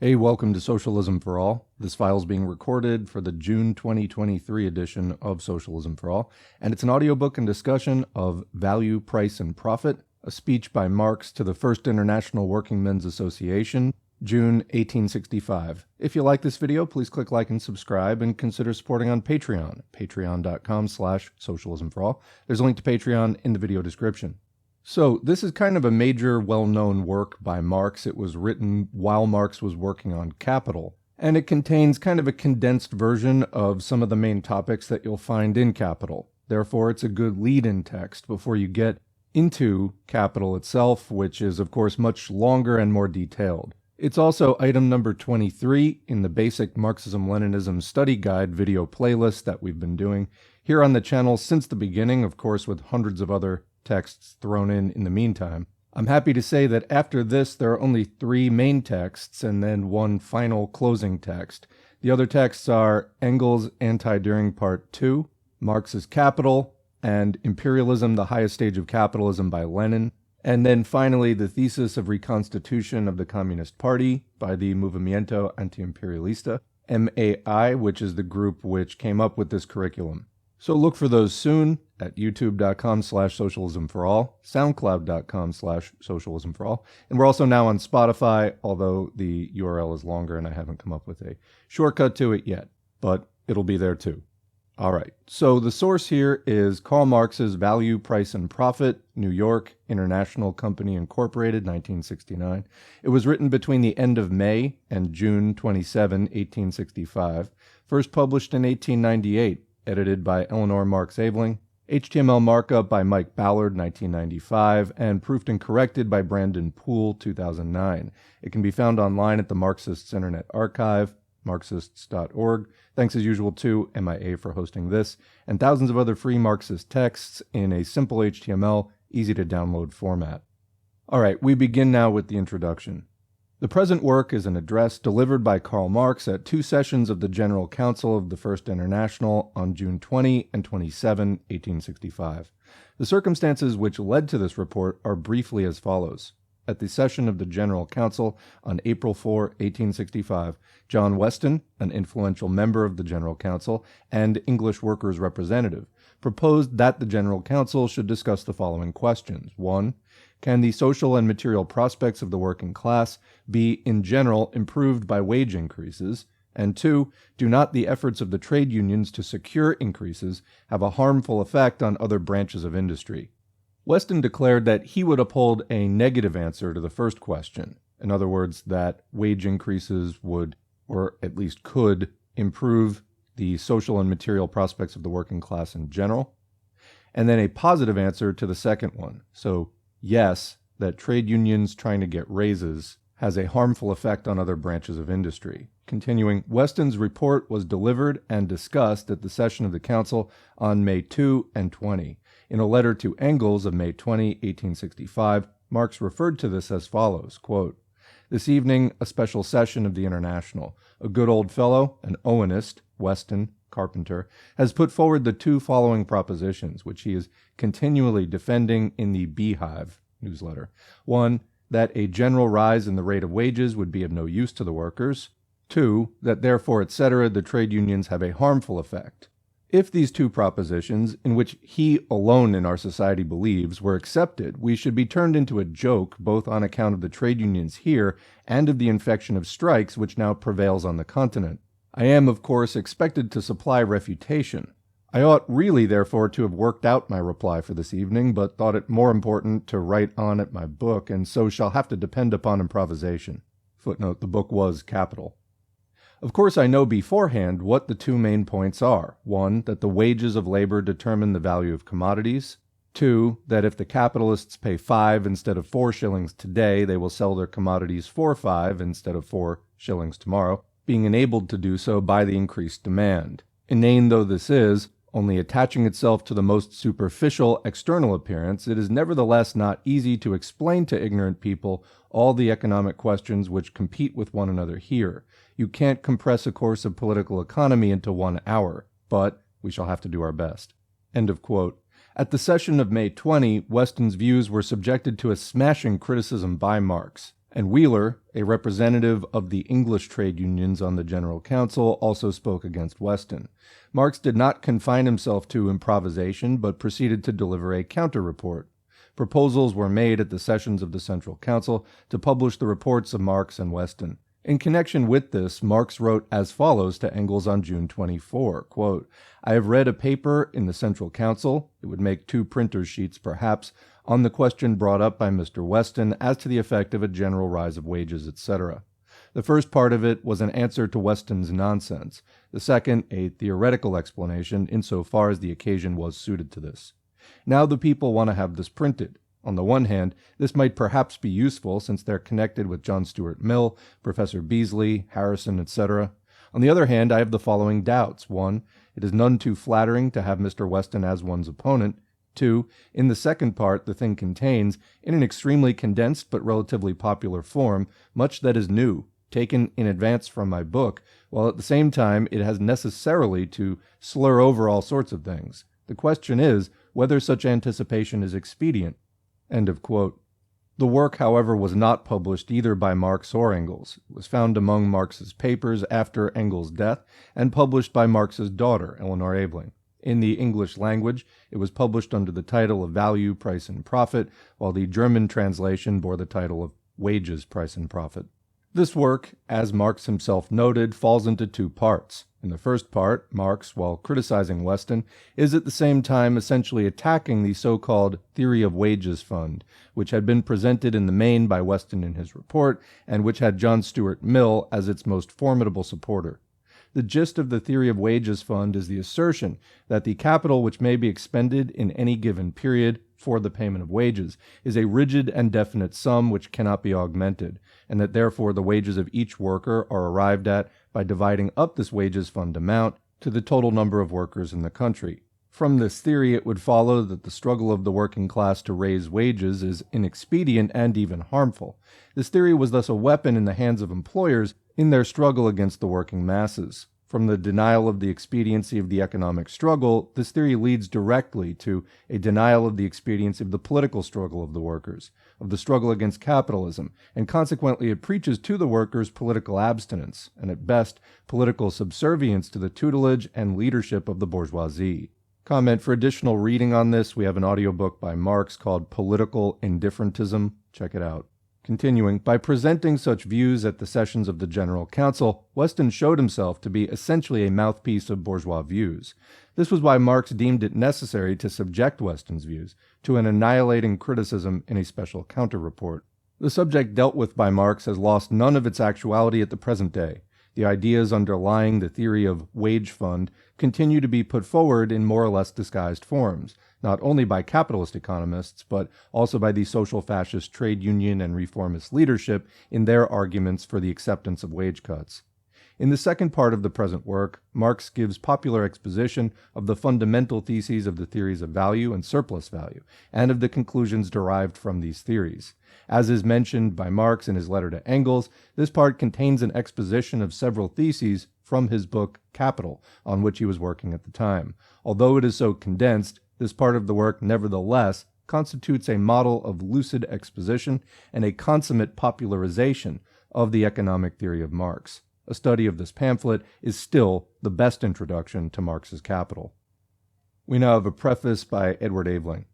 Hey, welcome to Socialism for All. This file is being recorded for the June 2023 edition of Socialism for All, and it's an audiobook and discussion of Value, Price, and Profit, a speech by Marx to the First International Working Men's Association, June 1865. If you like this video, please click like and subscribe, and consider supporting on Patreon, patreon.com/socialismforall. There's a link to Patreon in the video description. So this is kind of a major, well-known work by Marx. It was written while Marx was working on Capital, and it contains kind of a condensed version of some of the main topics that you'll find in Capital. Therefore, it's a good lead-in text before you get into Capital itself, which is, of course, much longer and more detailed. It's also item number 23 in the basic Marxism-Leninism study guide video playlist that we've been doing here on the channel since the beginning, of course, with hundreds of other texts thrown in the meantime. I'm happy to say that after this, there are only 3 main texts and then one final closing text. The other texts are Engels' Anti-Düring Part 2, Marx's Capital, and Imperialism, the Highest Stage of Capitalism by Lenin, and then finally the Thesis of Reconstitution of the Communist Party by the Movimiento Antiimperialista, MAI, which is the group which came up with this curriculum. So look for those soon at youtube.com/socialismforall, soundcloud.com/socialismforall, and we're also now on Spotify, although the URL is longer and I haven't come up with a shortcut to it yet, but it'll be there too. All right, so the source here is Karl Marx's Value, Price, and Profit, New York, International Company Incorporated, 1969. It was written between the end of May and June 27, 1865, first published in 1898. Edited by Eleanor Marx Aveling, HTML markup by Mike Ballard, 1995, and proofed and corrected by Brandon Poole, 2009. It can be found online at the Marxists Internet Archive, marxists.org. Thanks as usual to MIA for hosting this, and thousands of other free Marxist texts in a simple HTML, easy-to-download format. All right, we begin now with the introduction. The present work is an address delivered by Karl Marx at 2 sessions of the General Council of the First International on June 20 and 27, 1865. The circumstances which led to this report are briefly as follows. At the session of the General Council on April 4, 1865, John Weston, an influential member of the General Council and English workers' representative, proposed that the General Council should discuss the following questions. 1. Can the social and material prospects of the working class be, in general, improved by wage increases? And 2, do not the efforts of the trade unions to secure increases have a harmful effect on other branches of industry? Weston declared that he would uphold a negative answer to the first question. In other words, that wage increases would, or at least could, improve the social and material prospects of the working class in general. And then a positive answer to the second one. So, yes, that trade unions trying to get raises has a harmful effect on other branches of industry. Continuing, Weston's report was delivered and discussed at the session of the Council on May 2 and 20. In a letter to Engels of May 20, 1865, Marx referred to this as follows, quote, "This evening, a special session of the International. A good old fellow, an Owenist, Weston, Carpenter, has put forward the 2 following propositions, which he is continually defending in the Beehive newsletter. 1, that a general rise in the rate of wages would be of no use to the workers. 2, that therefore, etc., the trade unions have a harmful effect. If these 2 propositions, in which he alone in our society believes, were accepted, we should be turned into a joke both on account of the trade unions here and of the infection of strikes which now prevails on the continent. I am, of course, expected to supply refutation. I ought really, therefore, to have worked out my reply for this evening, but thought it more important to write on it my book, and so shall have to depend upon improvisation." Footnote, the book was Capital. Of course, I know beforehand what the 2 main points are. 1, that the wages of labor determine the value of commodities. 2, that if the capitalists pay 5 instead of 4 shillings today, they will sell their commodities for 5 instead of 4 shillings tomorrow, being enabled to do so by the increased demand. Inane though this is, only attaching itself to the most superficial external appearance, it is nevertheless not easy to explain to ignorant people all the economic questions which compete with one another here. You can't compress a course of political economy into 1 hour, but we shall have to do our best." End of quote. At the session of May 20, Weston's views were subjected to a smashing criticism by Marx. And Wheeler, a representative of the English trade unions on the General Council, also spoke against Weston. Marx did not confine himself to improvisation, but proceeded to deliver a counter-report. Proposals were made at the sessions of the Central Council to publish the reports of Marx and Weston. In connection with this, Marx wrote as follows to Engels on June 24, quote, "I have read a paper in the Central Council, it would make 2 printer's sheets perhaps, on the question brought up by Mr. Weston as to the effect of a general rise of wages, etc. The first part of it was an answer to Weston's nonsense, the second a theoretical explanation insofar as the occasion was suited to this. Now the people want to have this printed. On the one hand, this might perhaps be useful since they're connected with John Stuart Mill, Professor Beasley, Harrison, etc. On the other hand, I have the following doubts. 1. It is none too flattering to have Mr. Weston as one's opponent. 2. In the second part, the thing contains, in an extremely condensed but relatively popular form, much that is new, taken in advance from my book, while at the same time it has necessarily to slur over all sorts of things. The question is whether such anticipation is expedient." End of quote. The work, however, was not published either by Marx or Engels. It was found among Marx's papers after Engels' death and published by Marx's daughter, Eleanor Aveling. In the English language, it was published under the title of Value, Price, and Profit, while the German translation bore the title of Wages, Price, and Profit. This work, as Marx himself noted, falls into 2 parts. In the first part, Marx, while criticizing Weston, is at the same time essentially attacking the so-called theory of wages fund, which had been presented in the main by Weston in his report, and which had John Stuart Mill as its most formidable supporter. The gist of the theory of wages fund is the assertion that the capital which may be expended in any given period for the payment of wages is a rigid and definite sum which cannot be augmented, and that therefore the wages of each worker are arrived at by dividing up this wages fund amount to the total number of workers in the country. From this theory, it would follow that the struggle of the working class to raise wages is inexpedient and even harmful. This theory was thus a weapon in the hands of employers in their struggle against the working masses. From the denial of the expediency of the economic struggle, this theory leads directly to a denial of the expediency of the political struggle of the workers, of the struggle against capitalism, and consequently it preaches to the workers political abstinence, and at best, political subservience to the tutelage and leadership of the bourgeoisie. Comment: for additional reading on this, we have an audiobook by Marx called Political Indifferentism. Check it out. Continuing, by presenting such views at the sessions of the General Council, Weston showed himself to be essentially a mouthpiece of bourgeois views. This was why Marx deemed it necessary to subject Weston's views to an annihilating criticism in a special counter-report. The subject dealt with by Marx has lost none of its actuality at the present day. The ideas underlying the theory of wage fund continue to be put forward in more or less disguised forms, not only by capitalist economists, but also by the social fascist trade union and reformist leadership in their arguments for the acceptance of wage cuts. In the second part of the present work, Marx gives popular exposition of the fundamental theses of the theories of value and surplus value, and of the conclusions derived from these theories. As is mentioned by Marx in his letter to Engels, this part contains an exposition of several theses from his book Capital, on which he was working at the time. Although it is so condensed, this part of the work nevertheless constitutes a model of lucid exposition and a consummate popularization of the economic theory of Marx. A study of this pamphlet is still the best introduction to Marx's Capital. We now have a preface by Edward Aveling.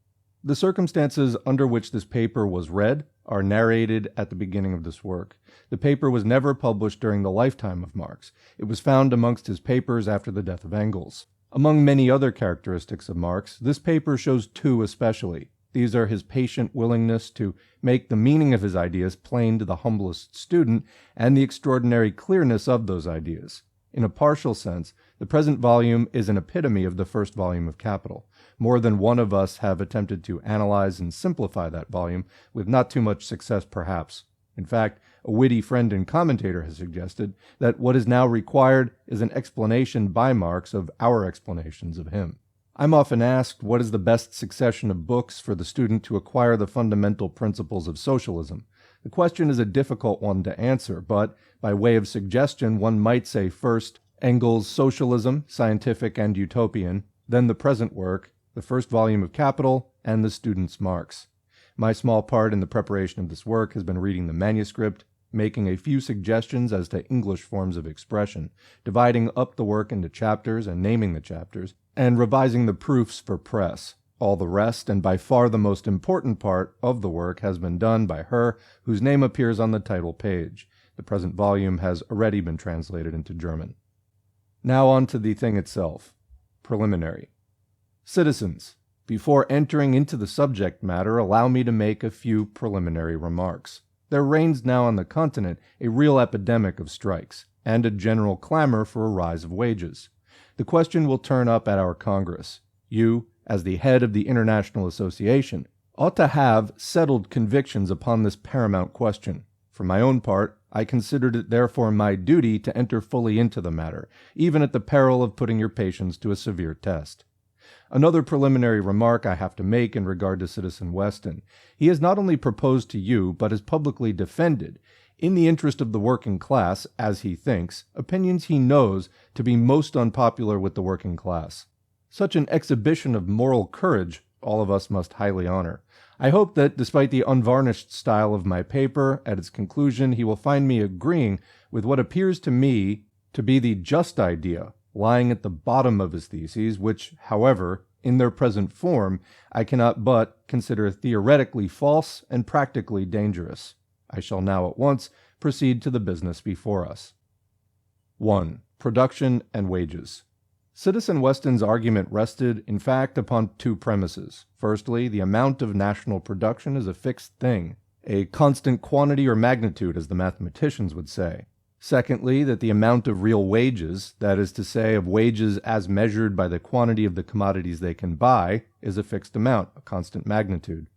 The circumstances under which this paper was read are narrated at the beginning of this work. The paper was never published during the lifetime of Marx. It was found amongst his papers after the death of Engels. Among many other characteristics of Marx, this paper shows 2 especially. These are his patient willingness to make the meaning of his ideas plain to the humblest student, and the extraordinary clearness of those ideas. In a partial sense, the present volume is an epitome of the first volume of Capital. More than one of us have attempted to analyze and simplify that volume, with not too much success perhaps. In fact, a witty friend and commentator has suggested that what is now required is an explanation by Marx of our explanations of him. I'm often asked what is the best succession of books for the student to acquire the fundamental principles of socialism. The question is a difficult one to answer, but by way of suggestion, one might say first Engels' Socialism, Scientific and Utopian, then the present work, the first volume of Capital, and the student's Marx. My small part in the preparation of this work has been reading the manuscript, making a few suggestions as to English forms of expression, dividing up the work into chapters and naming the chapters, and revising the proofs for press. All the rest, and by far the most important part of the work, has been done by her whose name appears on the title page. The present volume has already been translated into German. Now on to the thing itself. Preliminary. Citizens, before entering into the subject matter, allow me to make a few preliminary remarks. There reigns now on the continent a real epidemic of strikes, and a general clamor for a rise of wages. The question will turn up at our Congress. You, as the head of the International Association, ought to have settled convictions upon this paramount question. For my own part, I considered it therefore my duty to enter fully into the matter, even at the peril of putting your patience to a severe test. Another preliminary remark I have to make in regard to Citizen Weston. He has not only proposed to you, but has publicly defended, in the interest of the working class, as he thinks, opinions he knows to be most unpopular with the working class. Such an exhibition of moral courage all of us must highly honor. I hope that, despite the unvarnished style of my paper, at its conclusion he will find me agreeing with what appears to me to be the just idea lying at the bottom of his theses, which, however, in their present form, I cannot but consider theoretically false and practically dangerous. I shall now at once proceed to the business before us. 1. Production and wages. Citizen Weston's argument rested, in fact, upon two premises. Firstly, the amount of national production is a fixed thing, a constant quantity or magnitude, as the mathematicians would say. Secondly, that the amount of real wages, that is to say, of wages as measured by the quantity of the commodities they can buy, is a fixed amount, a constant magnitude.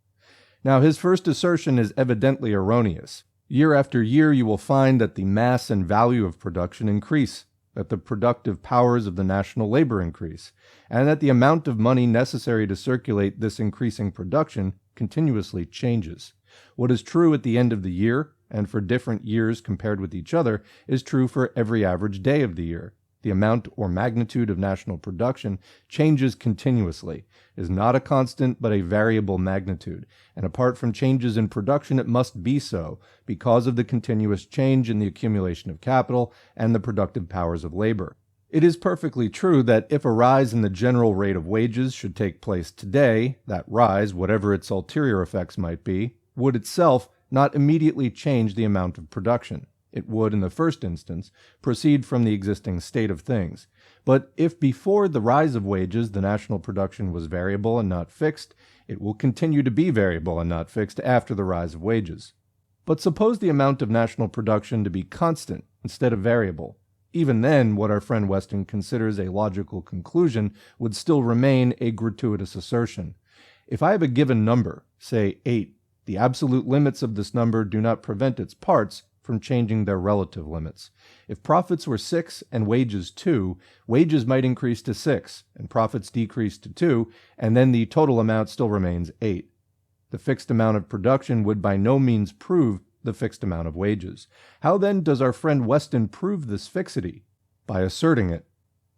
Now, his first assertion is evidently erroneous. Year after year you will find that the mass and value of production increase, that the productive powers of the national labor increase, and that the amount of money necessary to circulate this increasing production continuously changes. What is true at the end of the year, and for different years compared with each other, is true for every average day of the year. The amount or magnitude of national production changes continuously, is not a constant but a variable magnitude, and apart from changes in production it must be so, because of the continuous change in the accumulation of capital and the productive powers of labor. It is perfectly true that if a rise in the general rate of wages should take place today, that rise, whatever its ulterior effects might be, would itself not immediately change the amount of production. It would, in the first instance, proceed from the existing state of things. But if before the rise of wages the national production was variable and not fixed, it will continue to be variable and not fixed after the rise of wages. But suppose the amount of national production to be constant instead of variable. Even then, what our friend Weston considers a logical conclusion would still remain a gratuitous assertion. If I have a given number, say 8, the absolute limits of this number do not prevent its parts from changing their relative limits. If profits were 6 and wages 2, wages might increase to 6 and profits decrease to 2, and then the total amount still remains 8. The fixed amount of production would by no means prove the fixed amount of wages. How then does our friend Weston prove this fixity? By asserting it.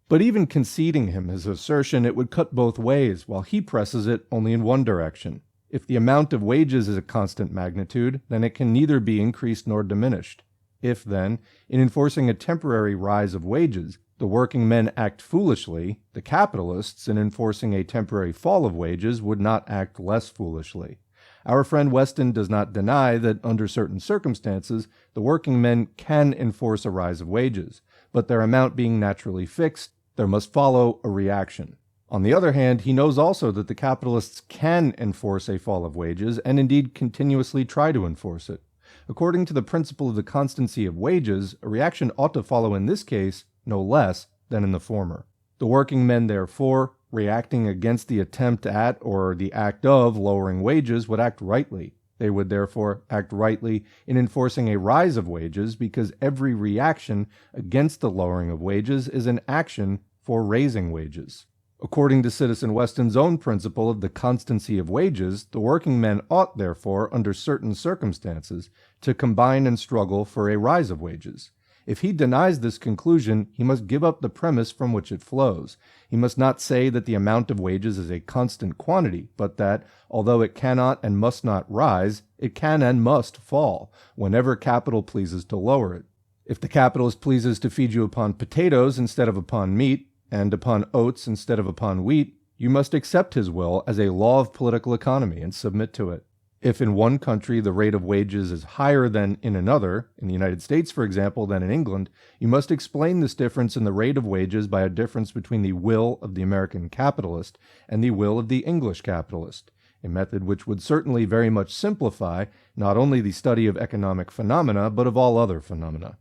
But even conceding him his assertion, it would cut both ways, while he presses it only in one direction. If the amount of wages is a constant magnitude, then it can neither be increased nor diminished. If, then, in enforcing a temporary rise of wages, the working men act foolishly, the capitalists, in enforcing a temporary fall of wages, would not act less foolishly. Our friend Weston does not deny that under certain circumstances, the working men can enforce a rise of wages, but their amount being naturally fixed, there must follow a reaction. On the other hand, he knows also that the capitalists can enforce a fall of wages, and indeed continuously try to enforce it. According to the principle of the constancy of wages, a reaction ought to follow in this case no less than in the former. The working men, therefore, reacting against the attempt at or the act of lowering wages, would act rightly. They would therefore act rightly in enforcing a rise of wages, because every reaction against the lowering of wages is an action for raising wages. According to Citizen Weston's own principle of the constancy of wages, the working men ought, therefore, under certain circumstances, to combine and struggle for a rise of wages. If he denies this conclusion, he must give up the premise from which it flows. He must not say that the amount of wages is a constant quantity, but that, although it cannot and must not rise, it can and must fall, whenever capital pleases to lower it. If the capitalist pleases to feed you upon potatoes instead of upon meat, and upon oats instead of upon wheat, you must accept his will as a law of political economy and submit to it. If in one country the rate of wages is higher than in another, in the United States, for example, than in England, you must explain this difference in the rate of wages by a difference between the will of the American capitalist and the will of the English capitalist, a method which would certainly very much simplify not only the study of economic phenomena, but of all other phenomena.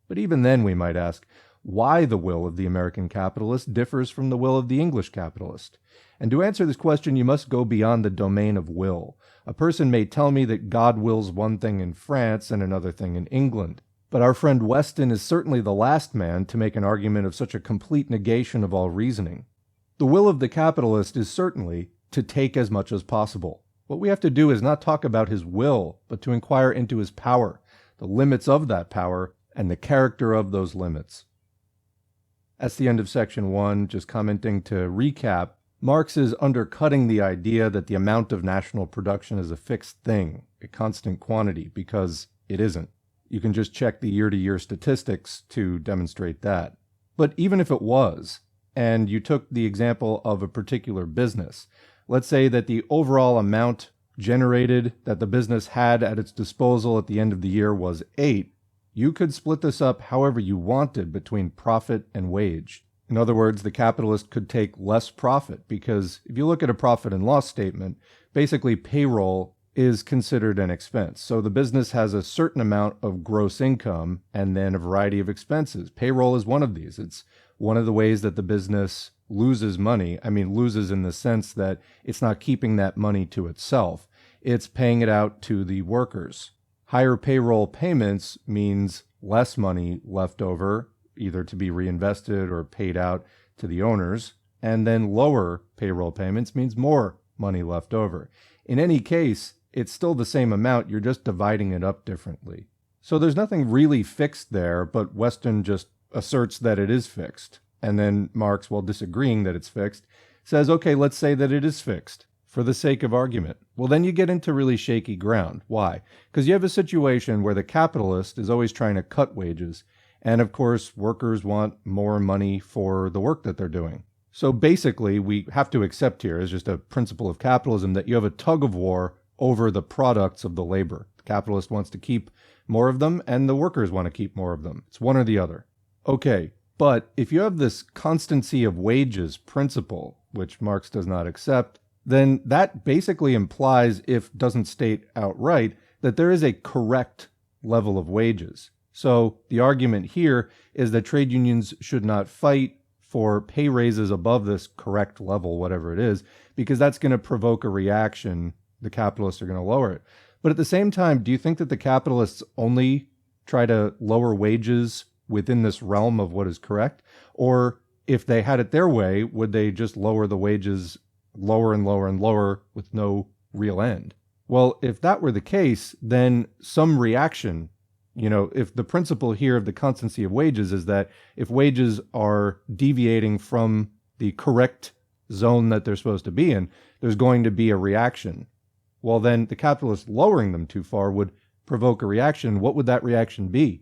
But even then we might ask, why the will of the American capitalist differs from the will of the English capitalist. And to answer this question, you must go beyond the domain of will. A person may tell me that God wills one thing in France and another thing in England. But our friend Weston is certainly the last man to make an argument of such a complete negation of all reasoning. The will of the capitalist is certainly to take as much as possible. What we have to do is not talk about his will, but to inquire into his power, the limits of that power, and the character of those limits. That's the end of section 1. Just commenting to recap, Marx is undercutting the idea that the amount of national production is a fixed thing, a constant quantity, because it isn't. You can just check the year-to-year statistics to demonstrate that. But even if it was, and you took the example of a particular business, let's say that the overall amount generated that the business had at its disposal at the end of the year was 8, you could split this up however you wanted between profit and wage. In other words, the capitalist could take less profit because if you look at a profit and loss statement, basically payroll is considered an expense. So the business has a certain amount of gross income and then a variety of expenses. Payroll is one of these. It's one of the ways that the business loses money. I mean, loses in the sense that it's not keeping that money to itself. It's paying it out to the workers. Higher payroll payments means less money left over, either to be reinvested or paid out to the owners, and then lower payroll payments means more money left over. In any case, it's still the same amount, you're just dividing it up differently. So there's nothing really fixed there, but Weston just asserts that it is fixed. And then Marx, while disagreeing that it's fixed, says, okay, let's say that it is fixed, for the sake of argument. Well, then you get into really shaky ground. Why? Because you have a situation where the capitalist is always trying to cut wages, and of course, workers want more money for the work that they're doing. So basically, we have to accept here, as just a principle of capitalism, that you have a tug of war over the products of the labor. The capitalist wants to keep more of them, and the workers want to keep more of them. It's one or the other. Okay, but if you have this constancy of wages principle, which Marx does not accept, then that basically implies, if doesn't state outright, that there is a correct level of wages. So the argument here is that trade unions should not fight for pay raises above this correct level, whatever it is, because that's going to provoke a reaction. The capitalists are going to lower it. But at the same time, do you think that the capitalists only try to lower wages within this realm of what is correct? Or if they had it their way, would they just lower the wages lower and lower and lower with no real end? Well, if that were the case, then some reaction, if the principle here of the constancy of wages is that if wages are deviating from the correct zone that they're supposed to be in, there's going to be a reaction. Well, then the capitalist lowering them too far would provoke a reaction. What would that reaction be?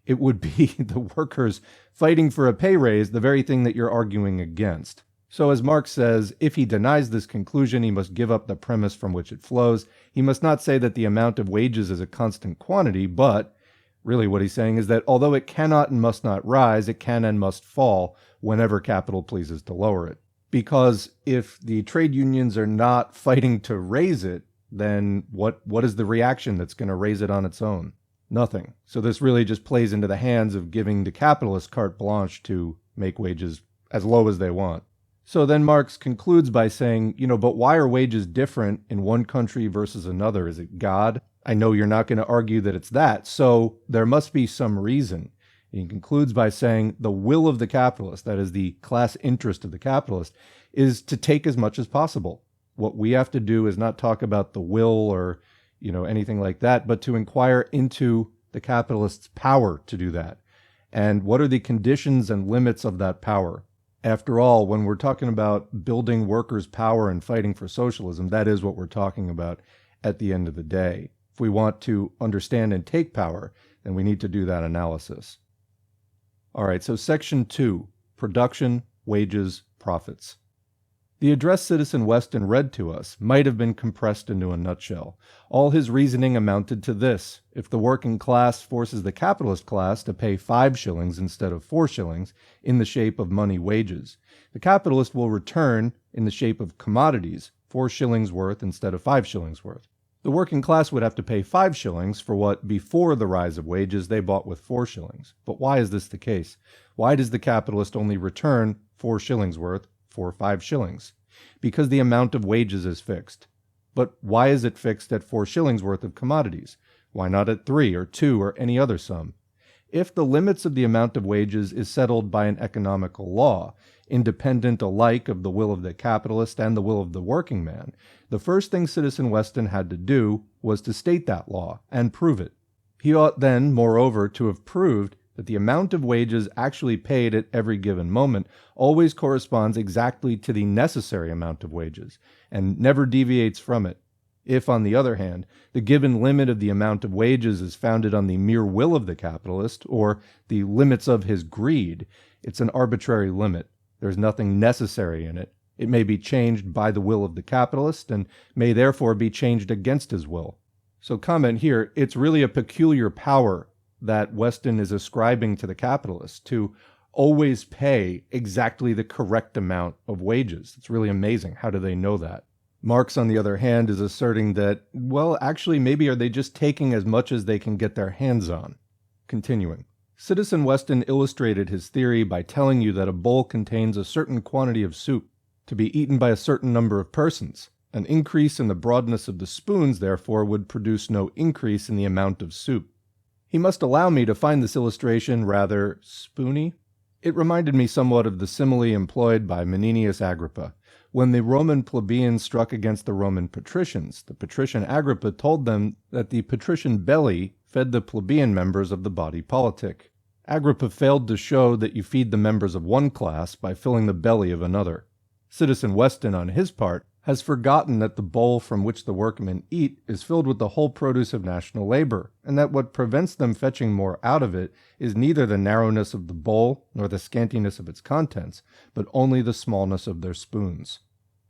It would be the workers fighting for a pay raise, the very thing that you're arguing against. So as Marx says, if he denies this conclusion, he must give up the premise from which it flows. He must not say that the amount of wages is a constant quantity, but really what he's saying is that although it cannot and must not rise, it can and must fall whenever capital pleases to lower it. Because if the trade unions are not fighting to raise it, then what is the reaction that's going to raise it on its own? Nothing. So this really just plays into the hands of giving the capitalists carte blanche to make wages as low as they want. So then Marx concludes by saying, but why are wages different in one country versus another? Is it God? I know you're not going to argue that it's that, so there must be some reason. And he concludes by saying the will of the capitalist, that is the class interest of the capitalist, is to take as much as possible. What we have to do is not talk about the will or, anything like that, but to inquire into the capitalist's power to do that. And what are the conditions and limits of that power? After all, when we're talking about building workers' power and fighting for socialism, that is what we're talking about at the end of the day. If we want to understand and take power, then we need to do that analysis. All right, so Section 2, Production, Wages, Profits. The address Citizen Weston read to us might have been compressed into a nutshell. All his reasoning amounted to this: if the working class forces the capitalist class to pay 5 shillings instead of 4 shillings in the shape of money wages, the capitalist will return in the shape of commodities 4 shillings worth instead of 5 shillings worth. The working class would have to pay 5 shillings for what, before the rise of wages, they bought with 4 shillings. But why is this the case? Why does the capitalist only return 4 shillings worth for 5 shillings? Because the amount of wages is fixed. But why is it fixed at 4 shillings worth of commodities? Why not at 3 or 2 or any other sum? If the limits of the amount of wages is settled by an economical law, independent alike of the will of the capitalist and the will of the working man, the first thing Citizen Weston had to do was to state that law and prove it. He ought then, moreover, to have proved that the amount of wages actually paid at every given moment always corresponds exactly to the necessary amount of wages, and never deviates from it. If, on the other hand, the given limit of the amount of wages is founded on the mere will of the capitalist, or the limits of his greed, it's an arbitrary limit. There's nothing necessary in it. It may be changed by the will of the capitalist, and may therefore be changed against his will. So comment here, it's really a peculiar power that Weston is ascribing to the capitalist to always pay exactly the correct amount of wages. It's really amazing. How do they know that? Marx, on the other hand, is asserting that, well, actually, maybe are they just taking as much as they can get their hands on? Continuing. Citizen Weston illustrated his theory by telling you that a bowl contains a certain quantity of soup, to be eaten by a certain number of persons. An increase in the broadness of the spoons, therefore, would produce no increase in the amount of soup. He must allow me to find this illustration rather spoony. It reminded me somewhat of the simile employed by Menenius Agrippa. When the Roman plebeians struck against the Roman patricians, the patrician Agrippa told them that the patrician belly fed the plebeian members of the body politic. Agrippa failed to show that you feed the members of one class by filling the belly of another. Citizen Weston, on his part, has forgotten that the bowl from which the workmen eat is filled with the whole produce of national labor, and that what prevents them fetching more out of it is neither the narrowness of the bowl nor the scantiness of its contents, but only the smallness of their spoons.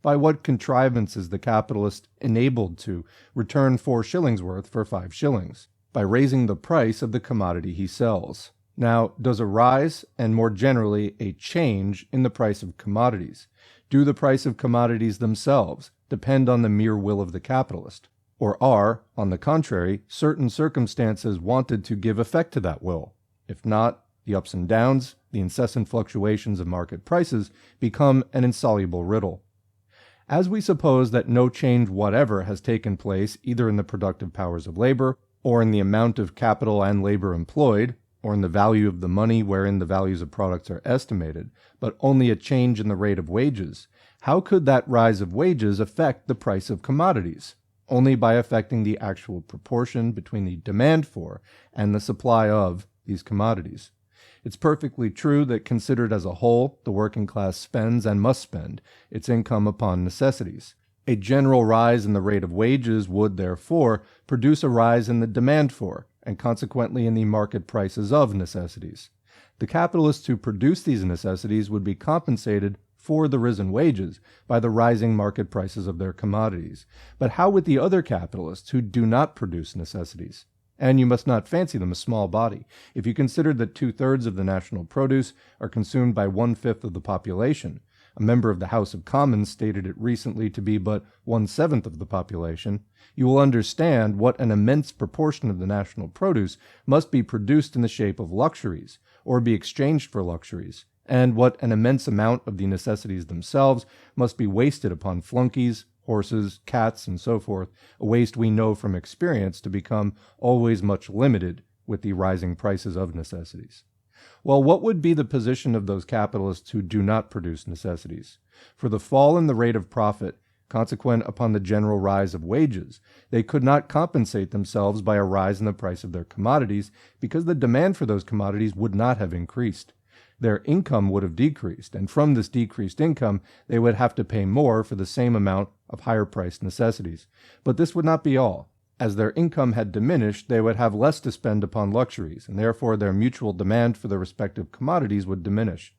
By what contrivance is the capitalist enabled to return 4 shillings worth for 5 shillings? By raising the price of the commodity he sells. Now, does a rise, and more generally a change in the price of commodities, do the price of commodities themselves depend on the mere will of the capitalist? Or are, on the contrary, certain circumstances wanted to give effect to that will? If not, the ups and downs, the incessant fluctuations of market prices become an insoluble riddle. As we suppose that no change whatever has taken place either in the productive powers of labor, or in the amount of capital and labor employed, or in the value of the money wherein the values of products are estimated, but only a change in the rate of wages, how could that rise of wages affect the price of commodities? Only by affecting the actual proportion between the demand for and the supply of these commodities. It's perfectly true that, considered as a whole, the working class spends and must spend its income upon necessities. A general rise in the rate of wages would, therefore, produce a rise in the demand for, and consequently in the market prices of, necessities. The capitalists who produce these necessities would be compensated for the risen wages by the rising market prices of their commodities. But how with the other capitalists who do not produce necessities? And you must not fancy them a small body. If you consider that 2/3 of the national produce are consumed by 1/5 of the population, a member of the House of Commons stated it recently to be but 1/7 of the population, you will understand what an immense proportion of the national produce must be produced in the shape of luxuries, or be exchanged for luxuries, and what an immense amount of the necessities themselves must be wasted upon flunkies, horses, cats, and so forth, a waste we know from experience to become always much limited with the rising prices of necessities. Well, what would be the position of those capitalists who do not produce necessities? For the fall in the rate of profit consequent upon the general rise of wages. They could not compensate themselves by a rise in the price of their commodities because the demand for those commodities would not have increased. Their income would have decreased, and from this decreased income, they would have to pay more for the same amount of higher-priced necessities. But this would not be all. As their income had diminished, they would have less to spend upon luxuries, and therefore their mutual demand for their respective commodities would diminish.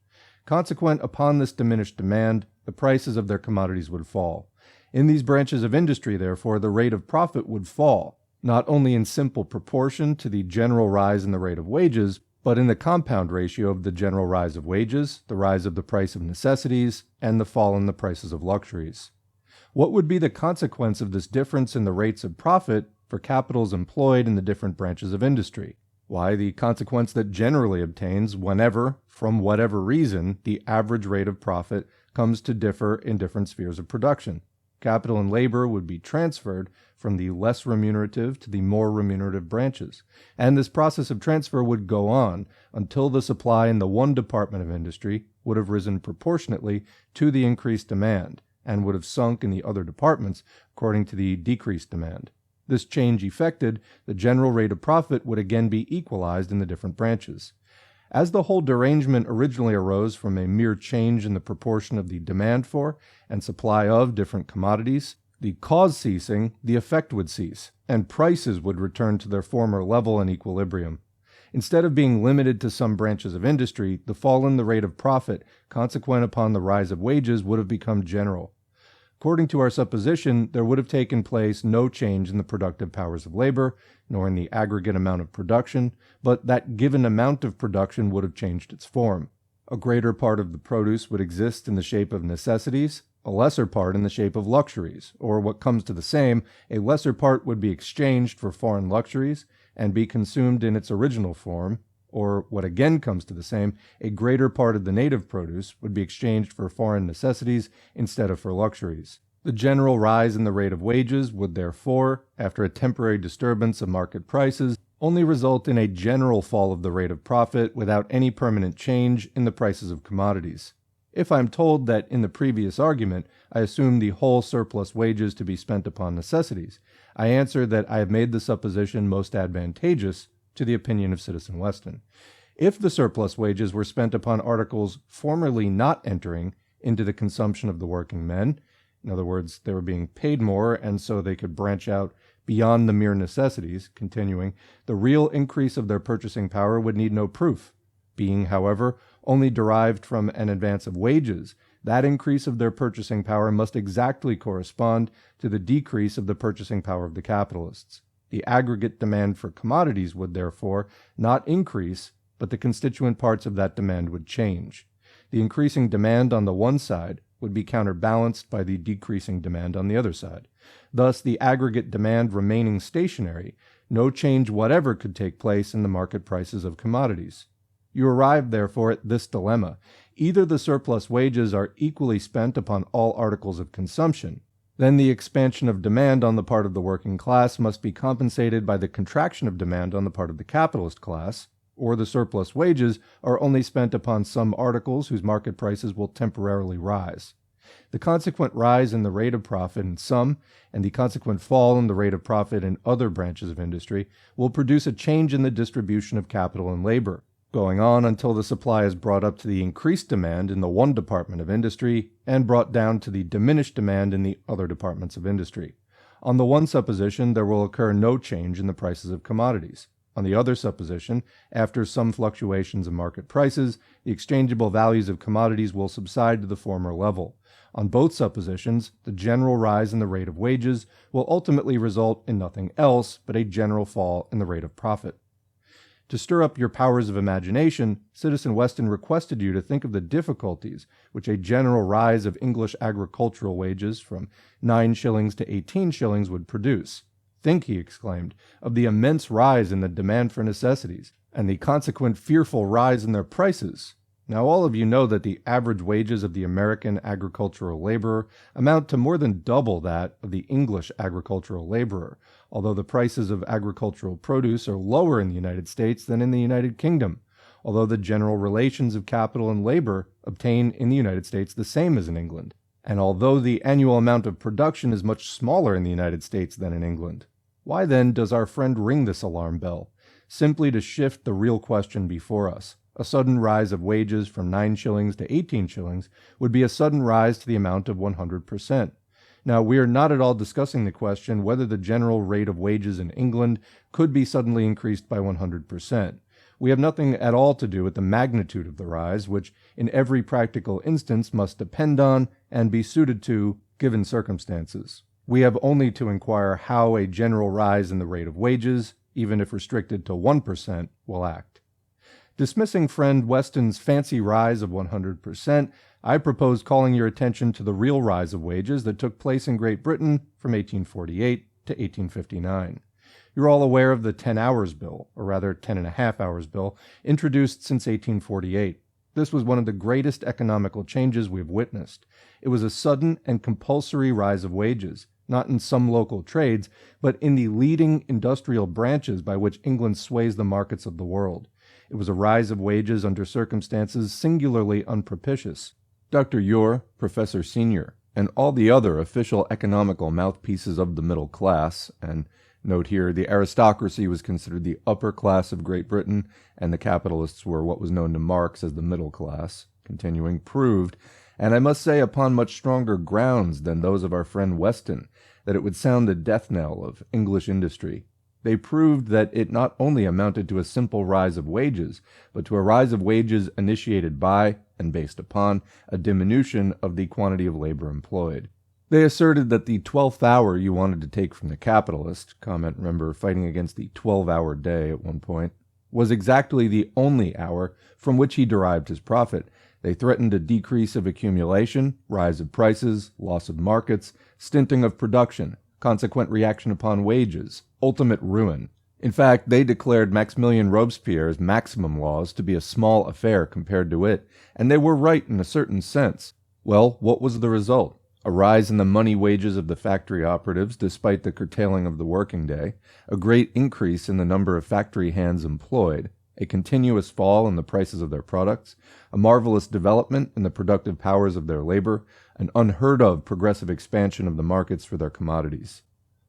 Consequent upon this diminished demand, the prices of their commodities would fall. In these branches of industry, therefore, the rate of profit would fall, not only in simple proportion to the general rise in the rate of wages, but in the compound ratio of the general rise of wages, the rise of the price of necessities, and the fall in the prices of luxuries. What would be the consequence of this difference in the rates of profit for capitals employed in the different branches of industry? Why, the consequence that generally obtains whenever, from whatever reason, the average rate of profit comes to differ in different spheres of production. Capital and labor would be transferred from the less remunerative to the more remunerative branches, and this process of transfer would go on until the supply in the one department of industry would have risen proportionately to the increased demand, and would have sunk in the other departments according to the decreased demand. This change effected, the general rate of profit would again be equalized in the different branches. As the whole derangement originally arose from a mere change in the proportion of the demand for and supply of different commodities, the cause ceasing, the effect would cease, and prices would return to their former level and equilibrium. Instead of being limited to some branches of industry, the fall in the rate of profit consequent upon the rise of wages would have become general. According to our supposition, there would have taken place no change in the productive powers of labor, nor in the aggregate amount of production, but that given amount of production would have changed its form. A greater part of the produce would exist in the shape of necessities, a lesser part in the shape of luxuries, or what comes to the same, a lesser part would be exchanged for foreign luxuries and be consumed in its original form, or what again comes to the same, a greater part of the native produce would be exchanged for foreign necessities instead of for luxuries. The general rise in the rate of wages would therefore, after a temporary disturbance of market prices, only result in a general fall of the rate of profit without any permanent change in the prices of commodities. If I am told that in the previous argument I assume the whole surplus wages to be spent upon necessities, I answer that I have made the supposition most advantageous to the opinion of Citizen Weston. If the surplus wages were spent upon articles formerly not entering into the consumption of the working men, in other words, they were being paid more and so they could branch out beyond the mere necessities, continuing, the real increase of their purchasing power would need no proof. Being, however, only derived from an advance of wages, that increase of their purchasing power must exactly correspond to the decrease of the purchasing power of the capitalists. The aggregate demand for commodities would therefore not increase, but the constituent parts of that demand would change. The increasing demand on the one side would be counterbalanced by the decreasing demand on the other side. Thus, the aggregate demand remaining stationary, no change whatever could take place in the market prices of commodities. You arrive, therefore, at this dilemma. Either the surplus wages are equally spent upon all articles of consumption, then the expansion of demand on the part of the working class must be compensated by the contraction of demand on the part of the capitalist class, or the surplus wages are only spent upon some articles whose market prices will temporarily rise. The consequent rise in the rate of profit in some, and the consequent fall in the rate of profit in other branches of industry, will produce a change in the distribution of capital and labor, going on until the supply is brought up to the increased demand in the one department of industry and brought down to the diminished demand in the other departments of industry. On the one supposition, there will occur no change in the prices of commodities. On the other supposition, after some fluctuations in market prices, the exchangeable values of commodities will subside to the former level. On both suppositions, the general rise in the rate of wages will ultimately result in nothing else but a general fall in the rate of profit. To stir up your powers of imagination, Citizen Weston requested you to think of the difficulties which a general rise of English agricultural wages from 9 shillings to 18 shillings would produce. Think, he exclaimed, of the immense rise in the demand for necessities, and the consequent fearful rise in their prices. Now all of you know that the average wages of the American agricultural laborer amount to more than double that of the English agricultural laborer, although the prices of agricultural produce are lower in the United States than in the United Kingdom, although the general relations of capital and labor obtain in the United States the same as in England. And although the annual amount of production is much smaller in the United States than in England, why then does our friend ring this alarm bell? Simply to shift the real question before us. A sudden rise of wages from 9 shillings to 18 shillings would be a sudden rise to the amount of 100%. Now, we are not at all discussing the question whether the general rate of wages in England could be suddenly increased by 100%. We have nothing at all to do with the magnitude of the rise, which in every practical instance must depend on and be suited to given circumstances. We have only to inquire how a general rise in the rate of wages, even if restricted to 1%, will act. Dismissing friend Weston's fancy rise of 100%, I propose calling your attention to the real rise of wages that took place in Great Britain from 1848 to 1859. You're all aware of the 10 Hours Bill, or rather 10.5 Hours Bill, introduced since 1848. This was one of the greatest economical changes we've witnessed. It was a sudden and compulsory rise of wages, not in some local trades, but in the leading industrial branches by which England sways the markets of the world. It was a rise of wages under circumstances singularly unpropitious. Dr. Ure, Professor Senior, and all the other official economical mouthpieces of the middle class, and note here, the aristocracy was considered the upper class of Great Britain, and the capitalists were what was known to Marx as the middle class, continuing, proved, and I must say upon much stronger grounds than those of our friend Weston, that it would sound the death knell of English industry. They proved that it not only amounted to a simple rise of wages, but to a rise of wages initiated by, and based upon, a diminution of the quantity of labor employed. They asserted that the 12th hour you wanted to take from the capitalist, comment, remember, fighting against the 12-hour day at one point, was exactly the only hour from which he derived his profit. They threatened a decrease of accumulation, rise of prices, loss of markets, stinting of production, consequent reaction upon wages, ultimate ruin. In fact, they declared Maximilien Robespierre's maximum laws to be a small affair compared to it, and they were right in a certain sense. Well, what was the result? A rise in the money wages of the factory operatives despite the curtailing of the working day, a great increase in the number of factory hands employed, a continuous fall in the prices of their products, a marvelous development in the productive powers of their labor, an unheard-of progressive expansion of the markets for their commodities.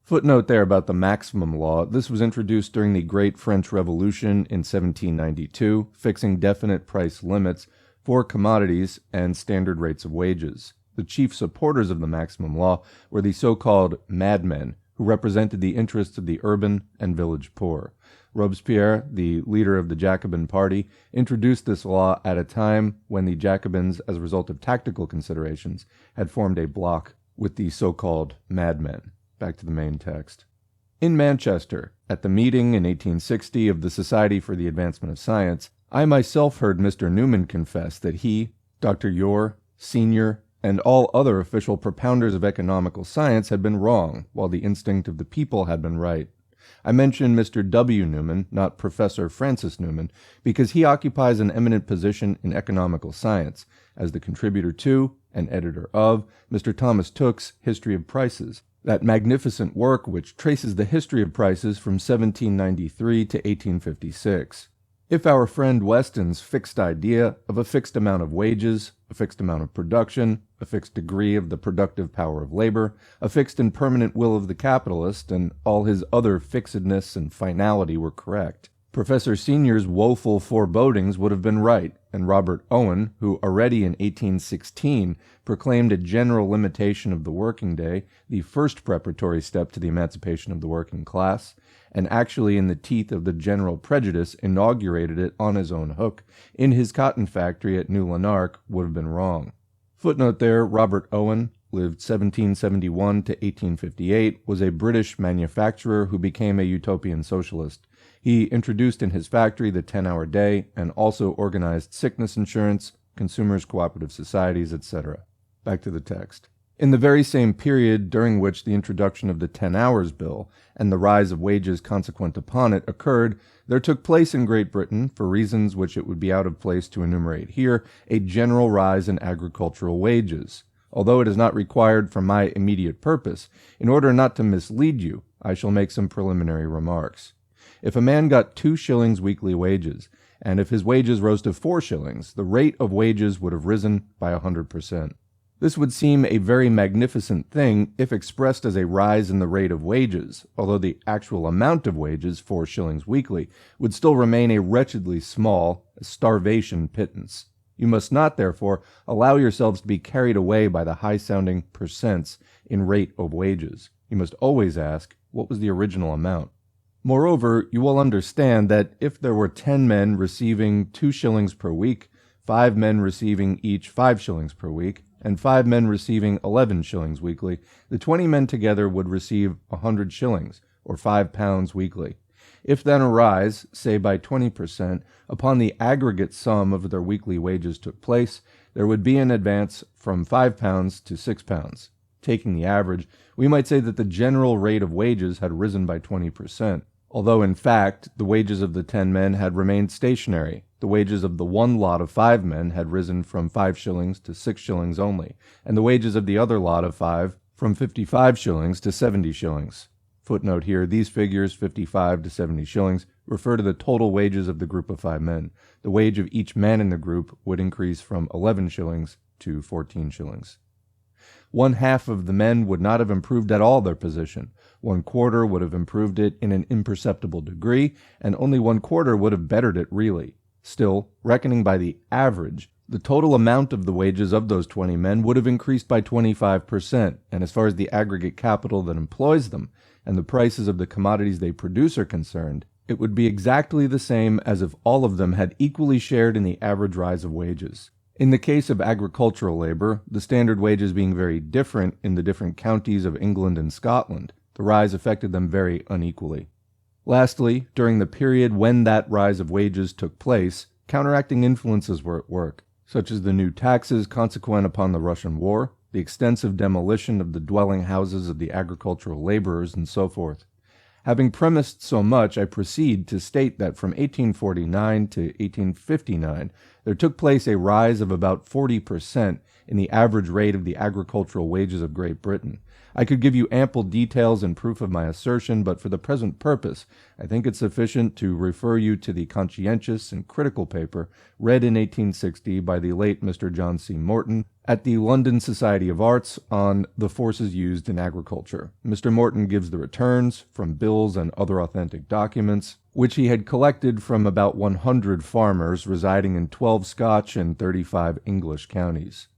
Footnote there about the maximum law. This was introduced during the Great French Revolution in 1792, fixing definite price limits for commodities and standard rates of wages. The chief supporters of the maximum law were the so-called madmen, who represented the interests of the urban and village poor. Robespierre, the leader of the Jacobin Party, introduced this law at a time when the Jacobins, as a result of tactical considerations, had formed a bloc with the so-called madmen. Back to the main text. In Manchester, at the meeting in 1860 of the Society for the Advancement of Science, I myself heard Mr. Newman confess that he, Dr. Ure, Senior, and all other official propounders of economical science had been wrong, while the instinct of the people had been right. I mention Mr. W. Newman, not Professor Francis Newman, because he occupies an eminent position in economical science, as the contributor to, and editor of, Mr. Thomas Tooke's History of Prices, that magnificent work which traces the history of prices from 1793 to 1856. If our friend Weston's fixed idea of a fixed amount of wages, a fixed amount of production, a fixed degree of the productive power of labor, a fixed and permanent will of the capitalist, and all his other fixedness and finality were correct, Professor Senior's woeful forebodings would have been right, and Robert Owen, who already in 1816 proclaimed a general limitation of the working day, the first preparatory step to the emancipation of the working class, and actually in the teeth of the general prejudice inaugurated it on his own hook in his cotton factory at New Lanark, would have been wrong. Footnote there, Robert Owen lived 1771 to 1858, was a British manufacturer who became a utopian socialist. He introduced in his factory the 10-hour day and also organized sickness insurance, consumers' cooperative societies, etc. Back to the text. In the very same period during which the introduction of the 10 Hours Bill and the rise of wages consequent upon it occurred, there took place in Great Britain, for reasons which it would be out of place to enumerate here, a general rise in agricultural wages. Although it is not required for my immediate purpose, in order not to mislead you, I shall make some preliminary remarks. If a man got 2 shillings weekly wages, and if his wages rose to 4 shillings, the rate of wages would have risen by 100%. This would seem a very magnificent thing if expressed as a rise in the rate of wages, although the actual amount of wages, 4 shillings weekly, would still remain a wretchedly small, starvation pittance. You must not, therefore, allow yourselves to be carried away by the high-sounding percents in rate of wages. You must always ask, what was the original amount? Moreover, you will understand that if there were 10 men receiving 2 shillings per week, 5 men receiving each 5 shillings per week, and 5 men receiving 11 shillings weekly, the 20 men together would receive 100 shillings, or £5 weekly. If then a rise, say by 20%, upon the aggregate sum of their weekly wages took place, there would be an advance from £5 to £6. Taking the average, we might say that the general rate of wages had risen by 20%, although in fact the wages of the 10 men had remained stationary. The wages of the one lot of 5 men had risen from 5 shillings to 6 shillings only, and the wages of the other lot of 5 from 55 shillings to 70 shillings. Footnote here, these figures, 55 to 70 shillings, refer to the total wages of the group of 5 men. The wage of each man in the group would increase from 11 shillings to 14 shillings. 1/2 of the men would not have improved at all their position. 1/4 would have improved it in an imperceptible degree, and only 1/4 would have bettered it really. Still, reckoning by the average, the total amount of the wages of those 20 men would have increased by 25%, and as far as the aggregate capital that employs them and the prices of the commodities they produce are concerned, it would be exactly the same as if all of them had equally shared in the average rise of wages. In the case of agricultural labor, the standard wages being very different in the different counties of England and Scotland, the rise affected them very unequally. Lastly, during the period when that rise of wages took place, counteracting influences were at work, such as the new taxes consequent upon the Russian War, the extensive demolition of the dwelling houses of the agricultural laborers, and so forth. Having premised so much, I proceed to state that from 1849 to 1859, there took place a rise of about 40% in the average rate of the agricultural wages of Great Britain. I could give you ample details in proof of my assertion, but for the present purpose, I think it sufficient to refer you to the conscientious and critical paper read in 1860 by the late Mr. John C. Morton at the London Society of Arts on the forces used in agriculture. Mr. Morton gives the returns from bills and other authentic documents, which he had collected from about 100 farmers residing in 12 Scotch and 35 English counties.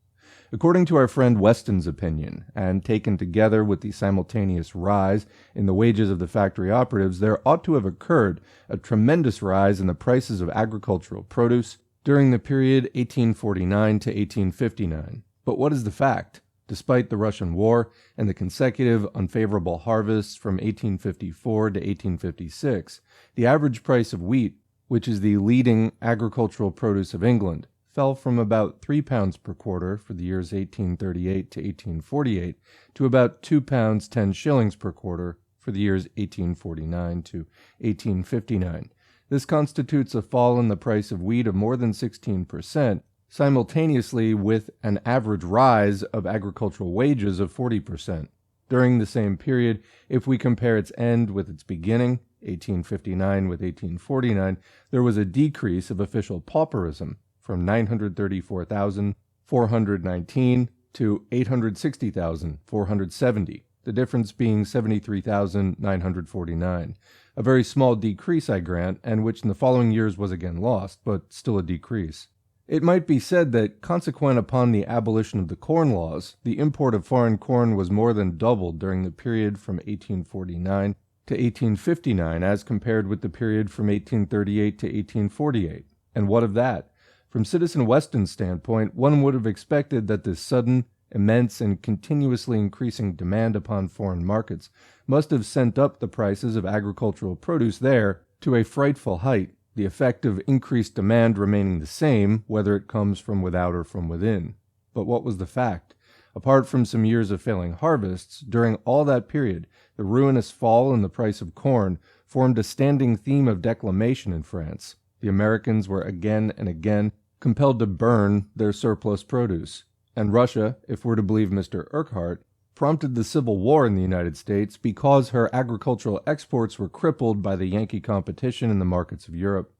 According to our friend Weston's opinion, and taken together with the simultaneous rise in the wages of the factory operatives, there ought to have occurred a tremendous rise in the prices of agricultural produce during the period 1849 to 1859. But what is the fact? Despite the Russian War and the consecutive unfavorable harvests from 1854 to 1856, the average price of wheat, which is the leading agricultural produce of England, fell from about £3 per quarter for the years 1838 to 1848 to about £2 10 shillings per quarter for the years 1849 to 1859. This constitutes a fall in the price of wheat of more than 16%, simultaneously with an average rise of agricultural wages of 40%. During the same period, if we compare its end with its beginning, 1859 with 1849, there was a decrease of official pauperism from 934,419 to 860,470, the difference being 73,949. A very small decrease, I grant, and which in the following years was again lost, but still a decrease. It might be said that, consequent upon the abolition of the Corn Laws, the import of foreign corn was more than doubled during the period from 1849 to 1859 as compared with the period from 1838 to 1848. And what of that? From Citizen Weston's standpoint, one would have expected that this sudden, immense, and continuously increasing demand upon foreign markets must have sent up the prices of agricultural produce there to a frightful height, the effect of increased demand remaining the same, whether it comes from without or from within. But what was the fact? Apart from some years of failing harvests, during all that period, the ruinous fall in the price of corn formed a standing theme of declamation in France. The Americans were again and again compelled to burn their surplus produce, and Russia, if we're to believe Mr. Urquhart, prompted the Civil War in the United States because her agricultural exports were crippled by the Yankee competition in the markets of Europe.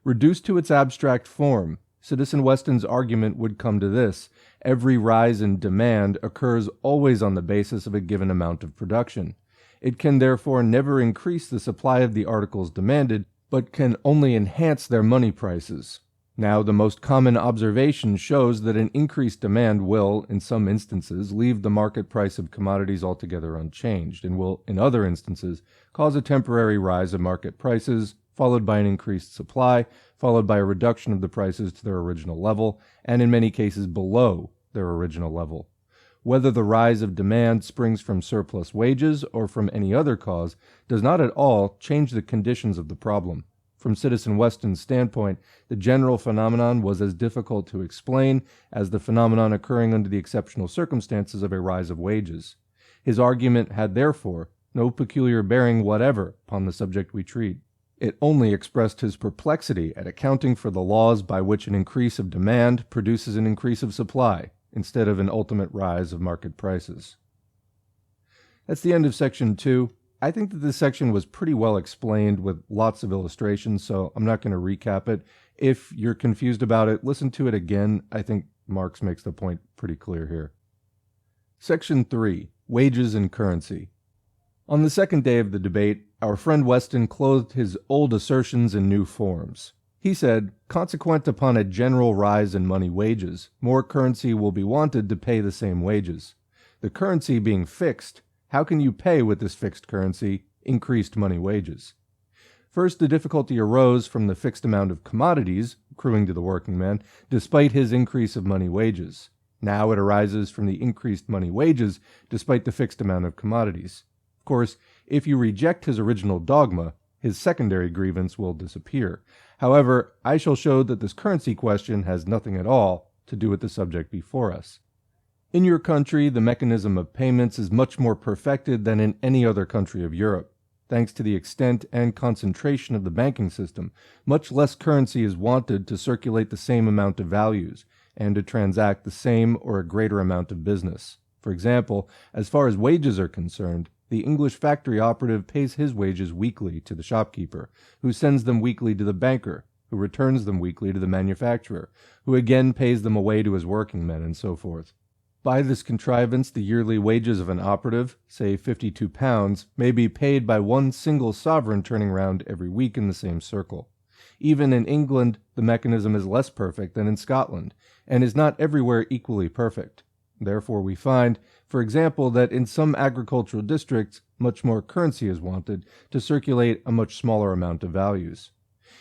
Reduced to its abstract form, Citizen Weston's argument would come to this: every rise in demand occurs always on the basis of a given amount of production. It can therefore never increase the supply of the articles demanded, but can only enhance their money prices. Now, the most common observation shows that an increased demand will, in some instances, leave the market price of commodities altogether unchanged, and will, in other instances, cause a temporary rise of market prices, followed by an increased supply, followed by a reduction of the prices to their original level, and in many cases below their original level. Whether the rise of demand springs from surplus wages or from any other cause does not at all change the conditions of the problem. From Citizen Weston's standpoint, the general phenomenon was as difficult to explain as the phenomenon occurring under the exceptional circumstances of a rise of wages. His argument had therefore no peculiar bearing whatever upon the subject we treat. It only expressed his perplexity at accounting for the laws by which an increase of demand produces an increase of supply, instead of an ultimate rise of market prices. That's the end of section 2. I think that this section was pretty well explained with lots of illustrations, so I'm not going to recap it. If you're confused about it, listen to it again. I think Marx makes the point pretty clear here. Section 3. Wages and Currency. On the second day of the debate, our friend Weston clothed his old assertions in new forms. He said, consequent upon a general rise in money wages, more currency will be wanted to pay the same wages. The currency being fixed, how can you pay with this fixed currency increased money wages? First, the difficulty arose from the fixed amount of commodities accruing to the working man, despite his increase of money wages. Now it arises from the increased money wages, despite the fixed amount of commodities. Of course, if you reject his original dogma, his secondary grievance will disappear. However, I shall show that this currency question has nothing at all to do with the subject before us. In your country, the mechanism of payments is much more perfected than in any other country of Europe. Thanks to the extent and concentration of the banking system, much less currency is wanted to circulate the same amount of values, and to transact the same or a greater amount of business. For example, as far as wages are concerned, the English factory operative pays his wages weekly to the shopkeeper, who sends them weekly to the banker, who returns them weekly to the manufacturer, who again pays them away to his working men, and so forth. By this contrivance, the yearly wages of an operative, say £52, may be paid by one single sovereign turning round every week in the same circle. Even in England, the mechanism is less perfect than in Scotland, and is not everywhere equally perfect. Therefore, we find, for example, that in some agricultural districts, much more currency is wanted to circulate a much smaller amount of values.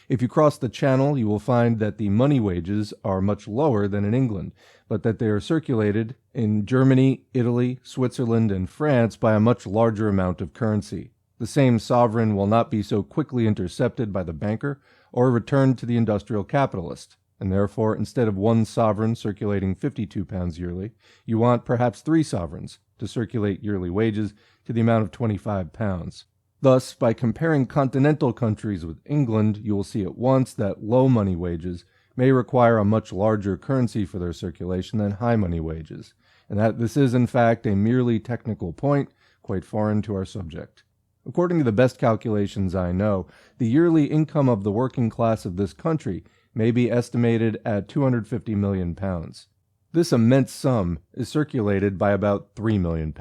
If you cross the Channel, you will find that the money wages are much lower than in England, but that they are circulated in Germany, Italy, Switzerland, and France by a much larger amount of currency. The same sovereign will not be so quickly intercepted by the banker or returned to the industrial capitalist, and therefore, instead of one sovereign circulating £52 yearly, you want perhaps 3 sovereigns to circulate yearly wages to the amount of £25. Thus, by comparing continental countries with England, you will see at once that low money wages may require a much larger currency for their circulation than high money wages, and that this is in fact a merely technical point, quite foreign to our subject. According to the best calculations I know, the yearly income of the working class of this country may be estimated at £250 million. This immense sum is circulated by about £3 million.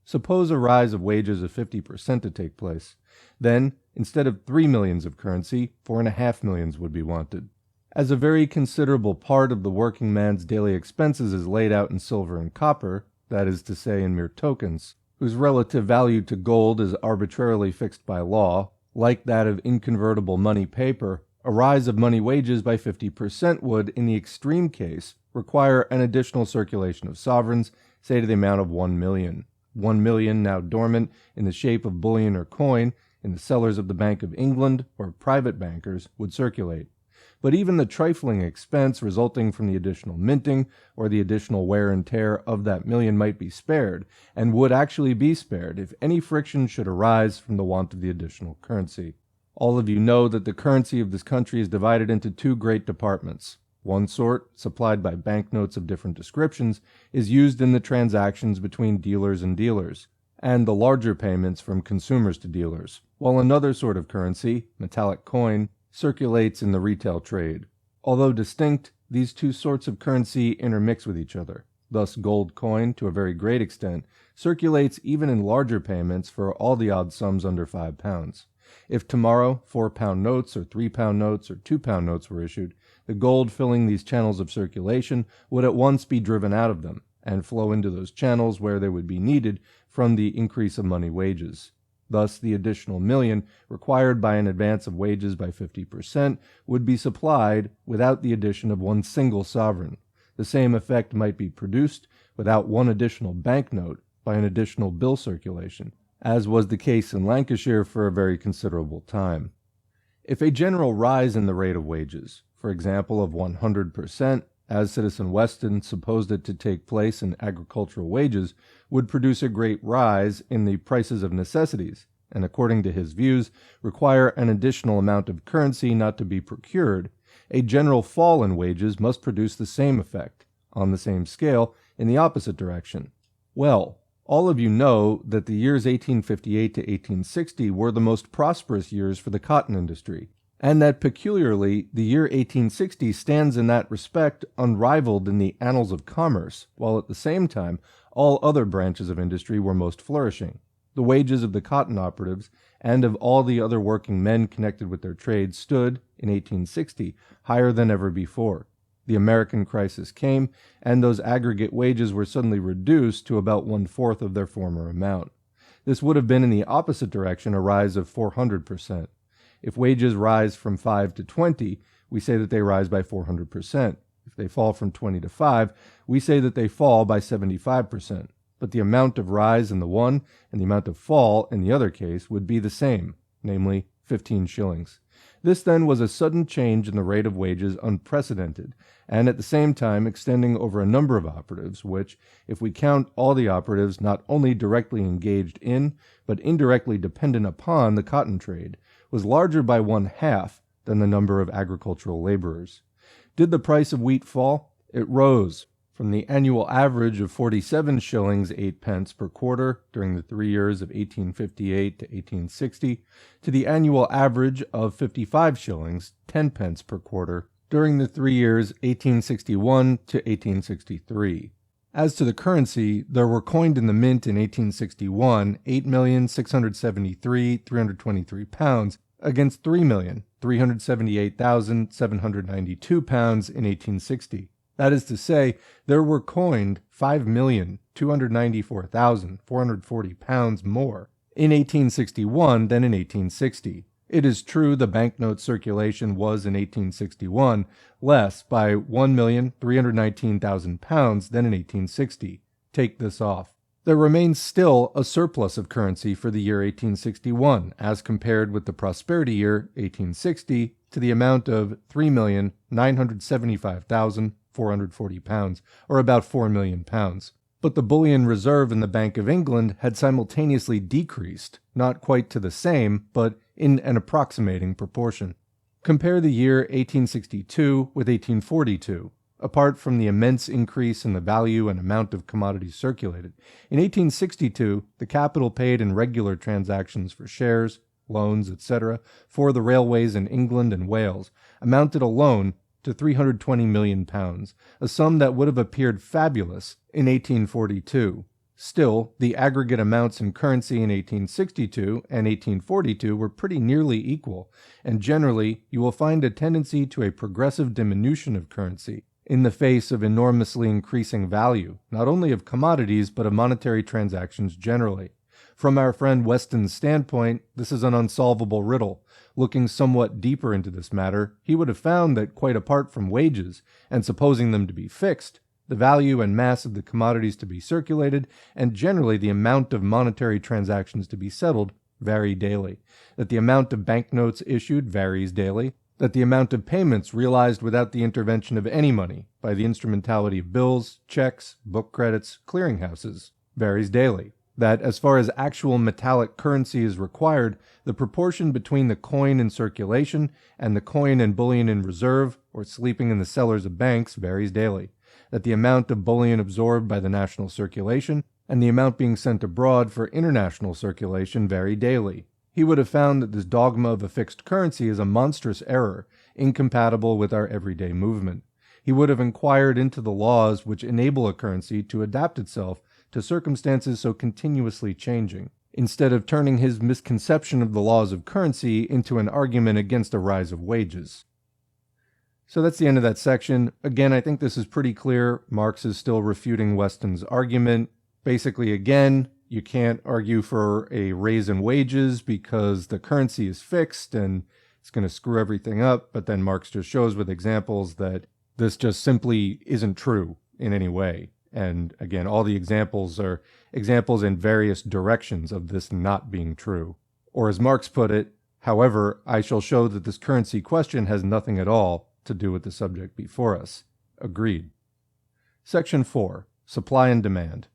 Suppose a rise of wages of 50% to take place. Then, instead of 3 millions of currency, 4.5 millions would be wanted. As a very considerable part of the working man's daily expenses is laid out in silver and copper, that is to say in mere tokens, whose relative value to gold is arbitrarily fixed by law, like that of inconvertible money paper, a rise of money wages by 50% would, in the extreme case, require an additional circulation of sovereigns, say to the amount of 1 million. 1 million now dormant in the shape of bullion or coin in the cellars of the Bank of England or private bankers would circulate. But even the trifling expense resulting from the additional minting or the additional wear and tear of that million might be spared, and would actually be spared if any friction should arise from the want of the additional currency. All of you know that the currency of this country is divided into 2 great departments. One sort, supplied by banknotes of different descriptions, is used in the transactions between dealers and dealers, and the larger payments from consumers to dealers, while another sort of currency, metallic coin, circulates in the retail trade. Although distinct, these two sorts of currency intermix with each other. Thus gold coin, to a very great extent, circulates even in larger payments for all the odd sums under £5. If tomorrow £4 notes or £3 notes or £2 notes were issued, the gold filling these channels of circulation would at once be driven out of them and flow into those channels where they would be needed from the increase of money wages. Thus, the additional million required by an advance of wages by 50% would be supplied without the addition of one single sovereign. The same effect might be produced without one additional banknote by an additional bill circulation, as was the case in Lancashire for a very considerable time. If a general rise in the rate of wages, for example of 100%, as Citizen Weston supposed it to take place in agricultural wages, would produce a great rise in the prices of necessities, and according to his views, require an additional amount of currency not to be procured, a general fall in wages must produce the same effect, on the same scale, in the opposite direction. Well, all of you know that the years 1858 to 1860 were the most prosperous years for the cotton industry, and that peculiarly the year 1860 stands in that respect unrivaled in the annals of commerce, while at the same time all other branches of industry were most flourishing. The wages of the cotton operatives and of all the other working men connected with their trade stood, in 1860, higher than ever before. The American crisis came, and those aggregate wages were suddenly reduced to about 1/4 of their former amount. This would have been in the opposite direction a rise of 400%. If wages rise from 5 to 20, we say that they rise by 400%. If they fall from 20 to 5, we say that they fall by 75%. But the amount of rise in the one and the amount of fall in the other case would be the same, namely 15 shillings. This then was a sudden change in the rate of wages unprecedented, and at the same time extending over a number of operatives, which, if we count all the operatives not only directly engaged in, but indirectly dependent upon the cotton trade, was larger by 1/2 than the number of agricultural laborers. Did the price of wheat fall? It rose from the annual average of 47 shillings 8 pence per quarter during the 3 years of 1858 to 1860 to the annual average of 55 shillings 10 pence per quarter during the 3 years 1861 to 1863. As to the currency, there were coined in the mint in 1861 £8,673,323 against £3,378,792 in 1860. That is to say, there were coined £5,294,440 more in 1861 than in 1860. It is true the banknote circulation was in 1861 less by £1,319,000 than in 1860. Take this off. There remains still a surplus of currency for the year 1861, as compared with the prosperity year 1860, to the amount of £3,975,440, or about £4 million. But the bullion reserve in the Bank of England had simultaneously decreased, not quite to the same, but in an approximating proportion. Compare the year 1862 with 1842. Apart from the immense increase in the value and amount of commodities circulated, in 1862 the capital paid in regular transactions for shares, loans, etc., for the railways in England and Wales amounted alone to £320 million, a sum that would have appeared fabulous in 1842. Still, the aggregate amounts in currency in 1862 and 1842 were pretty nearly equal, and generally you will find a tendency to a progressive diminution of currency in the face of enormously increasing value, not only of commodities but of monetary transactions generally. From our friend Weston's standpoint, this is an unsolvable riddle. Looking somewhat deeper into this matter, he would have found that quite apart from wages, and supposing them to be fixed, the value and mass of the commodities to be circulated, and generally the amount of monetary transactions to be settled, vary daily, that the amount of banknotes issued varies daily, that the amount of payments realized without the intervention of any money, by the instrumentality of bills, checks, book credits, clearinghouses, varies daily, that as far as actual metallic currency is required, the proportion between the coin in circulation and the coin and bullion in reserve, or sleeping in the cellars of banks, varies daily, that the amount of bullion absorbed by the national circulation and the amount being sent abroad for international circulation vary daily. He would have found that this dogma of a fixed currency is a monstrous error, incompatible with our everyday movement. He would have inquired into the laws which enable a currency to adapt itself to circumstances so continuously changing, instead of turning his misconception of the laws of currency into an argument against a rise of wages. So that's the end of that section. Again, I think this is pretty clear. Marx is still refuting Weston's argument. Basically, again, you can't argue for a raise in wages because the currency is fixed and it's going to screw everything up. But then Marx just shows with examples that this just simply isn't true in any way. And again, all the examples are examples in various directions of this not being true. Or as Marx put it, however, I shall show that this currency question has nothing at all to do with the subject before us. Agreed. Section 4. Supply and Demand.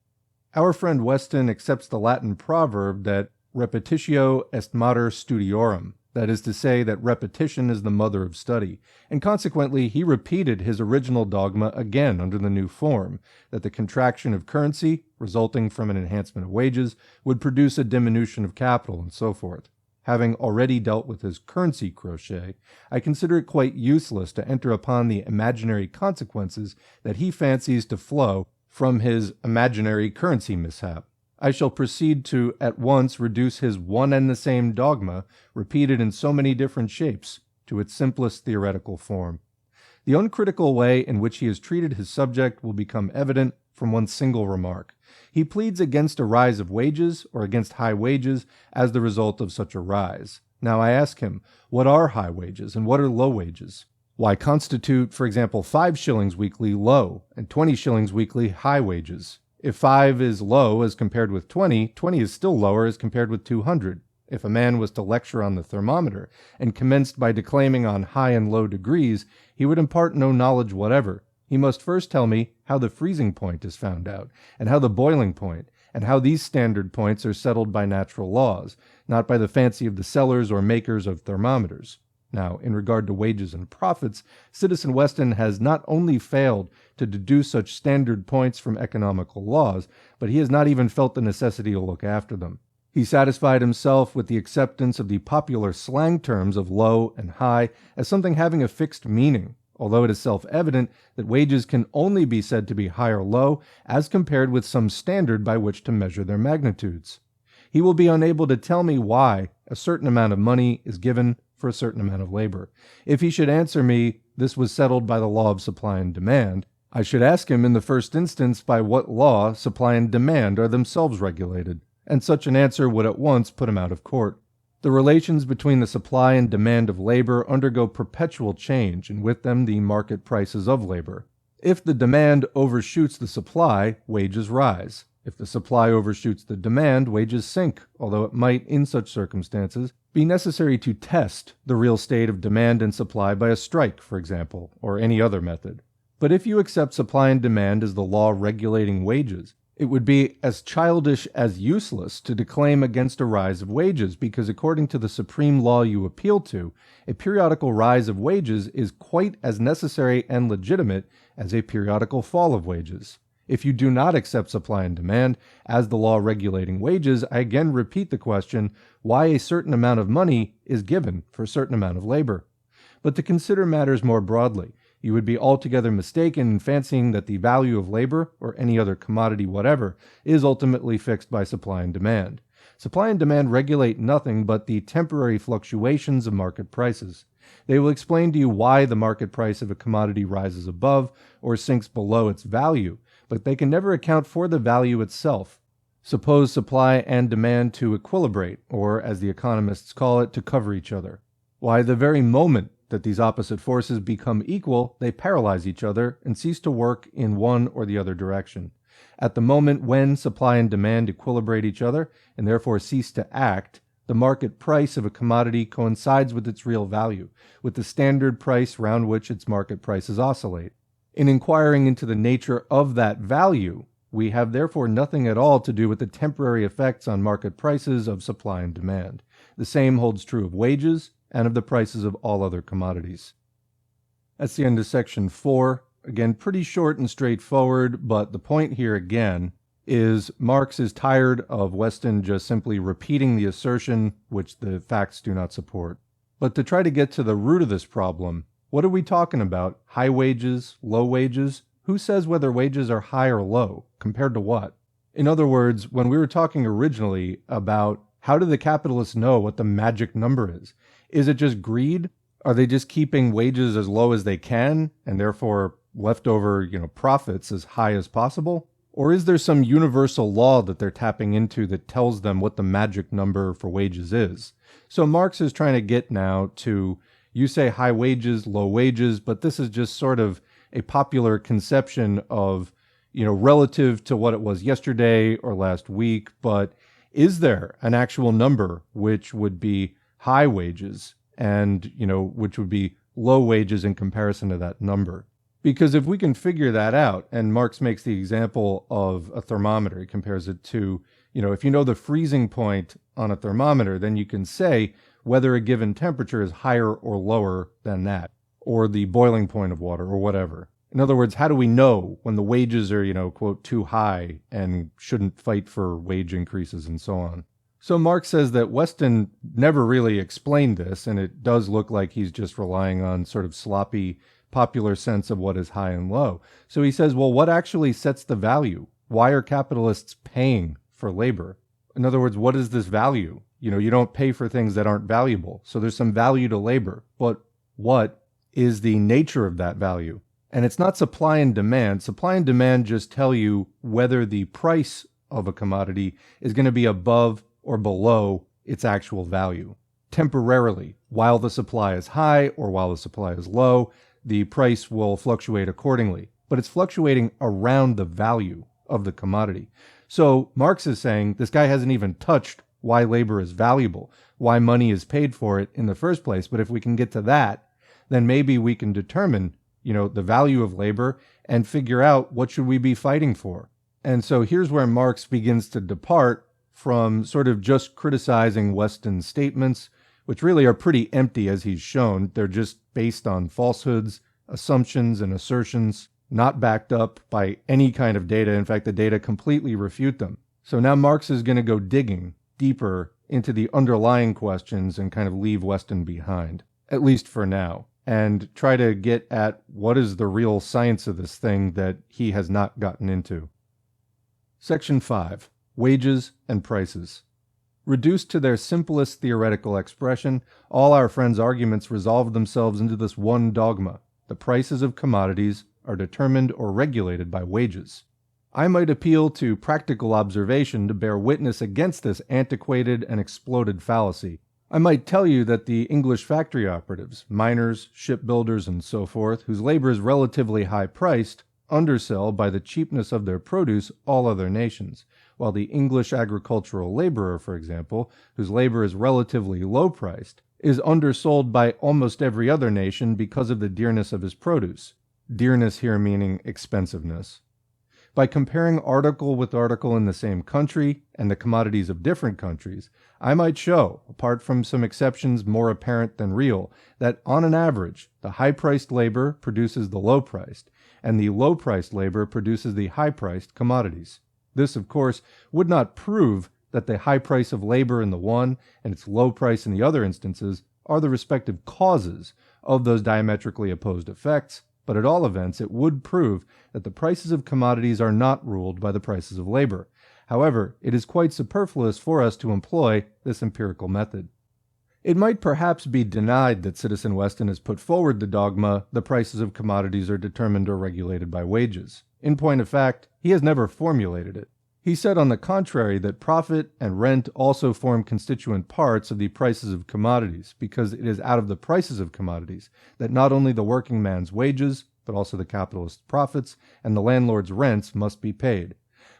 Our friend Weston accepts the Latin proverb that repetitio est mater studiorum, that is to say that repetition is the mother of study, and consequently he repeated his original dogma again under the new form, that the contraction of currency, resulting from an enhancement of wages, would produce a diminution of capital, and so forth. Having already dealt with his currency crochet, I consider it quite useless to enter upon the imaginary consequences that he fancies to flow from his imaginary currency mishap. I shall proceed to at once reduce his one and the same dogma, repeated in so many different shapes, to its simplest theoretical form. The uncritical way in which he has treated his subject will become evident from one single remark. He pleads against a rise of wages, or against high wages, as the result of such a rise. Now I ask him, what are high wages and what are low wages? Why constitute, for example, 5 shillings weekly low and 20 shillings weekly high wages? If 5 is low as compared with 20, 20 is still lower as compared with 200. If a man was to lecture on the thermometer and commenced by declaiming on high and low degrees, he would impart no knowledge whatever. He must first tell me how the freezing point is found out, and how the boiling point, and how these standard points are settled by natural laws, not by the fancy of the sellers or makers of thermometers. Now, in regard to wages and profits, Citizen Weston has not only failed to deduce such standard points from economical laws, but he has not even felt the necessity to look after them. He satisfied himself with the acceptance of the popular slang terms of low and high as something having a fixed meaning, although it is self-evident that wages can only be said to be high or low as compared with some standard by which to measure their magnitudes. He will be unable to tell me why a certain amount of money is given for a certain amount of labor. If he should answer me, this was settled by the law of supply and demand, I should ask him in the first instance by what law supply and demand are themselves regulated, and such an answer would at once put him out of court. The relations between the supply and demand of labor undergo perpetual change, and with them the market prices of labor. If the demand overshoots the supply, wages rise. If the supply overshoots the demand, wages sink, although it might, in such circumstances, be necessary to test the real state of demand and supply by a strike, for example, or any other method. But if you accept supply and demand as the law regulating wages, it would be as childish as useless to declaim against a rise of wages, because according to the supreme law you appeal to, a periodical rise of wages is quite as necessary and legitimate as a periodical fall of wages. If you do not accept supply and demand as the law regulating wages, I again repeat the question, why a certain amount of money is given for a certain amount of labor. But to consider matters more broadly, you would be altogether mistaken in fancying that the value of labor, or any other commodity whatever, is ultimately fixed by supply and demand. Supply and demand regulate nothing but the temporary fluctuations of market prices. They will explain to you why the market price of a commodity rises above or sinks below its value, but they can never account for the value itself. Suppose supply and demand to equilibrate, or as the economists call it, to cover each other. Why, the very moment that these opposite forces become equal, they paralyze each other and cease to work in one or the other direction. At the moment when supply and demand equilibrate each other, and therefore cease to act, the market price of a commodity coincides with its real value, with the standard price round which its market prices oscillate. In inquiring into the nature of that value, we have therefore nothing at all to do with the temporary effects on market prices of supply and demand. The same holds true of wages and of the prices of all other commodities. That's the end of section 4. Again, pretty short and straightforward, but the point here again is Marx is tired of Weston just simply repeating the assertion which the facts do not support. But to try to get to the root of this problem, What are we talking about? High wages, low wages? Who says whether wages are high or low? Compared to what? In other words, when we were talking originally about how do the capitalists know what the magic number is it just greed? Are they just keeping wages as low as they can and therefore leftover, profits as high as possible? Or is there some universal law that they're tapping into that tells them what the magic number for wages is? So Marx is trying to get now to, you say high wages, low wages, but this is just sort of a popular conception of, relative to what it was yesterday or last week. But is there an actual number which would be high wages and, which would be low wages in comparison to that number? Because if we can figure that out, and Marx makes the example of a thermometer, he compares it to, if you know the freezing point on a thermometer, then you can say whether a given temperature is higher or lower than that, or the boiling point of water, or whatever. In other words, how do we know when the wages are, quote, too high and shouldn't fight for wage increases and so on? So Marx says that Weston never really explained this, and it does look like he's just relying on sort of sloppy popular sense of what is high and low. So he says, well, what actually sets the value? Why are capitalists paying for labor? In other words, what is this value? You don't pay for things that aren't valuable. So there's some value to labor. But what is the nature of that value? And it's not supply and demand. Supply and demand just tell you whether the price of a commodity is going to be above or below its actual value. Temporarily, while the supply is high or while the supply is low, the price will fluctuate accordingly. But it's fluctuating around the value of the commodity. So Marx is saying this guy hasn't even touched why labor is valuable, why money is paid for it in the first place. But if we can get to that, then maybe we can determine the value of labor and figure out what should we be fighting for. And so here's where Marx begins to depart from sort of just criticizing Weston's statements, which really are pretty empty as he's shown. They're just based on falsehoods, assumptions, and assertions, not backed up by any kind of data. In fact, the data completely refute them. So now Marx is going to go digging deeper into the underlying questions and kind of leave Weston behind, at least for now, and try to get at what is the real science of this thing that he has not gotten into. Section 5. Wages and Prices. Reduced to their simplest theoretical expression, all our friends' arguments resolve themselves into this one dogma: the prices of commodities are determined or regulated by wages. I might appeal to practical observation to bear witness against this antiquated and exploded fallacy. I might tell you that the English factory operatives, miners, shipbuilders, and so forth, whose labor is relatively high-priced, undersell by the cheapness of their produce all other nations, while the English agricultural laborer, for example, whose labor is relatively low-priced, is undersold by almost every other nation because of the dearness of his produce. Dearness here meaning expensiveness. By comparing article with article in the same country and the commodities of different countries, I might show, apart from some exceptions more apparent than real, that on an average, the high-priced labor produces the low-priced, and the low-priced labor produces the high-priced commodities. This, of course, would not prove that the high price of labor in the one and its low price in the other instances are the respective causes of those diametrically opposed effects, but at all events it would prove that the prices of commodities are not ruled by the prices of labor. However, it is quite superfluous for us to employ this empirical method. It might perhaps be denied that Citizen Weston has put forward the dogma, the prices of commodities are determined or regulated by wages. In point of fact, he has never formulated it. He said, on the contrary, that profit and rent also form constituent parts of the prices of commodities, because it is out of the prices of commodities that not only the working man's wages, but also the capitalist's profits and the landlord's rents must be paid.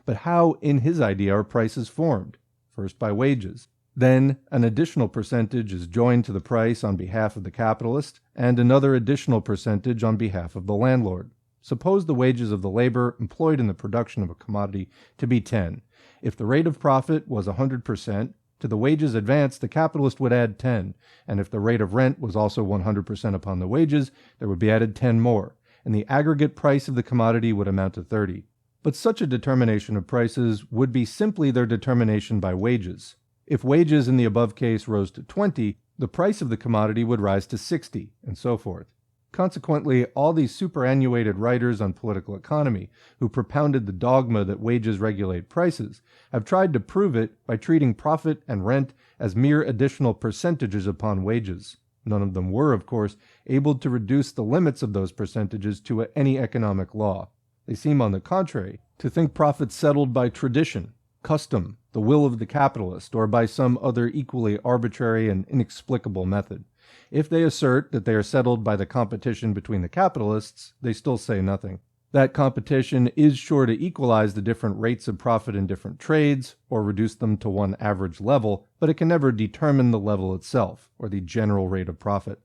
But how, in his idea, are prices formed? First by wages. Then an additional percentage is joined to the price on behalf of the capitalist, and another additional percentage on behalf of the landlord. Suppose the wages of the labor employed in the production of a commodity to be 10. If the rate of profit was 100%, to the wages advanced the capitalist would add 10, and if the rate of rent was also 100% upon the wages, there would be added 10 more, and the aggregate price of the commodity would amount to 30. But such a determination of prices would be simply their determination by wages. If wages in the above case rose to 20, the price of the commodity would rise to 60, and so forth. Consequently, all these superannuated writers on political economy who propounded the dogma that wages regulate prices have tried to prove it by treating profit and rent as mere additional percentages upon wages. None of them were, of course, able to reduce the limits of those percentages to any economic law. They seem, on the contrary, to think profits settled by tradition, custom, the will of the capitalist, or by some other equally arbitrary and inexplicable method. If they assert that they are settled by the competition between the capitalists, they still say nothing. That competition is sure to equalize the different rates of profit in different trades, or reduce them to one average level, but it can never determine the level itself, or the general rate of profit.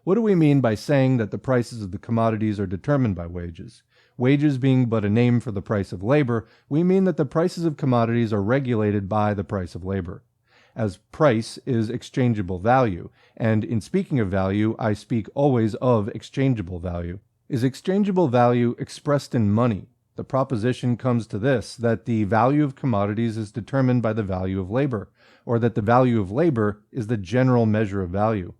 What do we mean by saying that the prices of the commodities are determined by wages? Wages being but a name for the price of labor, we mean that the prices of commodities are regulated by the price of labor. As price is exchangeable value, and in speaking of value, I speak always of exchangeable value. Is exchangeable value expressed in money? The proposition comes to this, that the value of commodities is determined by the value of labor, or that the value of labor is the general measure of value.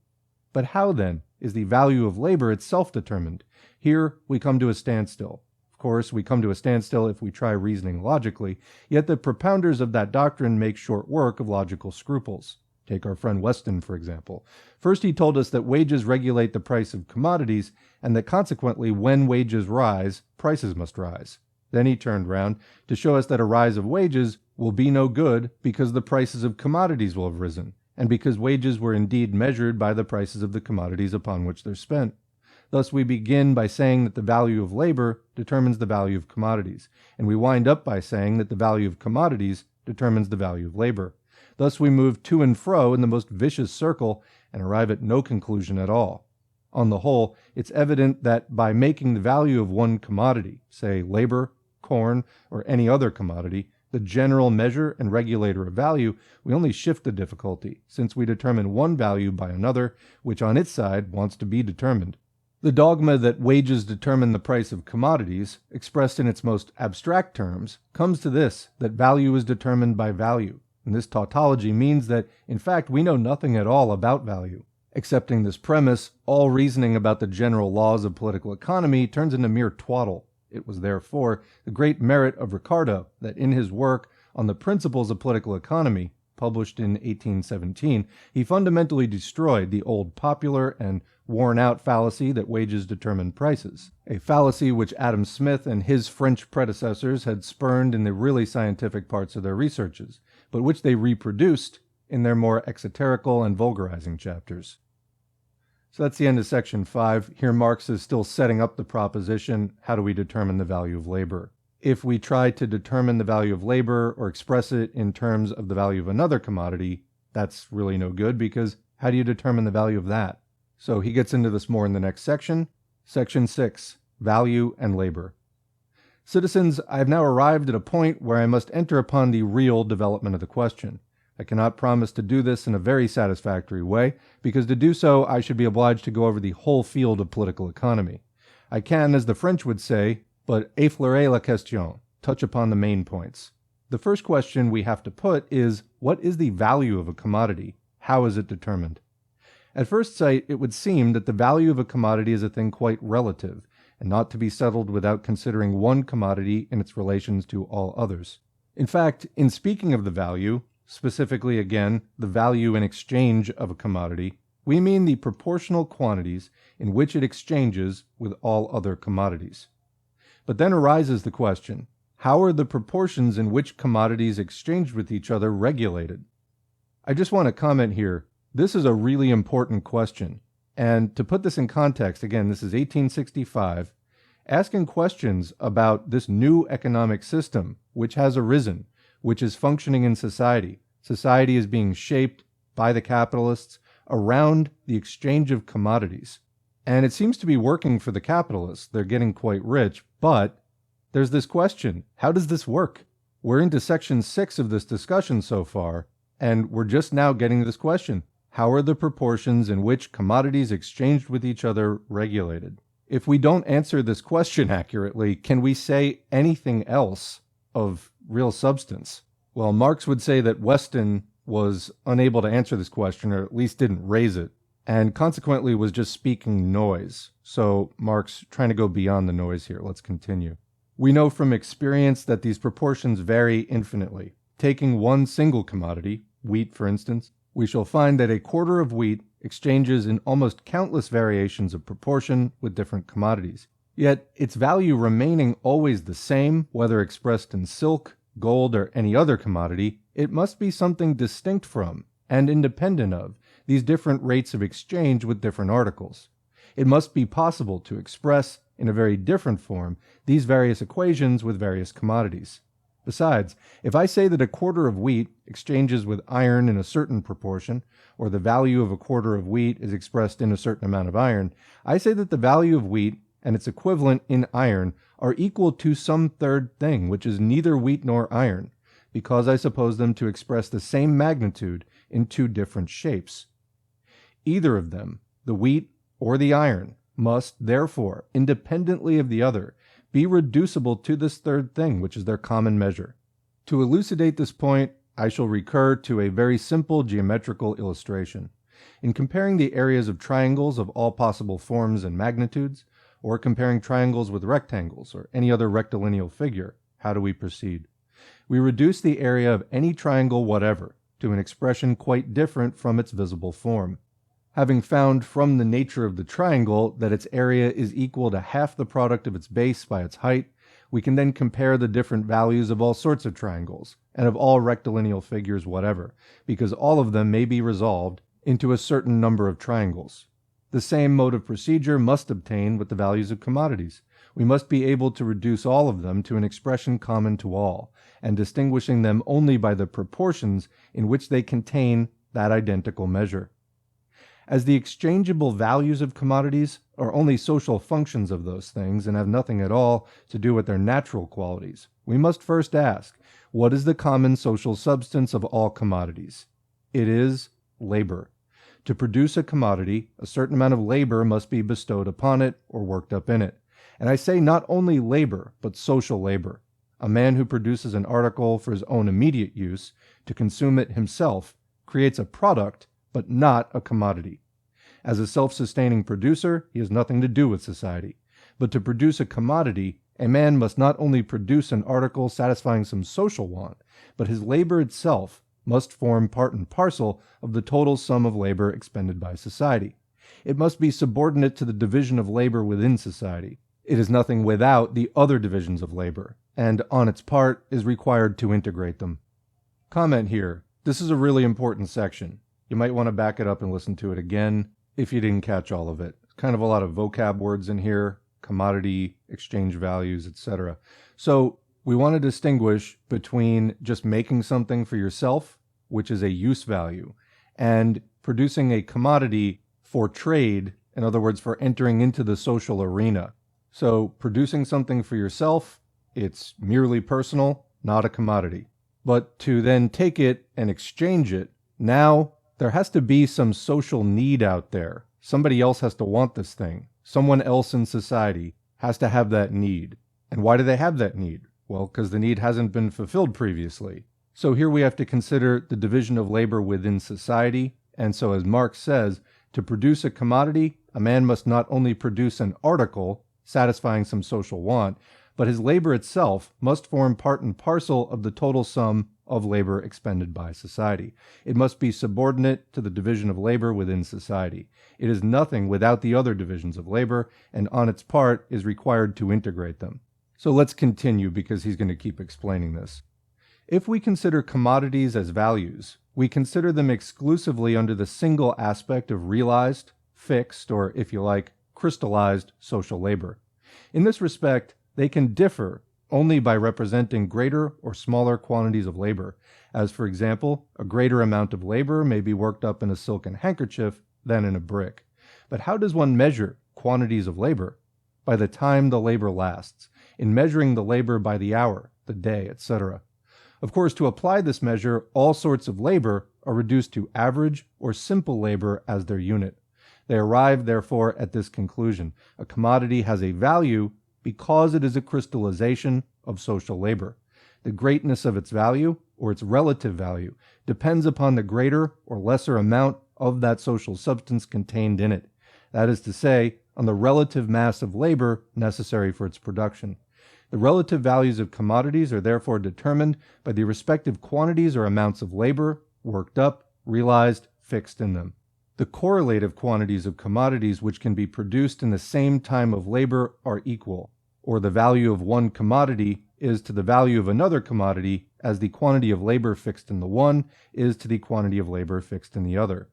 But how, then, is the value of labor itself determined? Here we come to a standstill. Of course, we come to a standstill if we try reasoning logically, yet the propounders of that doctrine make short work of logical scruples. Take our friend Weston, for example. First, he told us that wages regulate the price of commodities, and that consequently, when wages rise, prices must rise. Then he turned round to show us that a rise of wages will be no good because the prices of commodities will have risen, and because wages were indeed measured by the prices of the commodities upon which they're spent. Thus we begin by saying that the value of labor determines the value of commodities, and we wind up by saying that the value of commodities determines the value of labor. Thus we move to and fro in the most vicious circle and arrive at no conclusion at all. On the whole, it's evident that by making the value of one commodity, say labor, corn, or any other commodity, the general measure and regulator of value, we only shift the difficulty, since we determine one value by another, which on its side wants to be determined. The dogma that wages determine the price of commodities, expressed in its most abstract terms, comes to this, that value is determined by value. And this tautology means that, in fact, we know nothing at all about value. Accepting this premise, all reasoning about the general laws of political economy turns into mere twaddle. It was therefore the great merit of Ricardo that in his work on the principles of political economy, published in 1817, he fundamentally destroyed the old popular and worn-out fallacy that wages determine prices, a fallacy which Adam Smith and his French predecessors had spurned in the really scientific parts of their researches, but which they reproduced in their more exoterical and vulgarizing chapters. So that's the end of section 5. Here Marx is still setting up the proposition, how do we determine the value of labor? If we try to determine the value of labor or express it in terms of the value of another commodity, that's really no good, because how do you determine the value of that? So he gets into this more in the next section. Section 6, Value and Labor. Citizens, I have now arrived at a point where I must enter upon the real development of the question. I cannot promise to do this in a very satisfactory way, because to do so I should be obliged to go over the whole field of political economy. I can, as the French would say, but effleurer la question, touch upon the main points. The first question we have to put is, what is the value of a commodity? How is it determined? At first sight, it would seem that the value of a commodity is a thing quite relative, and not to be settled without considering one commodity in its relations to all others. In fact, in speaking of the value, specifically again, the value in exchange of a commodity, we mean the proportional quantities in which it exchanges with all other commodities. But then arises the question, how are the proportions in which commodities exchanged with each other regulated? I just want to comment here, this is a really important question. And to put this in context, again, this is 1865, asking questions about this new economic system which has arisen, which is functioning in society. Society is being shaped by the capitalists around the exchange of commodities. And it seems to be working for the capitalists. They're getting quite rich, but there's this question, how does this work? We're into section 6 of this discussion so far, and we're just now getting this question. How are the proportions in which commodities exchanged with each other regulated? If we don't answer this question accurately, can we say anything else of real substance? Well, Marx would say that Weston was unable to answer this question, or at least didn't raise it. and consequently was just speaking noise. So Marx trying to go beyond the noise here. Let's continue. We know from experience that these proportions vary infinitely. Taking one single commodity, wheat for instance, we shall find that a quarter of wheat exchanges in almost countless variations of proportion with different commodities. Yet its value remaining always the same, whether expressed in silk, gold, or any other commodity, it must be something distinct from and independent of these different rates of exchange with different articles. It must be possible to express, in a very different form, these various equations with various commodities. Besides, if I say that a quarter of wheat exchanges with iron in a certain proportion, or the value of a quarter of wheat is expressed in a certain amount of iron, I say that the value of wheat and its equivalent in iron are equal to some third thing, which is neither wheat nor iron, because I suppose them to express the same magnitude in two different shapes. Either of them, the wheat or the iron, must, therefore, independently of the other, be reducible to this third thing, which is their common measure. To elucidate this point, I shall recur to a very simple geometrical illustration. In comparing the areas of triangles of all possible forms and magnitudes, or comparing triangles with rectangles or any other rectilineal figure, how do we proceed? We reduce the area of any triangle whatever to an expression quite different from its visible form. Having found from the nature of the triangle that its area is equal to half the product of its base by its height, we can then compare the different values of all sorts of triangles, and of all rectilineal figures whatever, because all of them may be resolved into a certain number of triangles. The same mode of procedure must obtain with the values of commodities. We must be able to reduce all of them to an expression common to all, and distinguishing them only by the proportions in which they contain that identical measure. As the exchangeable values of commodities are only social functions of those things and have nothing at all to do with their natural qualities, we must first ask, what is the common social substance of all commodities? It is labor. To produce a commodity, a certain amount of labor must be bestowed upon it or worked up in it. And I say not only labor, but social labor. A man who produces an article for his own immediate use, to consume it himself, creates a product, but not a commodity. As a self-sustaining producer, he has nothing to do with society. But to produce a commodity, a man must not only produce an article satisfying some social want, but his labor itself must form part and parcel of the total sum of labor expended by society. It must be subordinate to the division of labor within society. It is nothing without the other divisions of labor, and on its part is required to integrate them. Comment here. This is a really important section. You might want to back it up and listen to it again if you didn't catch all of it. Kind of a lot of vocab words in here, commodity, exchange values, etc. So we want to distinguish between just making something for yourself, which is a use value, and producing a commodity for trade, in other words, for entering into the social arena. So producing something for yourself, it's merely personal, not a commodity. But to then take it and exchange it, now there has to be some social need out there. Somebody else has to want this thing. Someone else in society has to have that need. And why do they have that need? Well, because the need hasn't been fulfilled previously. So here we have to consider the division of labor within society. And so as Marx says, to produce a commodity, a man must not only produce an article satisfying some social want, but his labor itself must form part and parcel of the total sum of labor expended by society. It must be subordinate to the division of labor within society. It is nothing without the other divisions of labor, and on its part is required to integrate them. So let's continue, because he's going to keep explaining this. If we consider commodities as values, we consider them exclusively under the single aspect of realized, fixed, or if you like, crystallized social labor. In this respect, they can differ only by representing greater or smaller quantities of labor, as for example, a greater amount of labor may be worked up in a silken handkerchief than in a brick. But how does one measure quantities of labor? By the time the labor lasts, in measuring the labor by the hour, the day, etc. Of course, to apply this measure, all sorts of labor are reduced to average or simple labor as their unit. They arrive, therefore, at this conclusion. A commodity has a value because it is a crystallization of social labor. The greatness of its value, or its relative value, depends upon the greater or lesser amount of that social substance contained in it. That is to say, on the relative mass of labor necessary for its production. The relative values of commodities are therefore determined by the respective quantities or amounts of labor worked up, realized, fixed in them. The correlative quantities of commodities which can be produced in the same time of labor are equal, or the value of one commodity is to the value of another commodity as the quantity of labor fixed in the one is to the quantity of labor fixed in the other.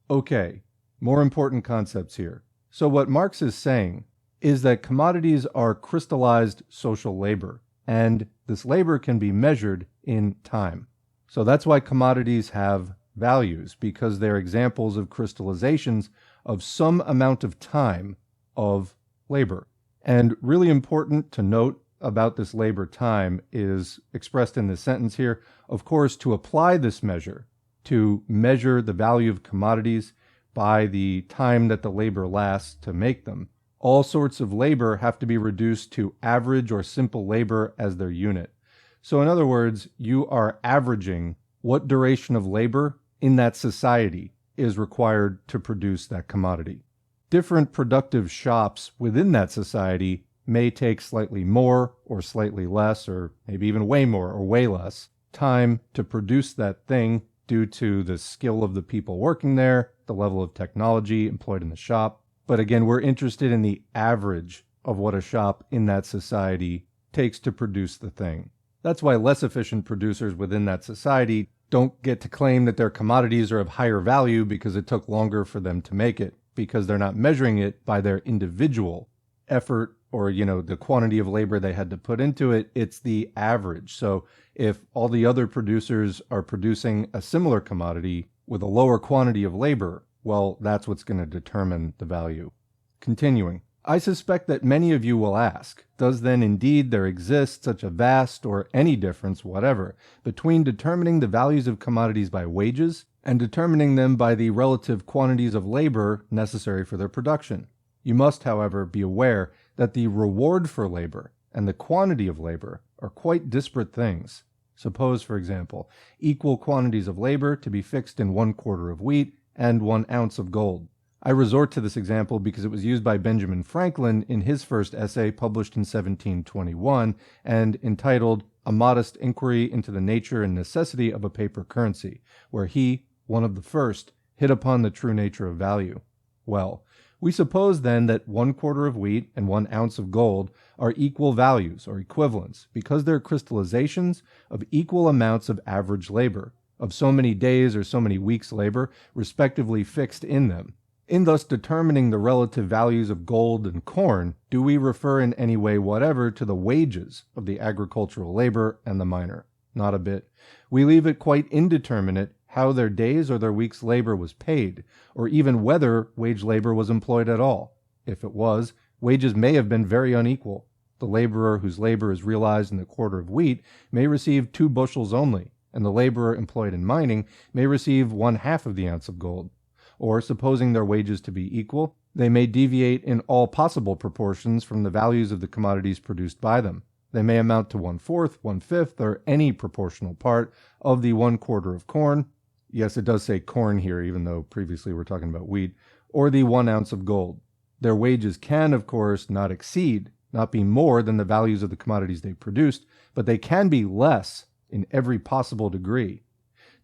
Okay, more important concepts here. So what Marx is saying is that commodities are crystallized social labor, and this labor can be measured in time. So that's why commodities have values, because they're examples of crystallizations of some amount of time of labor. And really important to note about this labor time is expressed in this sentence here. Of course, to apply this measure, to measure the value of commodities by the time that the labor lasts to make them, all sorts of labor have to be reduced to average or simple labor as their unit. So in other words, you are averaging what duration of labor in that society is required to produce that commodity. Different productive shops within that society may take slightly more or slightly less, or maybe even way more or way less time to produce that thing due to the skill of the people working there, the level of technology employed in the shop. But again, we're interested in the average of what a shop in that society takes to produce the thing. That's why less efficient producers within that society don't get to claim that their commodities are of higher value because it took longer for them to make it, because they're not measuring it by their individual effort or, the quantity of labor they had to put into it. It's the average. So if all the other producers are producing a similar commodity with a lower quantity of labor, well, that's what's going to determine the value. Continuing, I suspect that many of you will ask, does then indeed there exist such a vast or any difference whatever between determining the values of commodities by wages and determining them by the relative quantities of labor necessary for their production? You must, however, be aware that the reward for labor and the quantity of labor are quite disparate things. Suppose, for example, equal quantities of labor to be fixed in 1 quarter of wheat and 1 ounce of gold. I resort to this example because it was used by Benjamin Franklin in his first essay published in 1721 and entitled A Modest Inquiry into the Nature and Necessity of a Paper Currency, where he, one of the first, hit upon the true nature of value. Well, we suppose then that 1 quarter of wheat and 1 ounce of gold are equal values or equivalents because they're crystallizations of equal amounts of average labor, of so many days or so many weeks' labor, respectively fixed in them. In thus determining the relative values of gold and corn, do we refer in any way whatever to the wages of the agricultural labor and the miner? Not a bit. We leave it quite indeterminate how their days or their week's labor was paid, or even whether wage labor was employed at all. If it was, wages may have been very unequal. The laborer whose labor is realized in the quarter of wheat may receive 2 bushels only, and the laborer employed in mining may receive 1/2 of the ounce of gold. Or, supposing their wages to be equal, they may deviate in all possible proportions from the values of the commodities produced by them. They may amount to 1/4, 1/5, or any proportional part of the 1 quarter of corn. Yes, it does say corn here, even though previously we're talking about wheat, or the 1 ounce of gold. Their wages can, of course, not exceed, not be more than the values of the commodities they produced, but they can be less in every possible degree.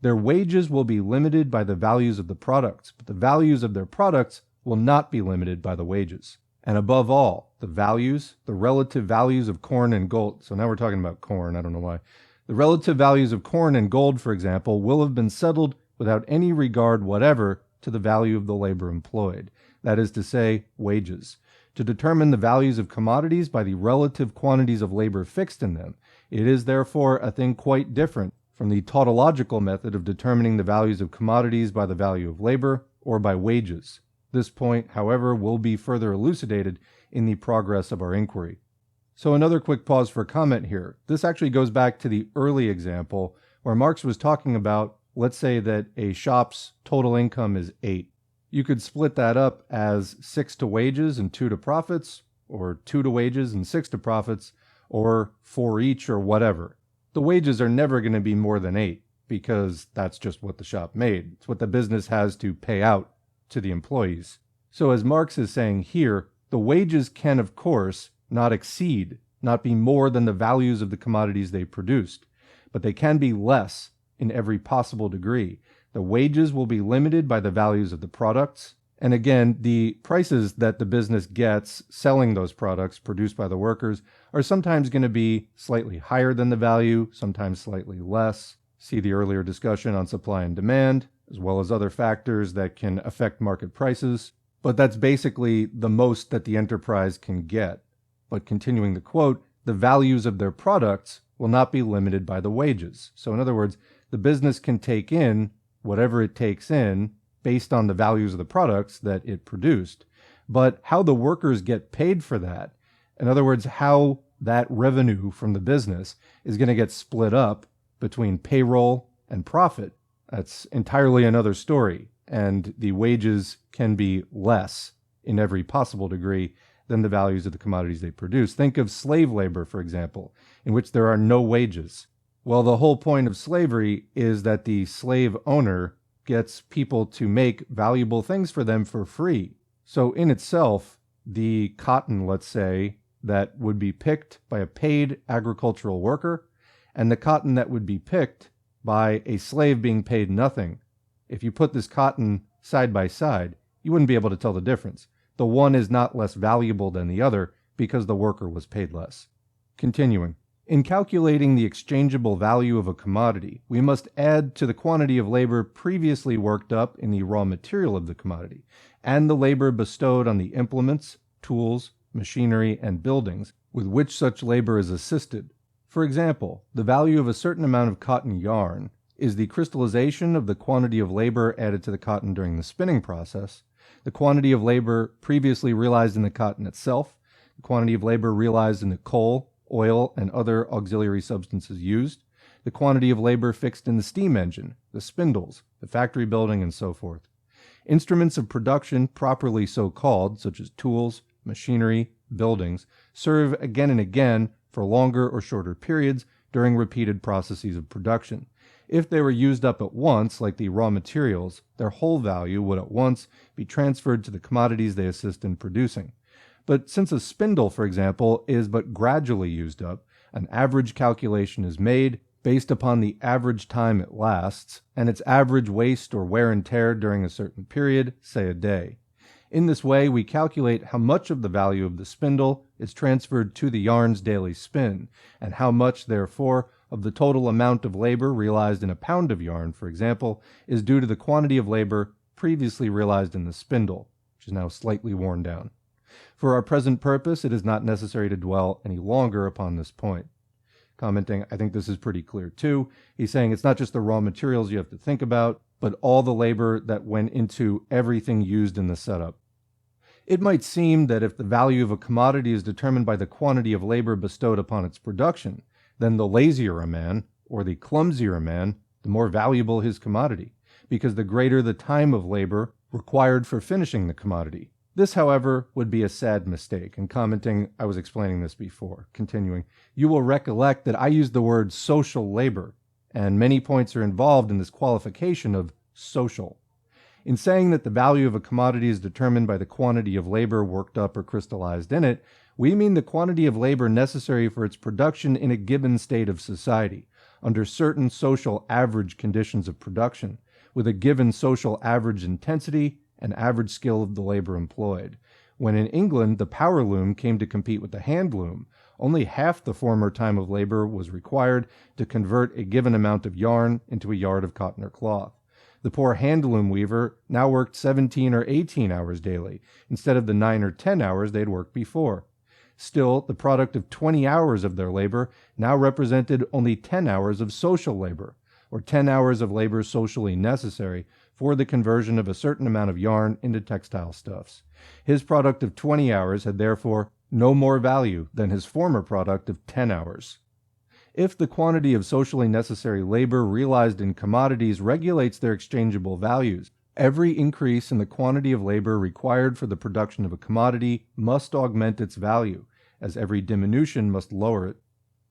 Their wages will be limited by the values of the products, but the values of their products will not be limited by the wages. And above all, the relative values of corn and gold. So now we're talking about corn, I don't know why. The relative values of corn and gold, for example, will have been settled without any regard whatever to the value of the labor employed. That is to say, wages. To determine the values of commodities by the relative quantities of labor fixed in them, it is therefore a thing quite different from the tautological method of determining the values of commodities by the value of labor or by wages. This point, however, will be further elucidated in the progress of our inquiry. So another quick pause for comment here. This actually goes back to the early example where Marx was talking about, let's say that a shop's total income is 8. You could split that up as 6 to wages and 2 to profits, or 2 to wages and 6 to profits, or 4 each or whatever. The wages are never going to be more than 8. because that's just what the shop made. It's what the business has to pay out to the employees. So as Marx is saying here, the wages can, of course, not exceed, not be more than the values of the commodities they produced, but they can be less in every possible degree. The wages will be limited by the values of the products. And again, the prices that the business gets selling those products produced by the workers are sometimes going to be slightly higher than the value, sometimes slightly less. See the earlier discussion on supply and demand, as well as other factors that can affect market prices. But that's basically the most that the enterprise can get. But continuing the quote, the values of their products will not be limited by the wages. So in other words, the business can take in whatever it takes in based on the values of the products that it produced. But how the workers get paid for that, in other words, how that revenue from the business is going to get split up between payroll and profit, that's entirely another story. And the wages can be less in every possible degree than the values of the commodities they produce. Think of slave labor, for example, in which there are no wages. Well, the whole point of slavery is that the slave owner gets people to make valuable things for them for free. So in itself, the cotton, let's say, that would be picked by a paid agricultural worker, and the cotton that would be picked by a slave being paid nothing, if you put this cotton side by side, you wouldn't be able to tell the difference. The one is not less valuable than the other because the worker was paid less. Continuing. In calculating the exchangeable value of a commodity, we must add to the quantity of labor previously worked up in the raw material of the commodity, and the labor bestowed on the implements, tools, machinery, and buildings with which such labor is assisted. For example, the value of a certain amount of cotton yarn is the crystallization of the quantity of labor added to the cotton during the spinning process, the quantity of labor previously realized in the cotton itself, the quantity of labor realized in the coal, oil, and other auxiliary substances used, the quantity of labor fixed in the steam engine, the spindles, the factory building, and so forth. Instruments of production properly so called, such as tools, machinery, buildings, serve again and again for longer or shorter periods during repeated processes of production. If they were used up at once, like the raw materials, their whole value would at once be transferred to the commodities they assist in producing. But since a spindle, for example, is but gradually used up, an average calculation is made based upon the average time it lasts, and its average waste or wear and tear during a certain period, say a day. In this way, we calculate how much of the value of the spindle is transferred to the yarn's daily spin, and how much, therefore, of the total amount of labor realized in a pound of yarn, for example, is due to the quantity of labor previously realized in the spindle, which is now slightly worn down. For our present purpose, it is not necessary to dwell any longer upon this point. Commenting, I think this is pretty clear too. He's saying it's not just the raw materials you have to think about, but all the labor that went into everything used in the setup. It might seem that if the value of a commodity is determined by the quantity of labor bestowed upon its production, then the lazier a man, or the clumsier a man, the more valuable his commodity, because the greater the time of labor required for finishing the commodity. This, however, would be a sad mistake, and commenting, I was explaining this before. Continuing, you will recollect that I used the word social labor, and many points are involved in this qualification of social. In saying that the value of a commodity is determined by the quantity of labor worked up or crystallized in it, we mean the quantity of labor necessary for its production in a given state of society, under certain social average conditions of production, with a given social average intensity and average skill of the labor employed. When in England the power loom came to compete with the hand loom, only half the former time of labor was required to convert a given amount of yarn into a yard of cotton or cloth. The poor hand loom weaver now worked 17 or 18 hours daily, instead of the 9 or 10 hours they'd worked before. Still, the product of 20 hours of their labor now represented only 10 hours of social labor, or 10 hours of labor socially necessary for the conversion of a certain amount of yarn into textile stuffs. His product of 20 hours had therefore no more value than his former product of 10 hours. If the quantity of socially necessary labor realized in commodities regulates their exchangeable values, every increase in the quantity of labor required for the production of a commodity must augment its value, as every diminution must lower it.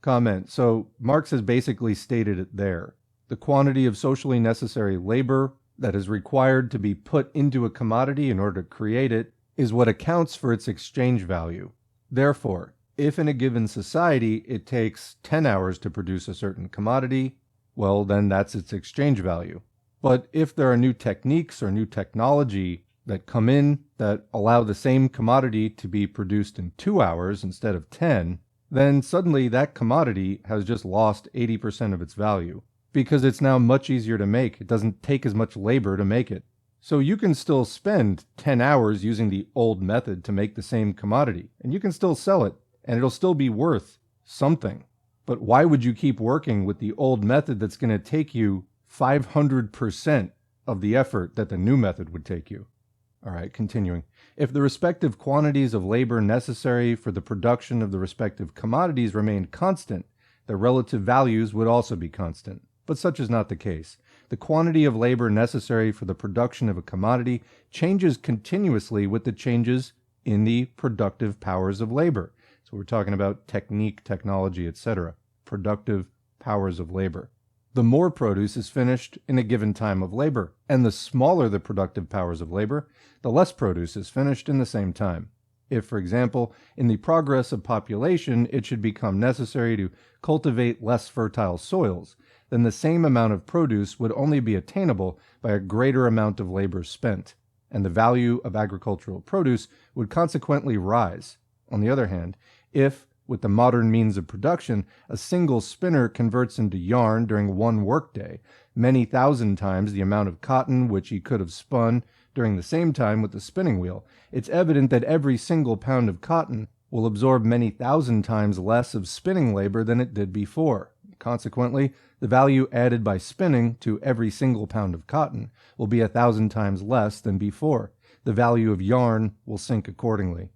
Comment. So Marx has basically stated it there. The quantity of socially necessary labor that is required to be put into a commodity in order to create it is what accounts for its exchange value. Therefore, if in a given society it takes 10 hours to produce a certain commodity, well, then that's its exchange value. But if there are new techniques or new technology that come in that allow the same commodity to be produced in 2 hours instead of 10, then suddenly that commodity has just lost 80% of its value, because it's now much easier to make. It doesn't take as much labor to make it. So you can still spend 10 hours using the old method to make the same commodity, and you can still sell it, and it'll still be worth something. But why would you keep working with the old method that's going to take you 500% of the effort that the new method would take you? All right, continuing. If the respective quantities of labor necessary for the production of the respective commodities remained constant, their relative values would also be constant. But such is not the case. The quantity of labor necessary for the production of a commodity changes continuously with the changes in the productive powers of labor. So we're talking about technique, technology, etc. Productive powers of labor. The more produce is finished in a given time of labor, and the smaller the productive powers of labor, the less produce is finished in the same time. If, for example, in the progress of population, it should become necessary to cultivate less fertile soils, then the same amount of produce would only be attainable by a greater amount of labor spent, and the value of agricultural produce would consequently rise. On the other hand, if, with the modern means of production, a single spinner converts into yarn during one workday many thousand times the amount of cotton which he could have spun during the same time with the spinning wheel, it's evident that every single pound of cotton will absorb many thousand times less of spinning labor than it did before. Consequently, the value added by spinning to every single pound of cotton will be 1,000 times less than before. The value of yarn will sink accordingly.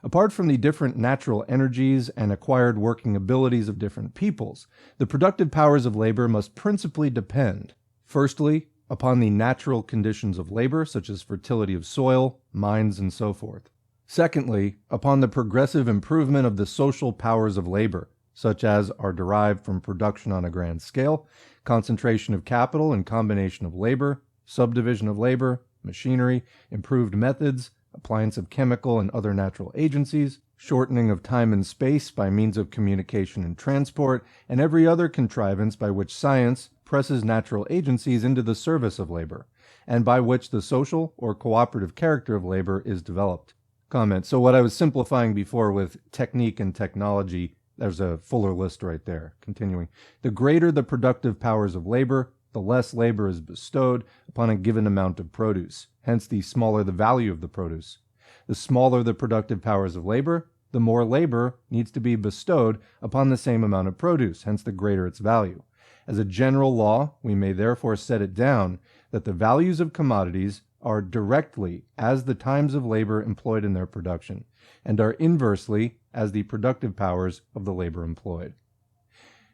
Apart from the different natural energies and acquired working abilities of different peoples, the productive powers of labor must principally depend, firstly, upon the natural conditions of labor, such as fertility of soil, mines, and so forth. Secondly, upon the progressive improvement of the social powers of labor, such as are derived from production on a grand scale, concentration of capital and combination of labor, subdivision of labor, machinery, improved methods, appliance of chemical and other natural agencies, shortening of time and space by means of communication and transport, and every other contrivance by which science presses natural agencies into the service of labor, and by which the social or cooperative character of labor is developed. Comment. So what I was simplifying before with technique and technology, there's a fuller list right there. Continuing. The greater the productive powers of labor, the less labor is bestowed upon a given amount of produce. Hence, the smaller the value of the produce. The smaller the productive powers of labor, the more labor needs to be bestowed upon the same amount of produce. Hence, the greater its value. As a general law, we may therefore set it down that the values of commodities are directly as the times of labor employed in their production, and are inversely as the productive powers of the labor employed.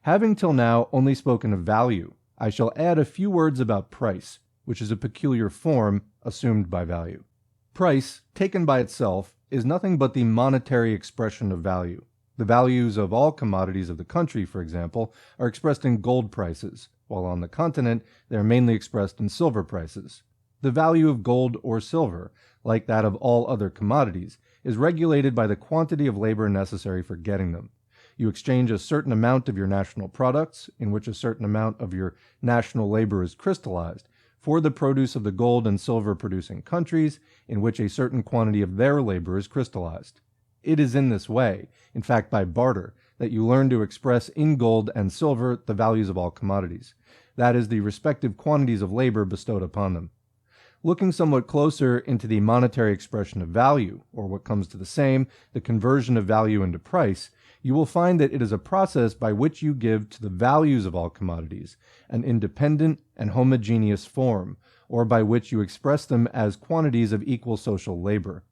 Having till now only spoken of value, I shall add a few words about price, which is a peculiar form assumed by value. Price, taken by itself, is nothing but the monetary expression of value. The values of all commodities of the country, for example, are expressed in gold prices, while on the continent they are mainly expressed in silver prices. The value of gold or silver, like that of all other commodities, is regulated by the quantity of labor necessary for getting them. You exchange a certain amount of your national products, in which a certain amount of your national labor is crystallized, for the produce of the gold and silver producing countries, in which a certain quantity of their labor is crystallized. It is in this way, in fact by barter, that you learn to express in gold and silver the values of all commodities, that is, the respective quantities of labor bestowed upon them. Looking somewhat closer into the monetary expression of value, or what comes to the same, the conversion of value into price, you will find that it is a process by which you give to the values of all commodities an independent and homogeneous form, or by which you express them as quantities of equal social labor.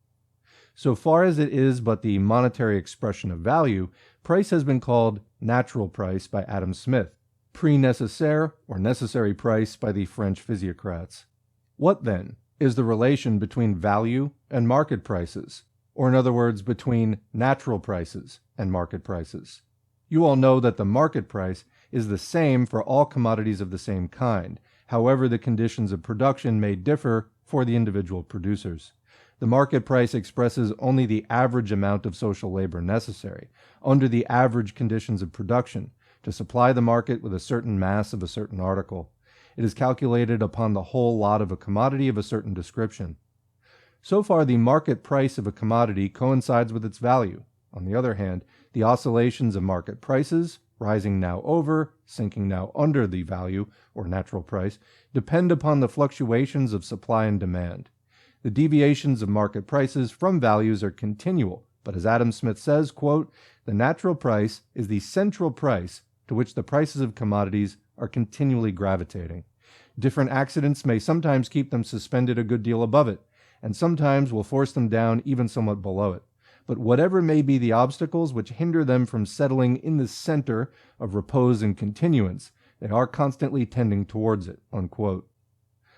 So far as it is but the monetary expression of value, price has been called natural price by Adam Smith, prix nécessaire or necessary price by the French physiocrats. What, then, is the relation between value and market prices, or in other words, between natural prices and market prices? You all know that the market price is the same for all commodities of the same kind. However, the conditions of production may differ for the individual producers. The market price expresses only the average amount of social labor necessary, under the average conditions of production, to supply the market with a certain mass of a certain article. It is calculated upon the whole lot of a commodity of a certain description. So far, the market price of a commodity coincides with its value. On the other hand, the oscillations of market prices, rising now over, sinking now under the value, or natural price, depend upon the fluctuations of supply and demand. The deviations of market prices from values are continual, but as Adam Smith says, quote, "The natural price is the central price to which the prices of commodities are continually gravitating. Different accidents may sometimes keep them suspended a good deal above it, and sometimes will force them down even somewhat below it. But whatever may be the obstacles which hinder them from settling in the center of repose and continuance, they are constantly tending towards it." Unquote.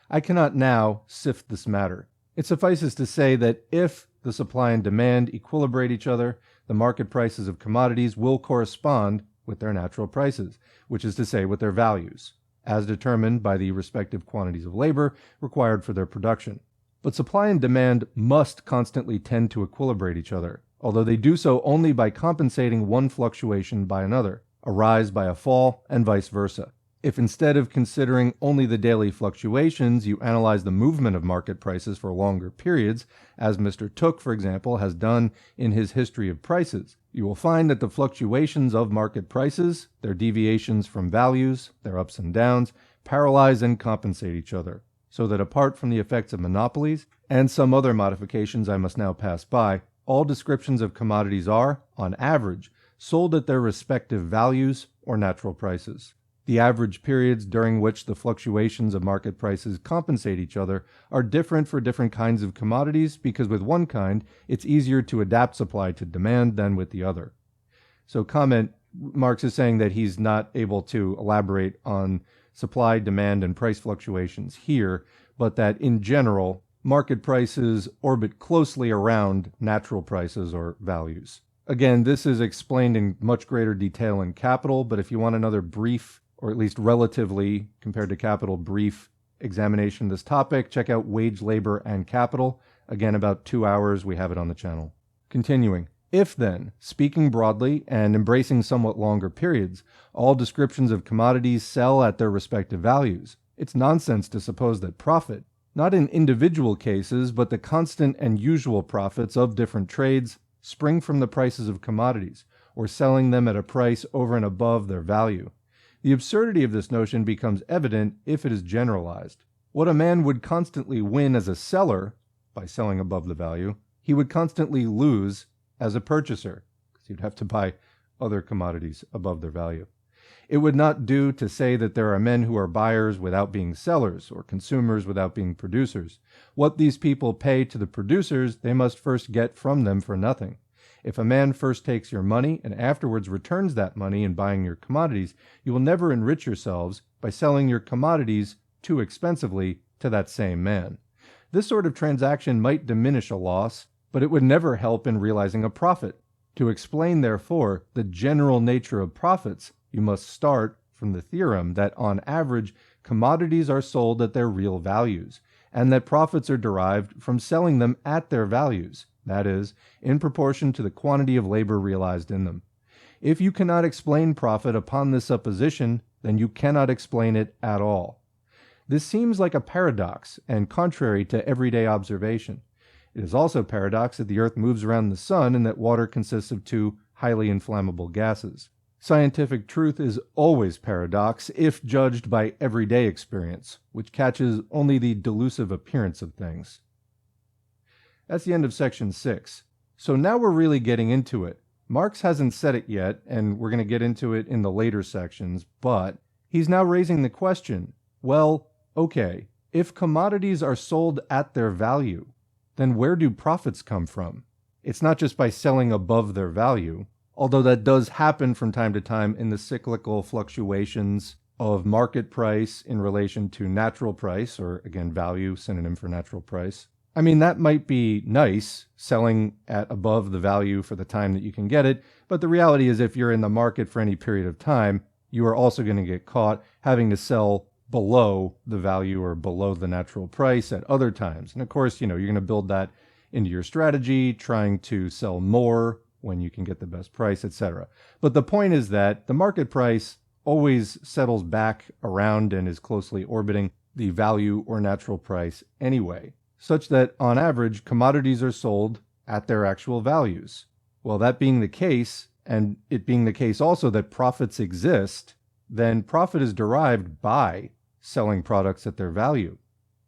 I cannot now sift this matter. It suffices to say that if the supply and demand equilibrate each other, the market prices of commodities will correspond with their natural prices, which is to say with their values, as determined by the respective quantities of labor required for their production. But supply and demand must constantly tend to equilibrate each other, although they do so only by compensating one fluctuation by another, a rise by a fall, and vice versa. If instead of considering only the daily fluctuations, you analyze the movement of market prices for longer periods, as Mr. Tooke, for example, has done in his History of Prices, you will find that the fluctuations of market prices, their deviations from values, their ups and downs, paralyze and compensate each other, so that apart from the effects of monopolies, and some other modifications I must now pass by, all descriptions of commodities are, on average, sold at their respective values or natural prices. The average periods during which the fluctuations of market prices compensate each other are different for different kinds of commodities because with one kind, it's easier to adapt supply to demand than with the other. So Marx is saying that he's not able to elaborate on supply, demand, and price fluctuations here, but that in general, market prices orbit closely around natural prices or values. Again, this is explained in much greater detail in Capital, but if you want another brief, or at least relatively, compared to Capital, brief examination of this topic, check out Wage, Labor, and Capital. Again, about 2 hours, we have it on the channel. Continuing. If then, speaking broadly and embracing somewhat longer periods, all descriptions of commodities sell at their respective values, it's nonsense to suppose that profit, not in individual cases, but the constant and usual profits of different trades, spring from the prices of commodities, or selling them at a price over and above their value. The absurdity of this notion becomes evident if it is generalized. What a man would constantly win as a seller, by selling above the value, he would constantly lose as a purchaser, because you'd have to buy other commodities above their value. It would not do to say that there are men who are buyers without being sellers, or consumers without being producers. What these people pay to the producers, they must first get from them for nothing. If a man first takes your money and afterwards returns that money in buying your commodities, you will never enrich yourselves by selling your commodities too expensively to that same man. This sort of transaction might diminish a loss, but it would never help in realizing a profit. To explain, therefore, the general nature of profits, you must start from the theorem that, on average, commodities are sold at their real values, and that profits are derived from selling them at their values, that is, in proportion to the quantity of labor realized in them. If you cannot explain profit upon this supposition, then you cannot explain it at all. This seems like a paradox and contrary to everyday observation. It is also a paradox that the Earth moves around the Sun and that water consists of two highly inflammable gases. Scientific truth is always paradox if judged by everyday experience, which catches only the delusive appearance of things. That's the end of section 6. So now we're really getting into it. Marx hasn't said it yet, and we're going to get into it in the later sections, but he's now raising the question, well, okay, if commodities are sold at their value, then where do profits come from? It's not just by selling above their value, although that does happen from time to time in the cyclical fluctuations of market price in relation to natural price, or again, value, synonym for natural price. I mean, that might be nice, selling at above the value for the time that you can get it, but the reality is if you're in the market for any period of time, you are also going to get caught having to sell below the value or below the natural price at other times. And of course, you're going to build that into your strategy, trying to sell more when you can get the best price, etc. But the point is that the market price always settles back around and is closely orbiting the value or natural price anyway, such that on average, commodities are sold at their actual values. Well, that being the case, and it being the case also that profits exist, then profit is derived by selling products at their value.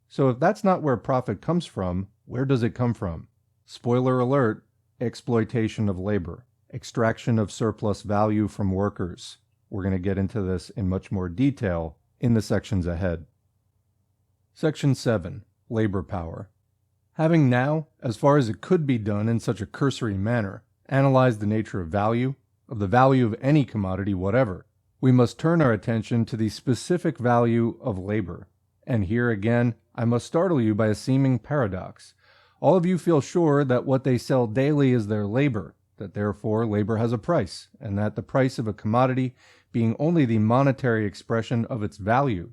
So if that's not where profit comes from, where does it come from? Spoiler alert, exploitation of labor, extraction of surplus value from workers. We're going to get into this in much more detail in the sections ahead. Section 7. Labor power. Having now, as far as it could be done in such a cursory manner, analyzed the nature of the value of any commodity whatever, we must turn our attention to the specific value of labor. And here again, I must startle you by a seeming paradox. All of you feel sure that what they sell daily is their labor, that therefore labor has a price, and that the price of a commodity being only the monetary expression of its value,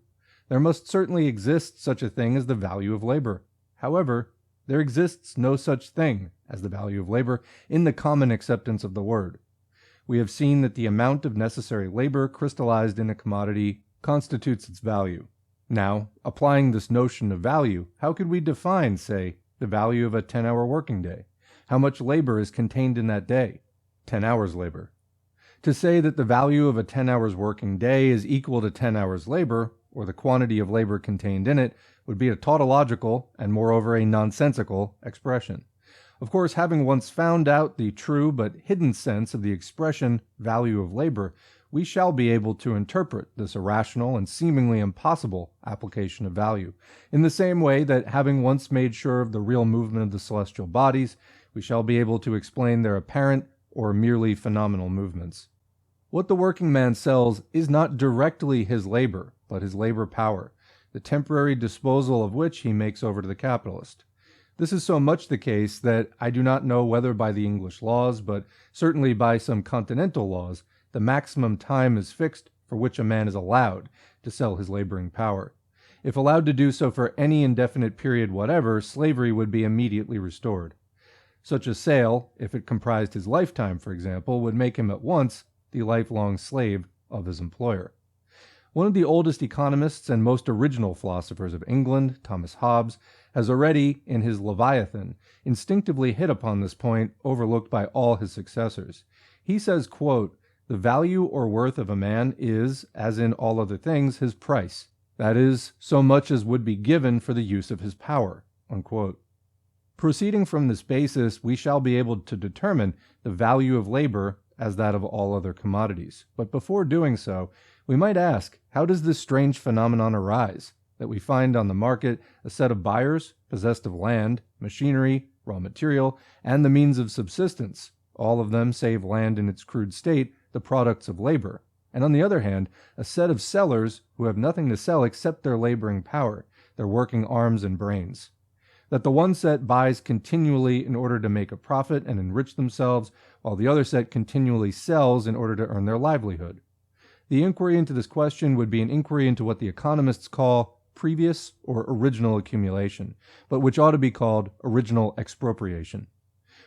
there must certainly exist such a thing as the value of labor. However, there exists no such thing as the value of labor in the common acceptance of the word. We have seen that the amount of necessary labor crystallized in a commodity constitutes its value. Now, applying this notion of value, how could we define, say, the value of a 10-hour working day? How much labor is contained in that day? 10 hours labor. To say that the value of a 10 hours working day is equal to 10 hours labor, or the quantity of labor contained in it, would be a tautological, and moreover a nonsensical, expression. Of course, having once found out the true but hidden sense of the expression value of labor, we shall be able to interpret this irrational and seemingly impossible application of value, in the same way that having once made sure of the real movement of the celestial bodies, we shall be able to explain their apparent or merely phenomenal movements. What the working man sells is not directly his labor, but his labor power, the temporary disposal of which he makes over to the capitalist. This is so much the case that I do not know whether by the English laws, but certainly by some continental laws, the maximum time is fixed for which a man is allowed to sell his laboring power. If allowed to do so for any indefinite period whatever, slavery would be immediately restored. Such a sale, if it comprised his lifetime, for example, would make him at once the lifelong slave of his employer. One of the oldest economists and most original philosophers of England, Thomas Hobbes, has already, in his Leviathan, instinctively hit upon this point overlooked by all his successors. He says, quote, "The value or worth of a man is, as in all other things, his price. That is, so much as would be given for the use of his power." Unquote. Proceeding from this basis, we shall be able to determine the value of labor as that of all other commodities. But before doing so, we might ask, how does this strange phenomenon arise, that we find on the market a set of buyers possessed of land, machinery, raw material, and the means of subsistence, all of them, save land in its crude state, the products of labor, and on the other hand, a set of sellers who have nothing to sell except their laboring power, their working arms and brains? That the one set buys continually in order to make a profit and enrich themselves, while the other set continually sells in order to earn their livelihood. The inquiry into this question would be an inquiry into what the economists call previous or original accumulation, but which ought to be called original expropriation.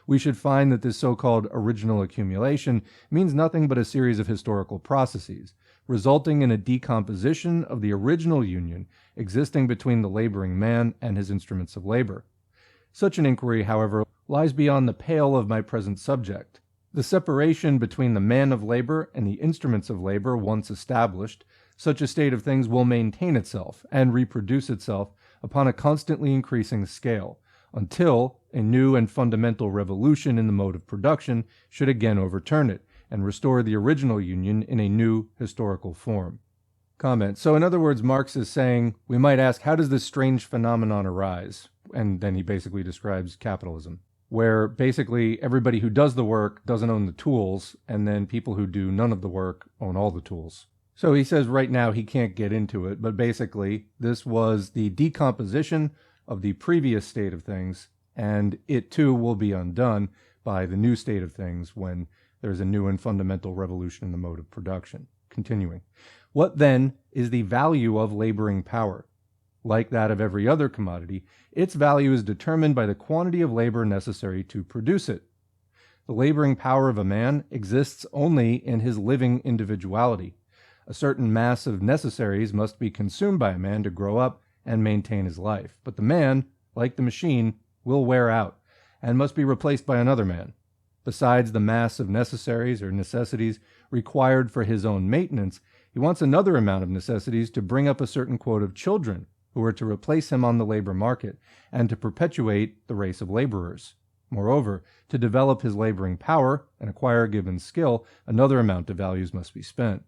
We should find that this so-called original accumulation means nothing but a series of historical processes, resulting in a decomposition of the original union existing between the laboring man and his instruments of labor. Such an inquiry, however, lies beyond the pale of my present subject. The separation between the man of labor and the instruments of labor once established, such a state of things will maintain itself and reproduce itself upon a constantly increasing scale, until a new and fundamental revolution in the mode of production should again overturn it and restore the original union in a new historical form. Comment. So in other words, Marx is saying, we might ask, how does this strange phenomenon arise? And then he basically describes capitalism, where basically everybody who does the work doesn't own the tools, and then people who do none of the work own all the tools. So he says right now he can't get into it, but basically this was the decomposition of the previous state of things, and it too will be undone by the new state of things when there's a new and fundamental revolution in the mode of production. Continuing. What then is the value of laboring power? Like that of every other commodity, its value is determined by the quantity of labor necessary to produce it. The laboring power of a man exists only in his living individuality. A certain mass of necessaries must be consumed by a man to grow up and maintain his life. But the man, like the machine, will wear out and must be replaced by another man. Besides the mass of necessaries or necessities required for his own maintenance, he wants another amount of necessities to bring up a certain quota of children who are to replace him on the labor market and to perpetuate the race of laborers. Moreover, to develop his laboring power and acquire a given skill, another amount of values must be spent.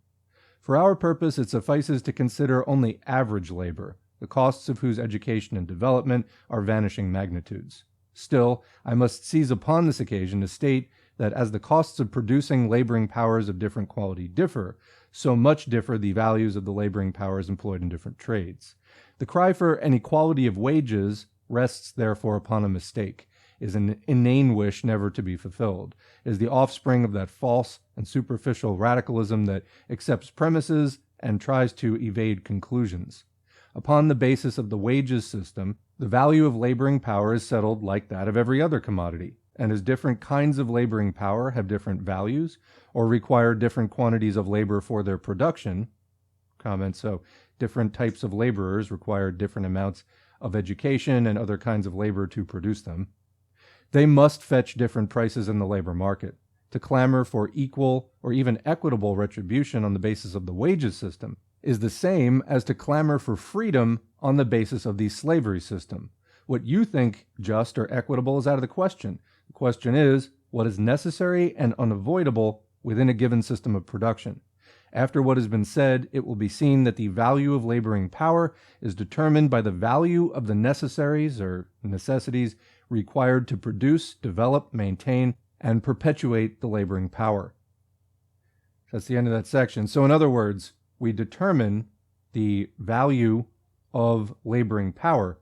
For our purpose, it suffices to consider only average labor, the costs of whose education and development are vanishing magnitudes. Still, I must seize upon this occasion to state that as the costs of producing laboring powers of different quality differ, so much differ the values of the laboring powers employed in different trades. The cry for an equality of wages rests therefore upon a mistake, is an inane wish never to be fulfilled, is the offspring of that false and superficial radicalism that accepts premises and tries to evade conclusions. Upon the basis of the wages system, the value of laboring power is settled like that of every other commodity, and as different kinds of laboring power have different values or require different quantities of labor for their production, so different types of laborers require different amounts of education and other kinds of labor to produce them, they must fetch different prices in the labor market. To clamor for equal or even equitable retribution on the basis of the wages system is the same as to clamor for freedom on the basis of the slavery system. What you think just or equitable is out of the question. The question is, what is necessary and unavoidable within a given system of production? After what has been said, it will be seen that the value of laboring power is determined by the value of the necessaries or necessities required to produce, develop, maintain, and perpetuate the laboring power. That's the end of that section. So in other words, we determine the value of laboring power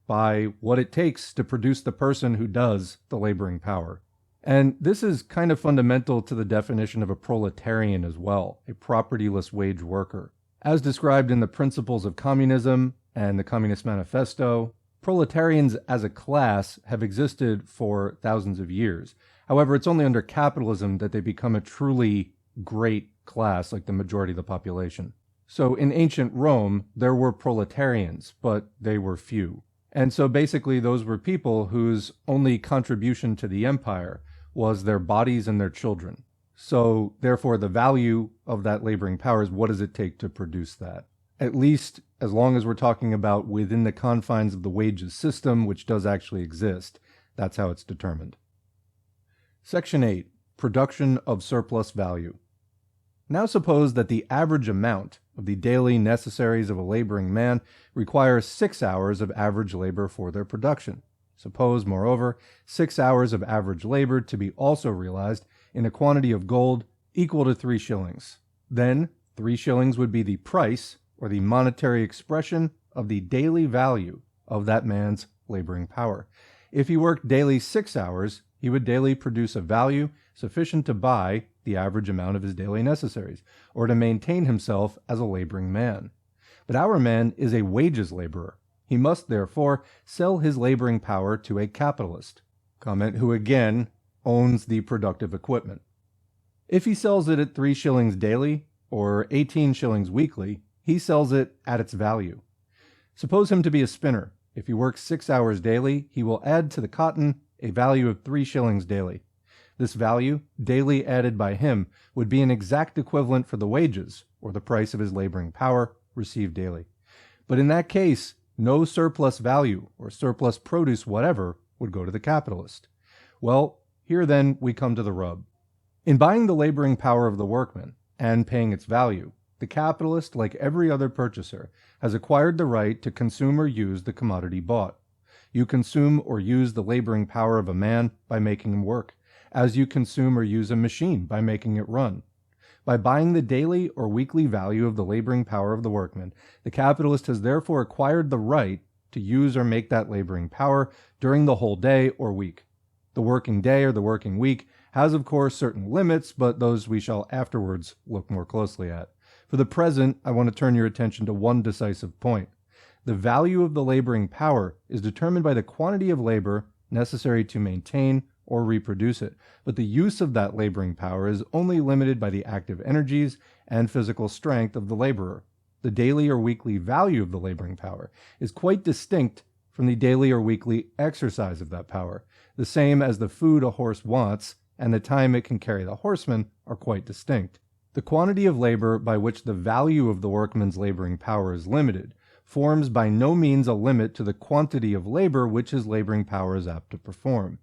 by what it takes to produce the person who does the laboring power. And this is kind of fundamental to the definition of a proletarian as well, a propertyless wage worker. As described in the Principles of Communism and the Communist Manifesto, proletarians as a class have existed for thousands of years. However, it's only under capitalism that they become a truly great class, like the majority of the population. So in ancient Rome, there were proletarians, but they were few. And so basically those were people whose only contribution to the empire was their bodies and their children. So therefore the value of that laboring power is what does it take to produce that? At least as long as we're talking about within the confines of the wages system, which does actually exist, that's how it's determined. Section 8. Production of surplus value. Now suppose that the average amount of the daily necessaries of a laboring man requires 6 hours of average labor for their production. Suppose, moreover, 6 hours of average labor to be also realized in a quantity of gold equal to 3 shillings. Then 3 shillings would be the price or the monetary expression of the daily value of that man's laboring power. If he worked daily 6 hours, he would daily produce a value sufficient to buy the average amount of his daily necessaries, or to maintain himself as a laboring man. But our man is a wages laborer. He must therefore sell his laboring power to a capitalist, who again owns the productive equipment. If he sells it at 3 shillings daily, or 18 shillings weekly, he sells it at its value. Suppose him to be a spinner. If he works 6 hours daily, he will add to the cotton a value of 3 shillings daily. This value, daily added by him, would be an exact equivalent for the wages, or the price of his laboring power, received daily. But in that case, no surplus value, or surplus produce whatever, would go to the capitalist. Well, here then we come to the rub. In buying the laboring power of the workman, and paying its value, the capitalist, like every other purchaser, has acquired the right to consume or use the commodity bought. You consume or use the laboring power of a man by making him work, as you consume or use a machine by making it run. By buying the daily or weekly value of the laboring power of the workman, the capitalist has therefore acquired the right to use or make that laboring power during the whole day or week. The working day or the working week has of course certain limits, but those we shall afterwards look more closely at. For the present, I want to turn your attention to one decisive point. The value of the laboring power is determined by the quantity of labor necessary to maintain or reproduce it, but the use of that laboring power is only limited by the active energies and physical strength of the laborer. The daily or weekly value of the laboring power is quite distinct from the daily or weekly exercise of that power, the same as the food a horse wants and the time it can carry the horseman are quite distinct. The quantity of labor by which the value of the workman's laboring power is limited forms by no means a limit to the quantity of labor which his laboring power is apt to perform.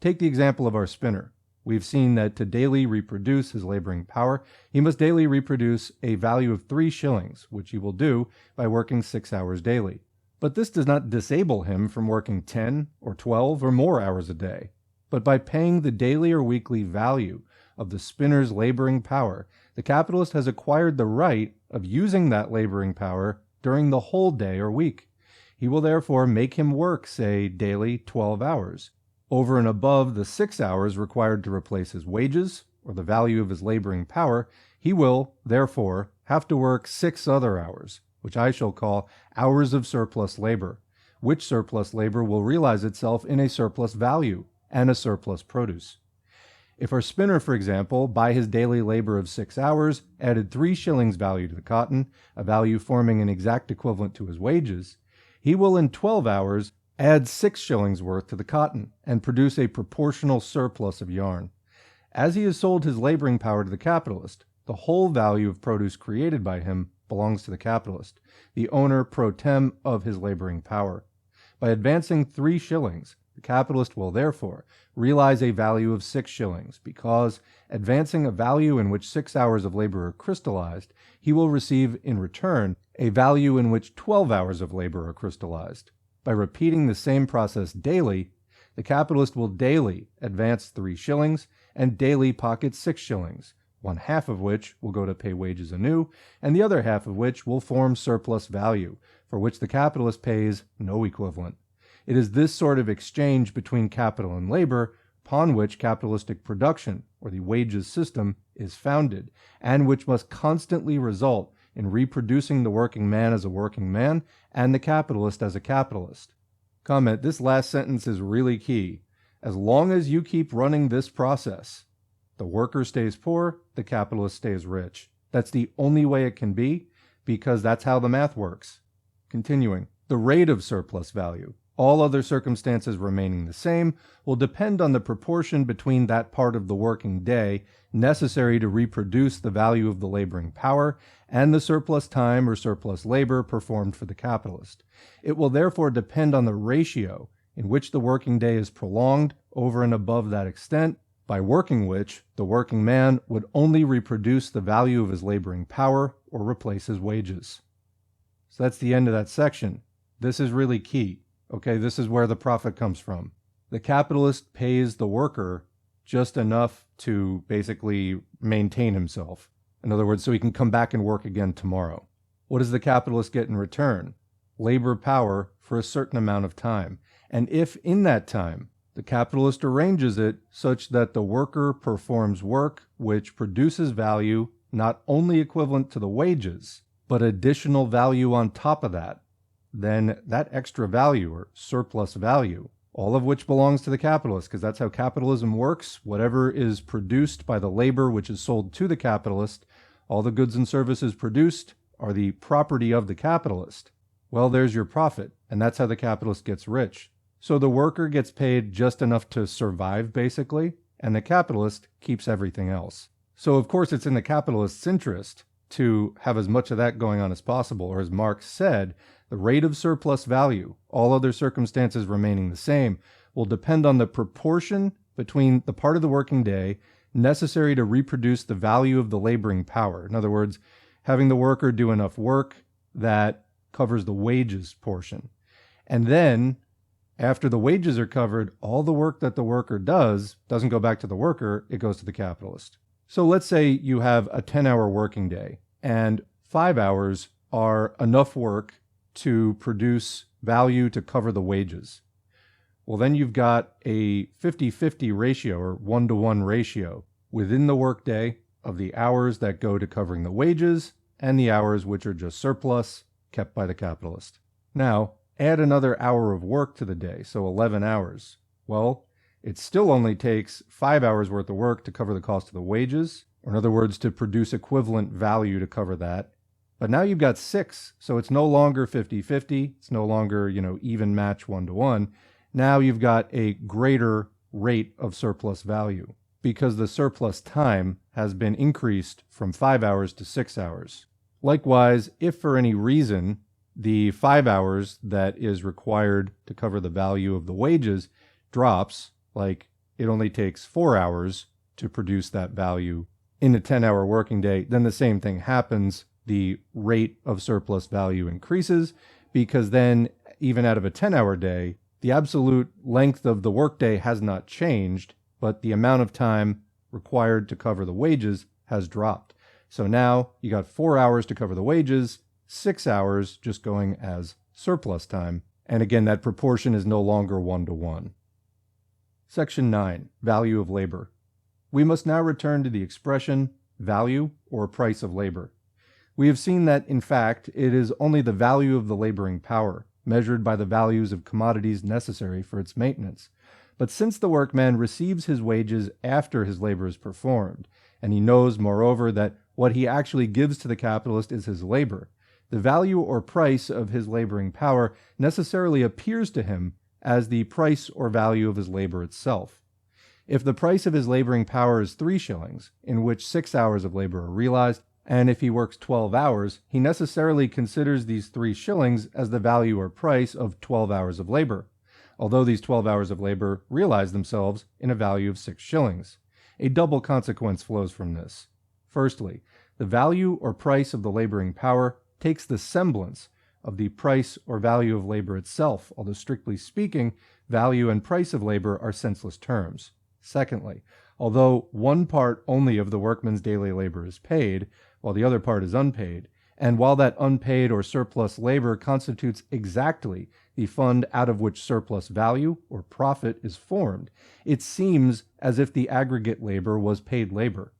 Take the example of our spinner. We've seen that to daily reproduce his laboring power, he must daily reproduce a value of 3 shillings, which he will do by working 6 hours daily. But this does not disable him from working 10 or 12 or more hours a day. But by paying the daily or weekly value of the spinner's laboring power, the capitalist has acquired the right of using that laboring power during the whole day or week. He will therefore make him work, say, daily 12 hours. Over and above the 6 hours required to replace his wages, or the value of his laboring power, he will, therefore, have to work 6 other hours, which I shall call hours of surplus labor, which surplus labor will realize itself in a surplus value and a surplus produce. If our spinner, for example, by his daily labor of 6 hours, added 3 shillings value to the cotton, a value forming an exact equivalent to his wages, he will in 12 hours add 6 shillings worth to the cotton and produce a proportional surplus of yarn. As he has sold his laboring power to the capitalist, the whole value of produce created by him belongs to the capitalist, the owner pro tem of his laboring power. By advancing 3 shillings, the capitalist will therefore realize a value of 6 shillings, because, advancing a value in which 6 hours of labor are crystallized, he will receive in return a value in which 12 hours of labor are crystallized. By repeating the same process daily, the capitalist will daily advance 3 shillings and daily pocket 6 shillings, 1/2 of which will go to pay wages anew, and the other half of which will form surplus value, for which the capitalist pays no equivalent. It is this sort of exchange between capital and labor upon which capitalistic production, or the wages system, is founded, and which must constantly result in reproducing the working man as a working man and the capitalist as a capitalist. Comment: this last sentence is really key. As long as you keep running this process, the worker stays poor, the capitalist stays rich. That's the only way it can be, because that's how the math works. Continuing, the rate of surplus value, all other circumstances remaining the same, will depend on the proportion between that part of the working day necessary to reproduce the value of the laboring power and the surplus time or surplus labor performed for the capitalist. It will therefore depend on the ratio in which the working day is prolonged over and above that extent, by working which the working man would only reproduce the value of his laboring power or replace his wages. So that's the end of that section. This is really key. Okay, this is where the profit comes from. The capitalist pays the worker just enough to basically maintain himself. In other words, so he can come back and work again tomorrow. What does the capitalist get in return? Labor power for a certain amount of time. And if in that time the capitalist arranges it such that the worker performs work which produces value not only equivalent to the wages, but additional value on top of that, then that extra value or surplus value, all of which belongs to the capitalist, because that's how capitalism works. Whatever is produced by the labor which is sold to the capitalist, all the goods and services produced are the property of the capitalist. Well, there's your profit, and that's how the capitalist gets rich. So the worker gets paid just enough to survive, basically, and the capitalist keeps everything else. So of course it's in the capitalist's interest to have as much of that going on as possible, or as Marx said, the rate of surplus value, all other circumstances remaining the same, will depend on the proportion between the part of the working day necessary to reproduce the value of the laboring power. In other words, having the worker do enough work that covers the wages portion. And then, after the wages are covered, all the work that the worker does doesn't go back to the worker, it goes to the capitalist. So let's say you have a 10-hour working day, and 5 hours are enough work to produce value to cover the wages. Well, then you've got a 50-50 ratio, or 1-to-1 ratio, within the workday of the hours that go to covering the wages and the hours which are just surplus, kept by the capitalist. Now, add another hour of work to the day, so 11 hours. Well, it still only takes 5 hours worth of work to cover the cost of the wages, or in other words, to produce equivalent value to cover that. But now you've got 6, so it's no longer 50-50. It's no longer, even match 1-to-1. Now you've got a greater rate of surplus value because the surplus time has been increased from 5 hours to 6 hours. Likewise, if for any reason the 5 hours that is required to cover the value of the wages drops, like it only takes 4 hours to produce that value in a 10-hour working day, then the same thing happens. The rate of surplus value increases because then, even out of a 10-hour day, the absolute length of the workday has not changed, but the amount of time required to cover the wages has dropped. So now you got 4 hours to cover the wages, 6 hours just going as surplus time. And again, that proportion is no longer 1-to-1. Section 9, Value of Labor. We must now return to the expression value or price of labor. We have seen that, in fact, it is only the value of the laboring power, measured by the values of commodities necessary for its maintenance. But since the workman receives his wages after his labor is performed, and he knows, moreover, that what he actually gives to the capitalist is his labor, the value or price of his laboring power necessarily appears to him as the price or value of his labor itself. If the price of his laboring power is 3 shillings, in which 6 hours of labor are realized, and if he works 12 hours, he necessarily considers these 3 shillings as the value or price of 12 hours of labor, although these 12 hours of labor realize themselves in a value of 6 shillings. A double consequence flows from this. Firstly, the value or price of the laboring power takes the semblance of the price or value of labor itself, although strictly speaking, value and price of labor are senseless terms. Secondly, although one part only of the workman's daily labor is paid, while the other part is unpaid, and while that unpaid or surplus labor constitutes exactly the fund out of which surplus value or profit is formed, it seems as if the aggregate labor was paid labor.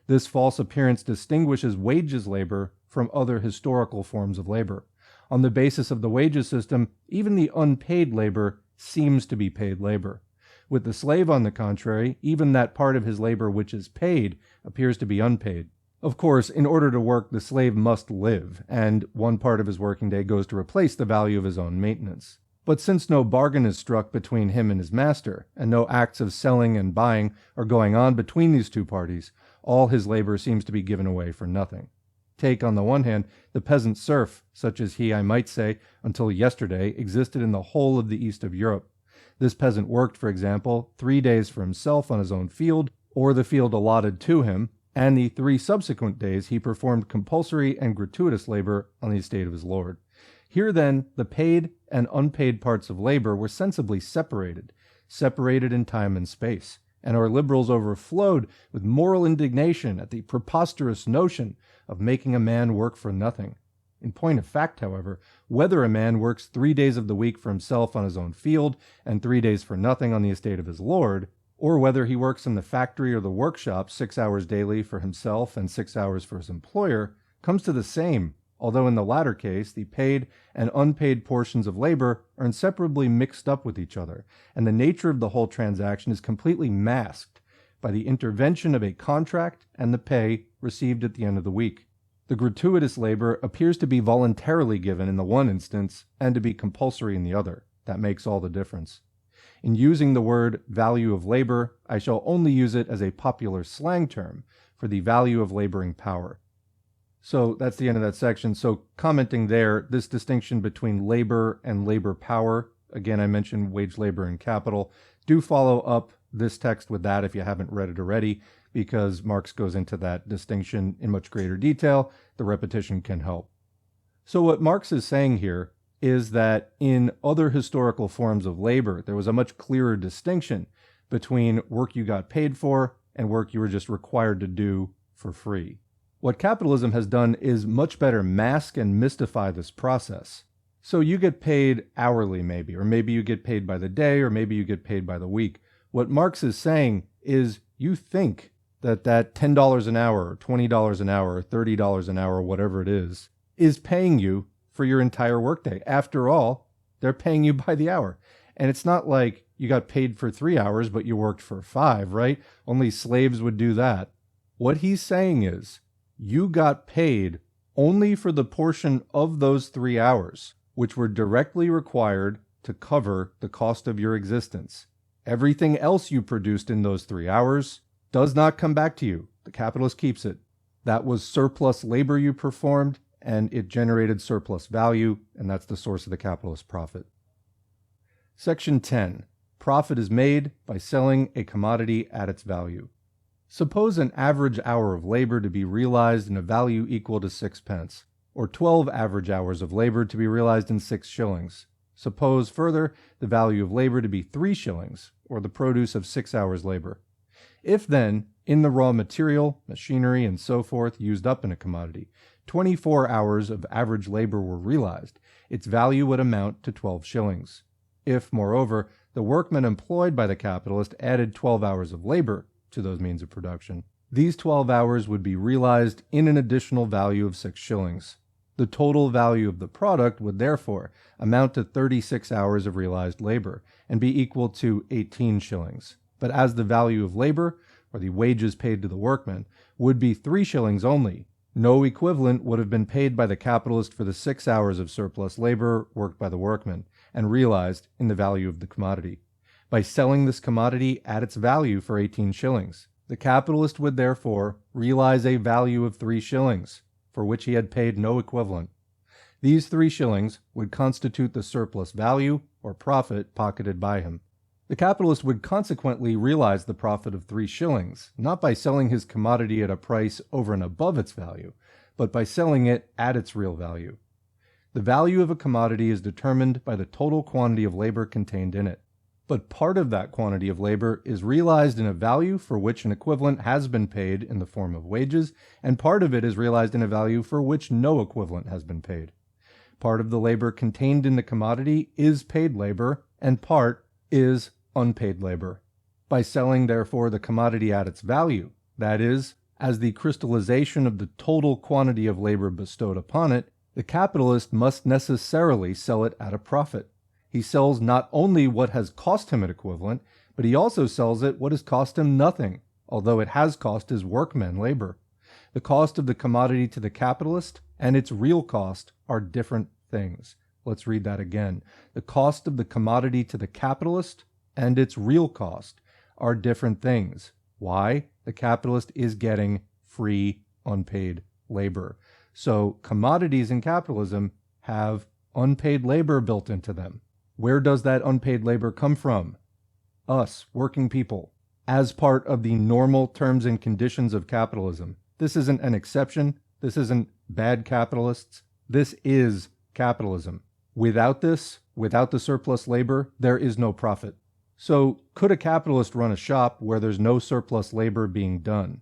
This false appearance distinguishes wages labor from other historical forms of labor. On the basis of the wages system, even the unpaid labor seems to be paid labor. With the slave, on the contrary, even that part of his labor which is paid appears to be unpaid. Of course, in order to work, the slave must live, and one part of his working day goes to replace the value of his own maintenance. But since no bargain is struck between him and his master, and no acts of selling and buying are going on between these two parties, all his labor seems to be given away for nothing. Take, on the one hand, the peasant serf, such as he, I might say, until yesterday, existed in the whole of the east of Europe. This peasant worked, for example, 3 days for himself on his own field, or the field allotted to him, and the 3 subsequent days he performed compulsory and gratuitous labor on the estate of his lord. Here, then, the paid and unpaid parts of labor were sensibly separated in time and space, and our liberals overflowed with moral indignation at the preposterous notion of making a man work for nothing. In point of fact, however, whether a man works 3 days of the week for himself on his own field and 3 days for nothing on the estate of his lord, or whether he works in the factory or the workshop 6 hours daily for himself and 6 hours for his employer, comes to the same, although in the latter case the paid and unpaid portions of labor are inseparably mixed up with each other, and the nature of the whole transaction is completely masked by the intervention of a contract and the pay received at the end of the week. The gratuitous labor appears to be voluntarily given in the one instance and to be compulsory in the other. That makes all the difference. In using the word value of labor, I shall only use it as a popular slang term for the value of laboring power. So that's the end of that section. So commenting there, this distinction between labor and labor power, again, I mentioned wage labor and capital. Do follow up this text with that if you haven't read it already, because Marx goes into that distinction in much greater detail. The repetition can help. So what Marx is saying here is that in other historical forms of labor, there was a much clearer distinction between work you got paid for and work you were just required to do for free. What capitalism has done is much better mask and mystify this process. So you get paid hourly maybe, or maybe you get paid by the day, or maybe you get paid by the week. What Marx is saying is you think that $10 an hour, or $20 an hour, or $30 an hour, whatever it is paying you for your entire workday. After all, they're paying you by the hour. And it's not like you got paid for 3 hours, but you worked for 5, right? Only slaves would do that. What he's saying is, you got paid only for the portion of those 3 hours, which were directly required to cover the cost of your existence. Everything else you produced in those 3 hours does not come back to you. The capitalist keeps it. That was surplus labor you performed, and it generated surplus value, and that's the source of the capitalist profit. Section 10. Profit is made by selling a commodity at its value. Suppose an average hour of labor to be realized in a value equal to 6 pence, or 12 average hours of labor to be realized in 6 shillings. Suppose, further, the value of labor to be 3 shillings, or the produce of 6 hours' labor. If then, in the raw material, machinery, and so forth used up in a commodity, 24 hours of average labor were realized, its value would amount to 12 shillings. If, moreover, the workmen employed by the capitalist added 12 hours of labor to those means of production, these 12 hours would be realized in an additional value of 6 shillings. The total value of the product would therefore amount to 36 hours of realized labor and be equal to 18 shillings. But as the value of labor, or the wages paid to the workmen, would be 3 shillings only, no equivalent would have been paid by the capitalist for the 6 hours of surplus labor worked by the workmen and realized in the value of the commodity. By selling this commodity at its value for 18 shillings, the capitalist would therefore realize a value of 3 shillings, for which he had paid no equivalent. These 3 shillings would constitute the surplus value or profit pocketed by him. The capitalist would consequently realize the profit of 3 shillings, not by selling his commodity at a price over and above its value, but by selling it at its real value. The value of a commodity is determined by the total quantity of labor contained in it, but part of that quantity of labor is realized in a value for which an equivalent has been paid in the form of wages, and part of it is realized in a value for which no equivalent has been paid. Part of the labor contained in the commodity is paid labor, and part is unpaid labor. By selling, therefore, the commodity at its value, that is, as the crystallization of the total quantity of labor bestowed upon it, the capitalist must necessarily sell it at a profit. He sells not only what has cost him an equivalent, but he also sells it what has cost him nothing, although it has cost his workmen labor. The cost of the commodity to the capitalist and its real cost are different things. Let's read that again. The cost of the commodity to the capitalist and its real cost are different things. Why? The capitalist is getting free, unpaid labor. So commodities in capitalism have unpaid labor built into them. Where does that unpaid labor come from? Us, working people, as part of the normal terms and conditions of capitalism. This isn't an exception. This isn't bad capitalists. This is capitalism. Without this, without the surplus labor, there is no profit. So could a capitalist run a shop where there's no surplus labor being done?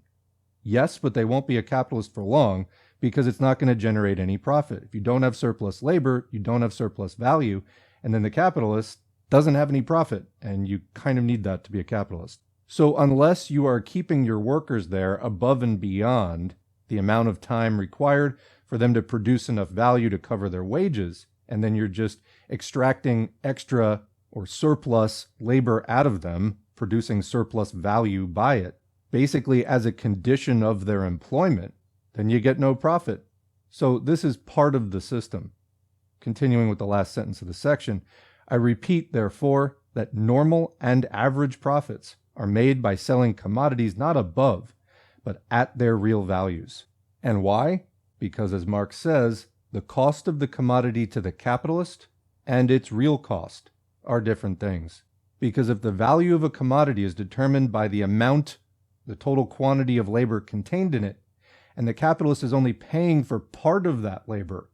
Yes, but they won't be a capitalist for long because it's not going to generate any profit. If you don't have surplus labor, you don't have surplus value, and then the capitalist doesn't have any profit, and you kind of need that to be a capitalist. So unless you are keeping your workers there above and beyond the amount of time required for them to produce enough value to cover their wages, and then you're just extracting extra or surplus labor out of them, producing surplus value by it, basically as a condition of their employment, then you get no profit. So this is part of the system. Continuing with the last sentence of the section, I repeat, therefore, that normal and average profits are made by selling commodities not above, but at their real values. And why? Because, as Marx says, the cost of the commodity to the capitalist and its real cost are different things. Because if the value of a commodity is determined by the amount, the total quantity of labor contained in it, and the capitalist is only paying for part of that labor,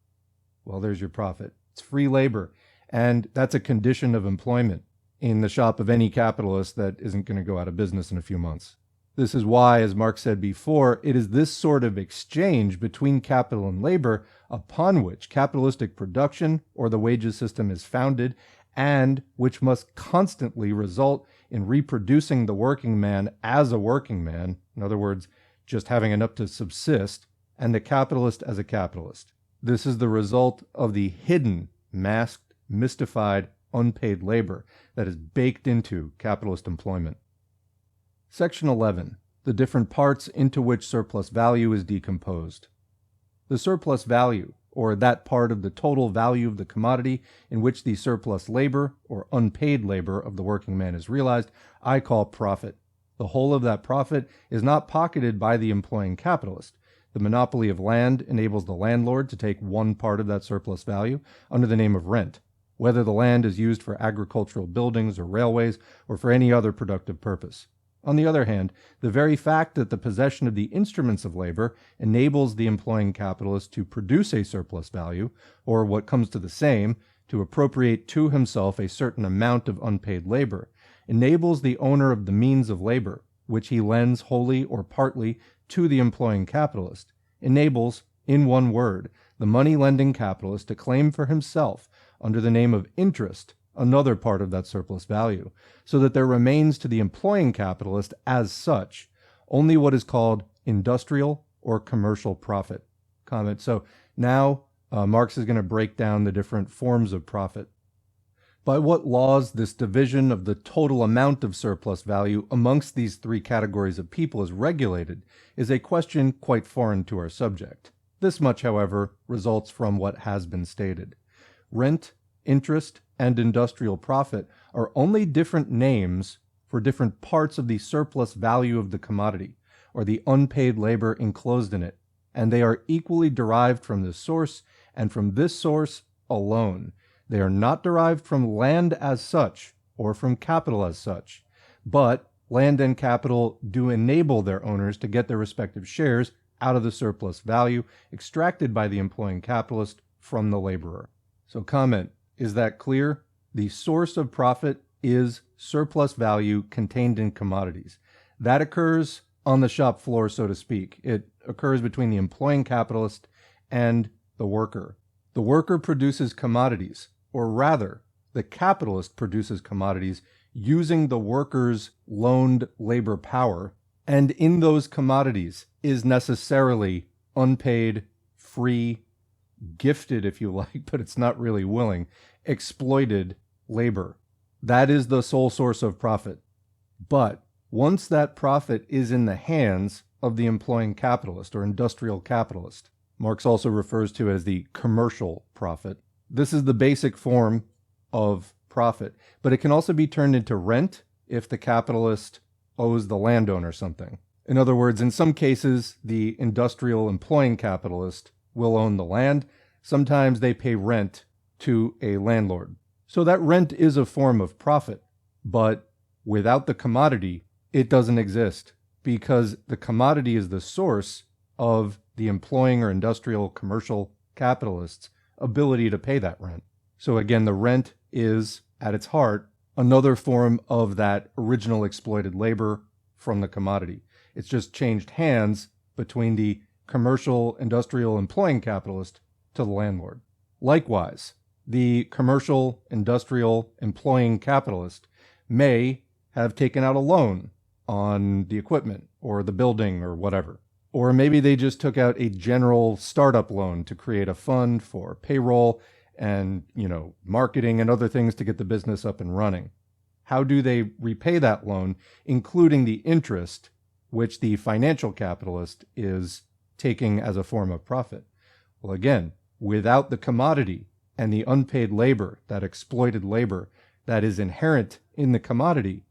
well, there's your profit. It's free labor, and that's a condition of employment in the shop of any capitalist that isn't going to go out of business in a few months. This is why, as Marx said before, it is this sort of exchange between capital and labor upon which capitalistic production or the wages system is founded, and which must constantly result in reproducing the working man as a working man in other words, just having enough to subsist, and the capitalist as a capitalist. This is the result of the hidden, masked, mystified, unpaid labor that is baked into capitalist employment. Section 11. The different parts into which surplus value is decomposed. The surplus value, or that part of the total value of the commodity in which the surplus labor, or unpaid labor of the working man is realized, I call profit. The whole of that profit is not pocketed by the employing capitalist. The monopoly of land enables the landlord to take one part of that surplus value under the name of rent, whether the land is used for agricultural buildings or railways or for any other productive purpose. On the other hand, the very fact that the possession of the instruments of labor enables the employing capitalist to produce a surplus value, or what comes to the same, to appropriate to himself a certain amount of unpaid labor, enables the owner of the means of labor, which he lends wholly or partly to the employing capitalist, enables, in one word, the money-lending capitalist to claim for himself, under the name of interest, another part of that surplus value, so that there remains to the employing capitalist as such only what is called industrial or commercial profit. Comment. So now Marx is going to break down the different forms of profit. By what laws this division of the total amount of surplus value amongst these three categories of people is regulated is a question quite foreign to our subject. This much, however, results from what has been stated. Rent, interest, and industrial profit are only different names for different parts of the surplus value of the commodity, or the unpaid labor enclosed in it, and they are equally derived from this source, and from this source alone. They are not derived from land as such, or from capital as such, but land and capital do enable their owners to get their respective shares out of the surplus value extracted by the employing capitalist from the laborer. So comment. Is that clear? The source of profit is surplus value contained in commodities. That occurs on the shop floor, so to speak. It occurs between the employing capitalist and the worker. The worker produces commodities, or rather, the capitalist produces commodities using the worker's loaned labor power, and in those commodities is necessarily unpaid, free, gifted, if you like, but it's not really willing, exploited labor. That is the sole source of profit. But once that profit is in the hands of the employing capitalist or industrial capitalist, Marx also refers to as the commercial profit. This is the basic form of profit, but it can also be turned into rent if the capitalist owes the landowner something. In other words, in some cases, the industrial employing capitalist will own the land. Sometimes they pay rent to a landlord. So that rent is a form of profit, but without the commodity, it doesn't exist, because the commodity is the source of the employing or industrial commercial capitalist's ability to pay that rent. So again, the rent is, at its heart, another form of that original exploited labor from the commodity. It's just changed hands between the commercial industrial employing capitalist to the landlord. Likewise, the commercial industrial employing capitalist may have taken out a loan on the equipment or the building or whatever. Or maybe they just took out a general startup loan to create a fund for payroll and, marketing and other things to get the business up and running. How do they repay that loan, including the interest, which the financial capitalist is taking as a form of profit? Well, again, without the commodity and the unpaid labor, that exploited labor that is inherent in the commodity,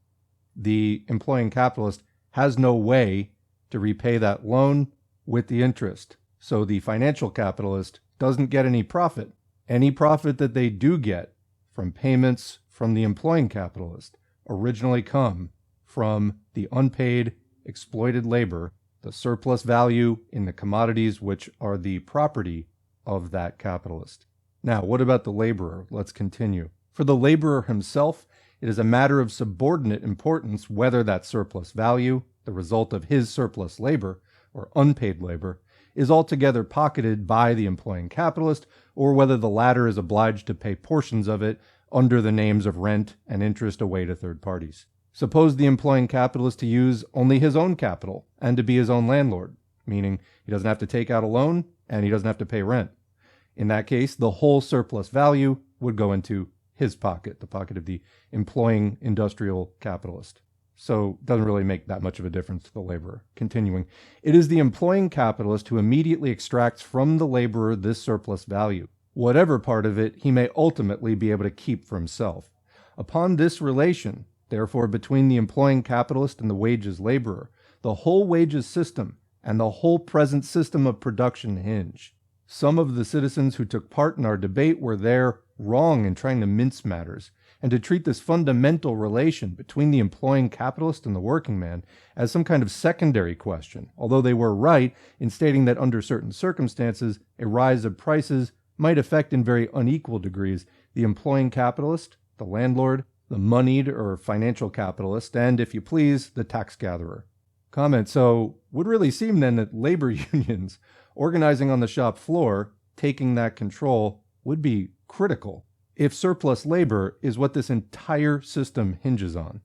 the employing capitalist has no way to repay that loan with the interest. So the financial capitalist doesn't get any profit. Any profit that they do get from payments from the employing capitalist originally come from the unpaid, exploited labor, the surplus value in the commodities which are the property of that capitalist. Now, what about the laborer? Let's continue. For the laborer himself, it is a matter of subordinate importance whether that surplus value, the result of his surplus labor, or unpaid labor, is altogether pocketed by the employing capitalist, or whether the latter is obliged to pay portions of it under the names of rent and interest away to third parties. Suppose the employing capitalist to use only his own capital and to be his own landlord, meaning he doesn't have to take out a loan and he doesn't have to pay rent. In that case, the whole surplus value would go into his pocket, the pocket of the employing industrial capitalist. So it doesn't really make that much of a difference to the laborer. Continuing, it is the employing capitalist who immediately extracts from the laborer this surplus value. Whatever part of it he may ultimately be able to keep for himself. Upon this relation, therefore, between the employing capitalist and the wages laborer, the whole wages system and the whole present system of production hinge. Some of the citizens who took part in our debate were there wrong in trying to mince matters, and to treat this fundamental relation between the employing capitalist and the working man as some kind of secondary question, although they were right in stating that under certain circumstances, a rise of prices might affect in very unequal degrees the employing capitalist, the landlord, the moneyed or financial capitalist, and, if you please, the tax gatherer. Comment, so would really seem then that labor unions organizing on the shop floor, taking that control, would be critical if surplus labor is what this entire system hinges on.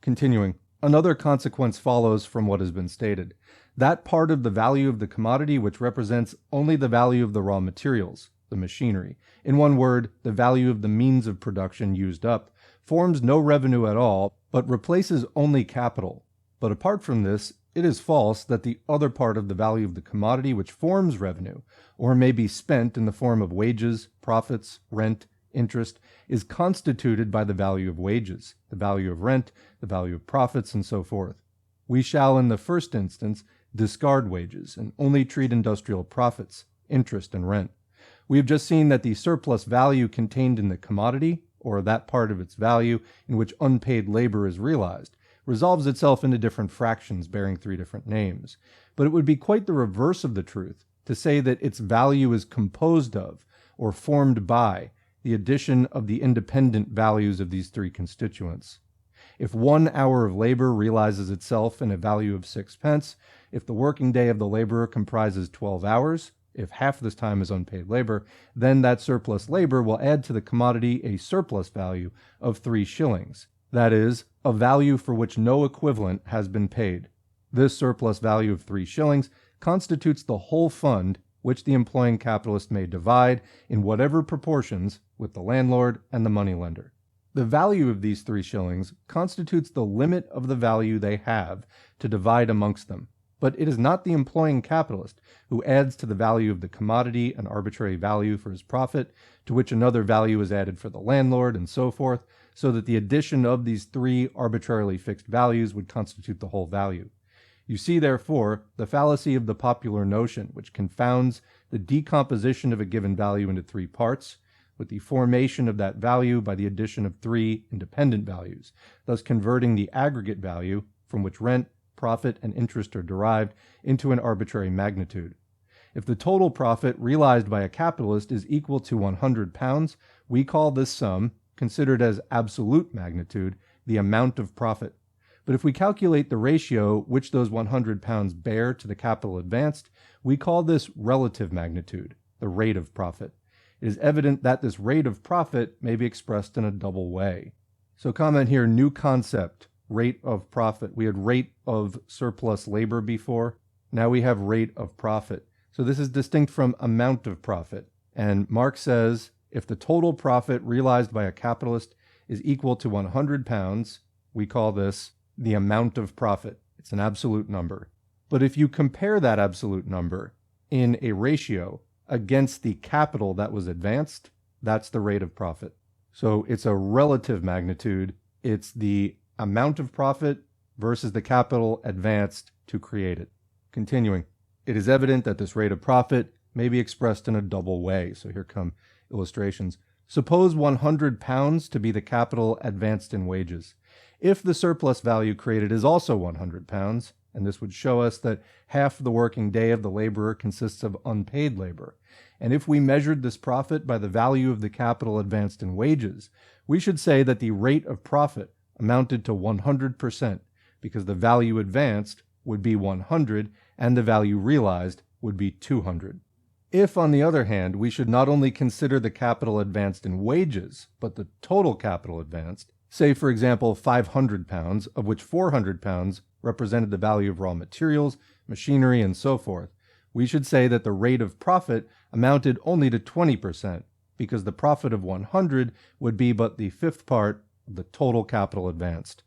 Continuing, another consequence follows from what has been stated. That part of the value of the commodity which represents only the value of the raw materials, the machinery, in one word, the value of the means of production used up, forms no revenue at all, but replaces only capital. But apart from this, it is false that the other part of the value of the commodity which forms revenue, or may be spent in the form of wages, profits, rent, interest, is constituted by the value of wages, the value of rent, the value of profits, and so forth. We shall, in the first instance, discard wages and only treat industrial profits, interest, and rent. We have just seen that the surplus value contained in the commodity, or that part of its value in which unpaid labor is realized, resolves itself into different fractions bearing three different names. But it would be quite the reverse of the truth to say that its value is composed of, or formed by, the addition of the independent values of these three constituents. If 1 hour of labor realizes itself in a value of 6 pence, if the working day of the laborer comprises 12 hours, if half this time is unpaid labor, then that surplus labor will add to the commodity a surplus value of 3 shillings. That is, a value for which no equivalent has been paid. This surplus value of 3 shillings constitutes the whole fund which the employing capitalist may divide in whatever proportions with the landlord and the moneylender. The value of these 3 shillings constitutes the limit of the value they have to divide amongst them. But it is not the employing capitalist who adds to the value of the commodity an arbitrary value for his profit, to which another value is added for the landlord, and so forth, so that the addition of these 3 arbitrarily fixed values would constitute the whole value. You see, therefore, the fallacy of the popular notion, which confounds the decomposition of a given value into 3 parts, with the formation of that value by the addition of 3 independent values, thus converting the aggregate value, from which rent, profit, and interest are derived, into an arbitrary magnitude. If the total profit realized by a capitalist is equal to £100, we call this sum, considered as absolute magnitude, the amount of profit. But if we calculate the ratio which those £100 bear to the capital advanced, we call this relative magnitude, the rate of profit. It is evident that this rate of profit may be expressed in a double way. So comment here, new concept, rate of profit. We had rate of surplus labor before. Now we have rate of profit. So this is distinct from amount of profit. And Marx says, if the total profit realized by a capitalist is equal to £100, we call this the amount of profit. It's an absolute number. But if you compare that absolute number in a ratio against the capital that was advanced, that's the rate of profit. So it's a relative magnitude. It's the amount of profit versus the capital advanced to create it. Continuing, it is evident that this rate of profit may be expressed in a double way. So here come illustrations. Suppose £100 to be the capital advanced in wages. If the surplus value created is also £100, and this would show us that half the working day of the laborer consists of unpaid labor, and if we measured this profit by the value of the capital advanced in wages, we should say that the rate of profit amounted to 100%, because the value advanced would be 100 and the value realized would be 200. If, on the other hand, we should not only consider the capital advanced in wages, but the total capital advanced, Say, for example, £500, of which £400 represented the value of raw materials, machinery, and so forth. We should say that the rate of profit amounted only to 20%, because the profit of 100 would be but the fifth part of the total capital advanced.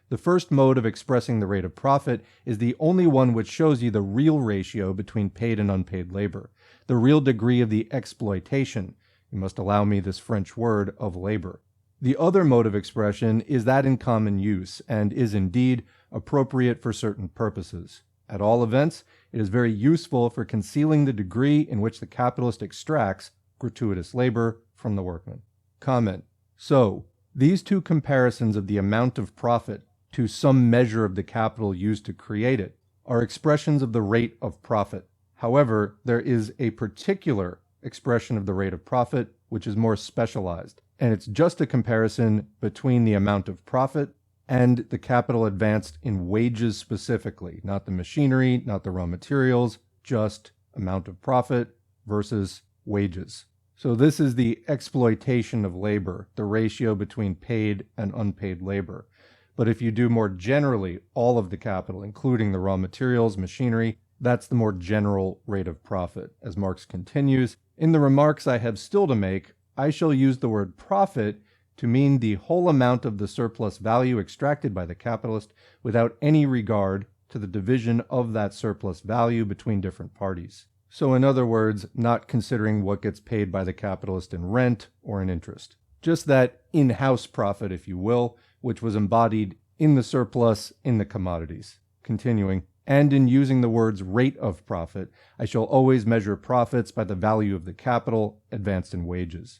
The first mode of expressing the rate of profit is the only one which shows you the real ratio between paid and unpaid labor, the real degree of the exploitation, you must allow me this French word, of labor. The other mode of expression is that in common use, and is indeed appropriate for certain purposes. At all events, it is very useful for concealing the degree in which the capitalist extracts gratuitous labor from the workman. Comment. So, these two comparisons of the amount of profit to some measure of the capital used to create it are expressions of the rate of profit. However, there is a particular expression of the rate of profit which is more specialized, and it's just a comparison between the amount of profit and the capital advanced in wages specifically, not the machinery, not the raw materials, just amount of profit versus wages. So this is the exploitation of labor, the ratio between paid and unpaid labor. But if you do more generally all of the capital, including the raw materials, machinery, that's the more general rate of profit. As Marx continues, in the remarks I have still to make, I shall use the word profit to mean the whole amount of the surplus value extracted by the capitalist without any regard to the division of that surplus value between different parties. So in other words, not considering what gets paid by the capitalist in rent or in interest. Just that in-house profit, if you will, which was embodied in the surplus in the commodities. Continuing, and in using the words rate of profit, I shall always measure profits by the value of the capital advanced in wages.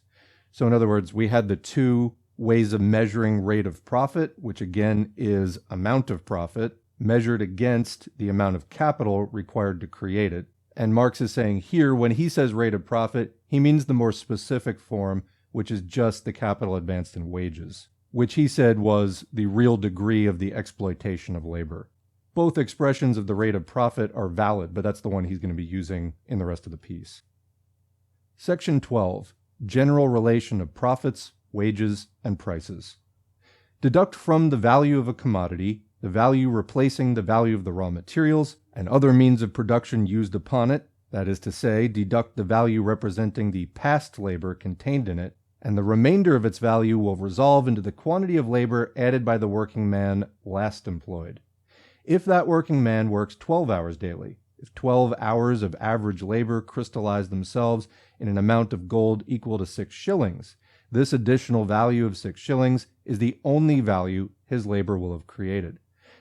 So in other words, we had the two ways of measuring rate of profit, which again is amount of profit, measured against the amount of capital required to create it. And Marx is saying here, when he says rate of profit, he means the more specific form, which is just the capital advanced in wages, which he said was the real degree of the exploitation of labor. Both expressions of the rate of profit are valid, but that's the one he's going to be using in the rest of the piece. Section 12. General relation of profits, wages, and prices. Deduct from the value of a commodity the value replacing the value of the raw materials and other means of production used upon it, that is to say, deduct the value representing the past labor contained in it, and the remainder of its value will resolve into the quantity of labor added by the working man last employed. If that working man works 12 hours daily, if 12 hours of average labor crystallize themselves in an amount of gold equal to 6 shillings, this additional value of 6 shillings is the only value his labor will have created.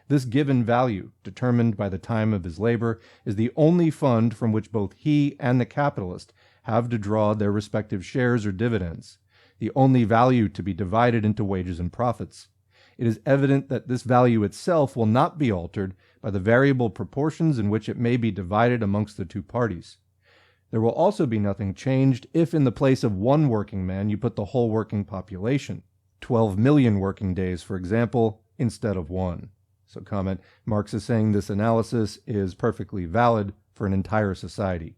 This given value, determined by the time of his labor, is the only fund from which both he and the capitalist have to draw their respective shares or dividends, the only value to be divided into wages and profits. It is evident that this value itself will not be altered by the variable proportions in which it may be divided amongst the two parties. There will also be nothing changed if in the place of one working man you put the whole working population, 12 million working days, for example, instead of one. So comment, Marx is saying this analysis is perfectly valid for an entire society.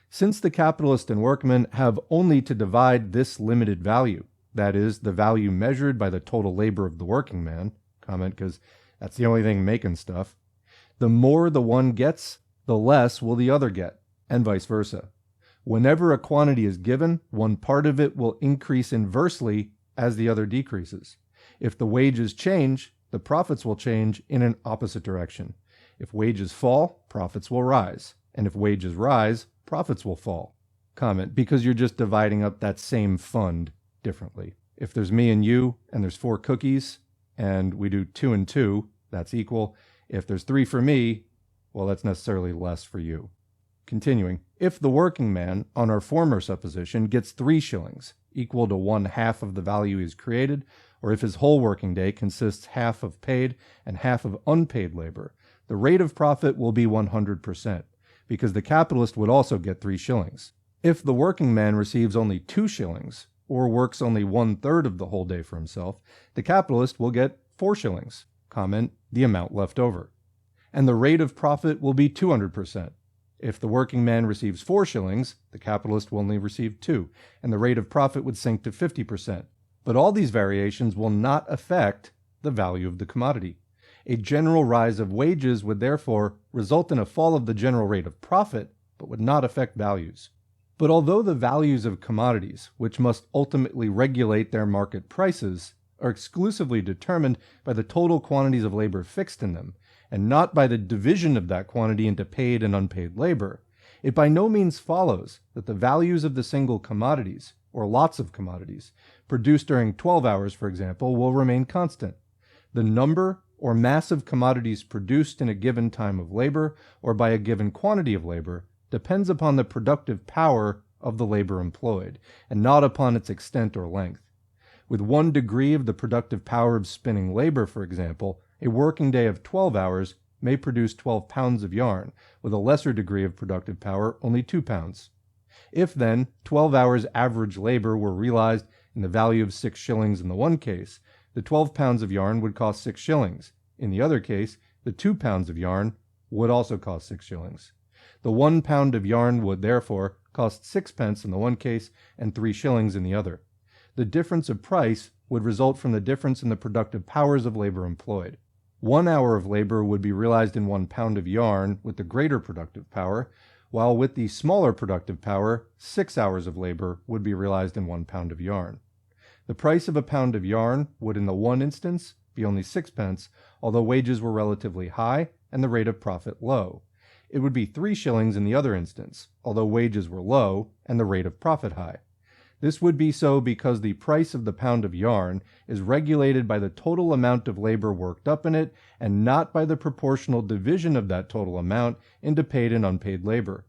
Since the capitalist and workman have only to divide this limited value, that is, the value measured by the total labor of the working man, comment because that's the only thing making stuff, the more the one gets, the less will the other get, and vice versa. Whenever a quantity is given, one part of it will increase inversely as the other decreases. If the wages change, the profits will change in an opposite direction. If wages fall, profits will rise. And if wages rise, profits will fall. Comment, because you're just dividing up that same fund differently. If there's me and you, and there's 4 cookies, and we do 2 and 2, that's equal. If there's 3 for me, well, that's necessarily less for you. Continuing, if the working man, on our former supposition, gets 3 shillings, equal to 1/2 of the value he's created, or if his whole working day consists half of paid and half of unpaid labor, the rate of profit will be 100%, because the capitalist would also get 3 shillings. If the working man receives only 2 shillings, or works only 1/3 of the whole day for himself, the capitalist will get 4 shillings, comment, the amount left over. And the rate of profit will be 200%. If the working man receives 4 shillings, the capitalist will only receive 2, and the rate of profit would sink to 50%. But all these variations will not affect the value of the commodity. A general rise of wages would therefore result in a fall of the general rate of profit, but would not affect values. But although the values of commodities, which must ultimately regulate their market prices, are exclusively determined by the total quantities of labor fixed in them, and not by the division of that quantity into paid and unpaid labor, it by no means follows that the values of the single commodities, or lots of commodities, produced during 12 hours, for example, will remain constant. The number or mass of commodities produced in a given time of labor, or by a given quantity of labor, depends upon the productive power of the labor employed, and not upon its extent or length. With 1 degree of the productive power of spinning labor, for example, a working day of 12 hours may produce 12 pounds of yarn, with a lesser degree of productive power, only 2 pounds. If then 12 hours average labor were realized in the value of 6 shillings in the one case, the 12 pounds of yarn would cost 6 shillings. In the other case, the 2 pounds of yarn would also cost 6 shillings. The 1 pound of yarn would therefore cost 6 pence in the one case and 3 shillings in the other. The difference of price would result from the difference in the productive powers of labor employed. 1 hour of labor would be realized in 1 pound of yarn with the greater productive power, while with the smaller productive power, 6 hours of labor would be realized in 1 pound of yarn. The price of a pound of yarn would in the one instance be only 6 pence, although wages were relatively high and the rate of profit low. It would be 3 shillings in the other instance, although wages were low and the rate of profit high. This would be so because the price of the pound of yarn is regulated by the total amount of labor worked up in it, and not by the proportional division of that total amount into paid and unpaid labor.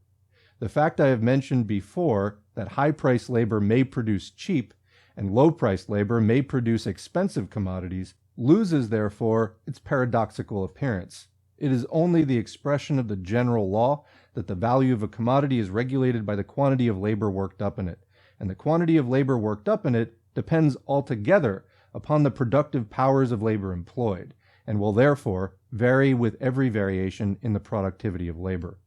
The fact I have mentioned before, that high-priced labor may produce cheap, and low-priced labor may produce expensive commodities, loses, therefore, its paradoxical appearance. It is only the expression of the general law that the value of a commodity is regulated by the quantity of labor worked up in it, and the quantity of labor worked up in it depends altogether upon the productive powers of labor employed, and will therefore vary with every variation in the productivity of labor.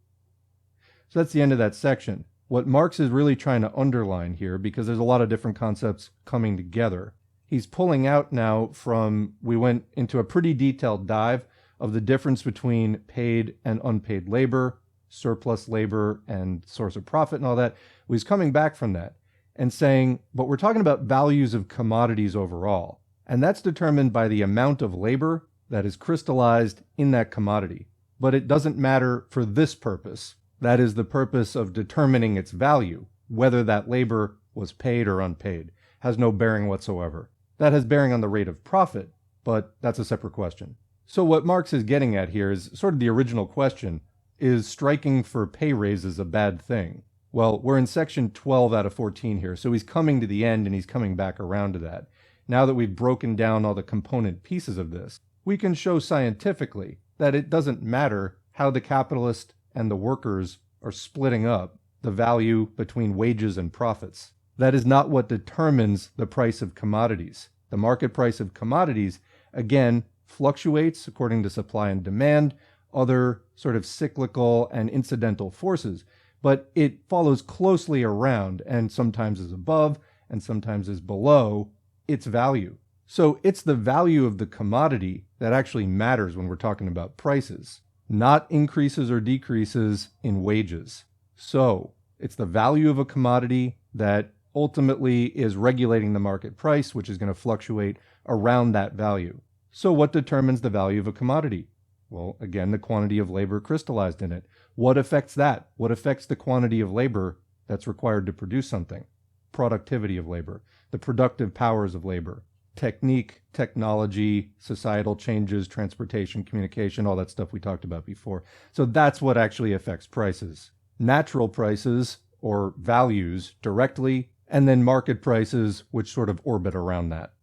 So that's the end of that section. What Marx is really trying to underline here, because there's a lot of different concepts coming together, he's pulling out now from, we went into a pretty detailed dive of the difference between paid and unpaid labor, surplus labor, and source of profit and all that. He's coming back from that and saying, but we're talking about values of commodities overall, and that's determined by the amount of labor that is crystallized in that commodity. But it doesn't matter for this purpose. That is the purpose of determining its value. Whether that labor was paid or unpaid has no bearing whatsoever. That has bearing on the rate of profit, but that's a separate question. So what Marx is getting at here is sort of the original question: is striking for pay raises a bad thing? Well, we're in section 12 out of 14 here, so he's coming to the end and he's coming back around to that. Now that we've broken down all the component pieces of this, we can show scientifically that it doesn't matter how the capitalist and the workers are splitting up the value between wages and profits. That is not what determines the price of commodities. The market price of commodities, again, fluctuates according to supply and demand, other sort of cyclical and incidental forces, but it follows closely around and sometimes is above and sometimes is below its value. So it's the value of the commodity that actually matters when we're talking about prices, not increases or decreases in wages. So it's the value of a commodity that ultimately is regulating the market price, which is going to fluctuate around that value. So what determines the value of a commodity? Well, again, the quantity of labor crystallized in it. What affects that? What affects the quantity of labor that's required to produce something? Productivity of labor, the productive powers of labor, technique, technology, societal changes, transportation, communication, all that stuff we talked about before. So that's what actually affects prices. Natural prices or values directly, and then market prices, which sort of orbit around that.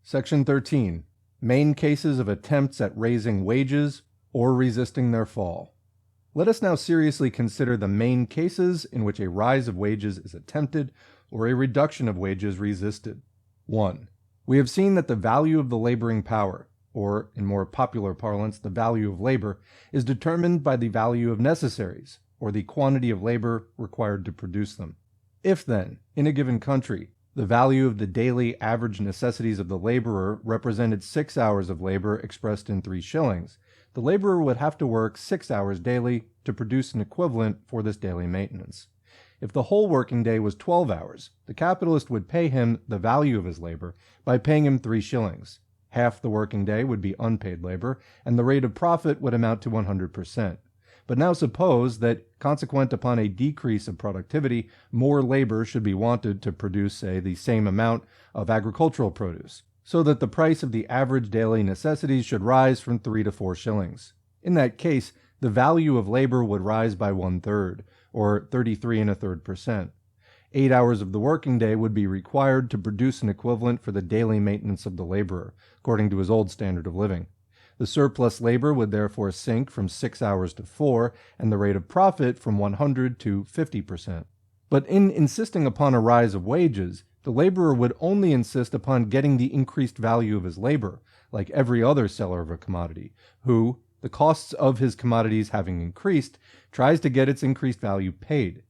Section 13. Main cases of attempts at raising wages or resisting their fall. Let us now seriously consider the main cases in which a rise of wages is attempted or a reduction of wages resisted. 1. We have seen that the value of the laboring power, or in more popular parlance, the value of labor, is determined by the value of necessaries, or the quantity of labor required to produce them. If then, in a given country, The value of the daily average necessities of the laborer represented 6 hours of labor expressed in 3 shillings. The laborer would have to work 6 hours daily to produce an equivalent for this daily maintenance. If the whole working day was 12 hours, the capitalist would pay him the value of his labor by paying him 3 shillings. Half the working day would be unpaid labor, and the rate of profit would amount to 100%. But now suppose that, consequent upon a decrease of productivity, more labor should be wanted to produce, say, the same amount of agricultural produce, so that the price of the average daily necessities should rise from 3 to 4 shillings. In that case, the value of labor would rise by 1/3, or 33 1/3%. 8 hours of the working day would be required to produce an equivalent for the daily maintenance of the laborer, according to his old standard of living. The surplus labor would therefore sink from 6 hours to 4, and the rate of profit from 100 to 50%. But in insisting upon a rise of wages, the laborer would only insist upon getting the increased value of his labor, like every other seller of a commodity, who, the costs of his commodities having increased, tries to get its increased value paid.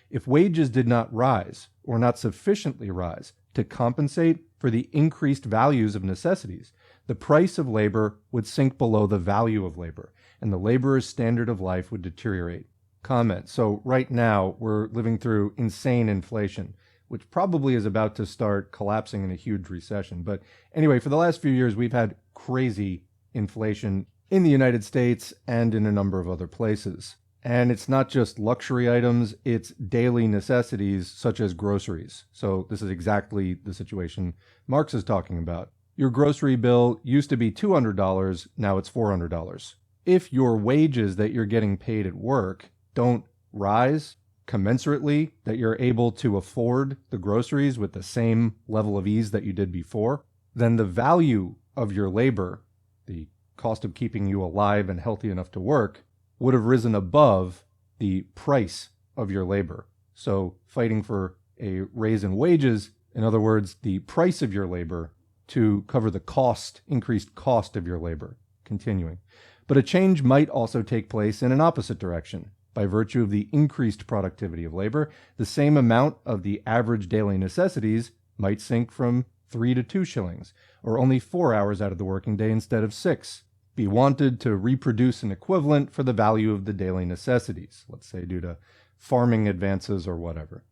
If wages did not rise, or not sufficiently rise, to compensate for the increased values of necessities, the price of labor would sink below the value of labor, and the laborer's standard of life would deteriorate. Comment. So right now, we're living through insane inflation, which probably is about to start collapsing in a huge recession. But anyway, for the last few years, we've had crazy inflation in the United States and in a number of other places. And it's not just luxury items, it's daily necessities such as groceries. So this is exactly the situation Marx is talking about. Your grocery bill used to be $200, now it's $400. If your wages that you're getting paid at work don't rise commensurately, that you're able to afford the groceries with the same level of ease that you did before, then the value of your labor, the cost of keeping you alive and healthy enough to work, would have risen above the price of your labor. So fighting for a raise in wages, in other words, the price of your labor to cover the increased cost of your labor. Continuing. But a change might also take place in an opposite direction. By virtue of the increased productivity of labor, the same amount of the average daily necessities might sink from 3 to 2 shillings, or only 4 hours out of the working day instead of 6. Be wanted to reproduce an equivalent for the value of the daily necessities, let's say due to farming advances or whatever.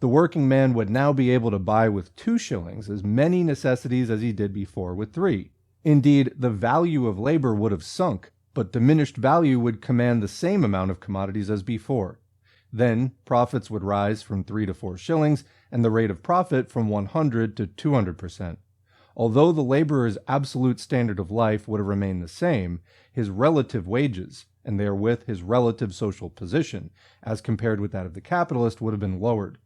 The working man would now be able to buy with 2 shillings as many necessities as he did before with 3. Indeed, the value of labor would have sunk, but diminished value would command the same amount of commodities as before. Then profits would rise from 3 to 4 shillings, and the rate of profit from 100 to 200%. Although the laborer's absolute standard of life would have remained the same, his relative wages, and therewith his relative social position, as compared with that of the capitalist, would have been lowered.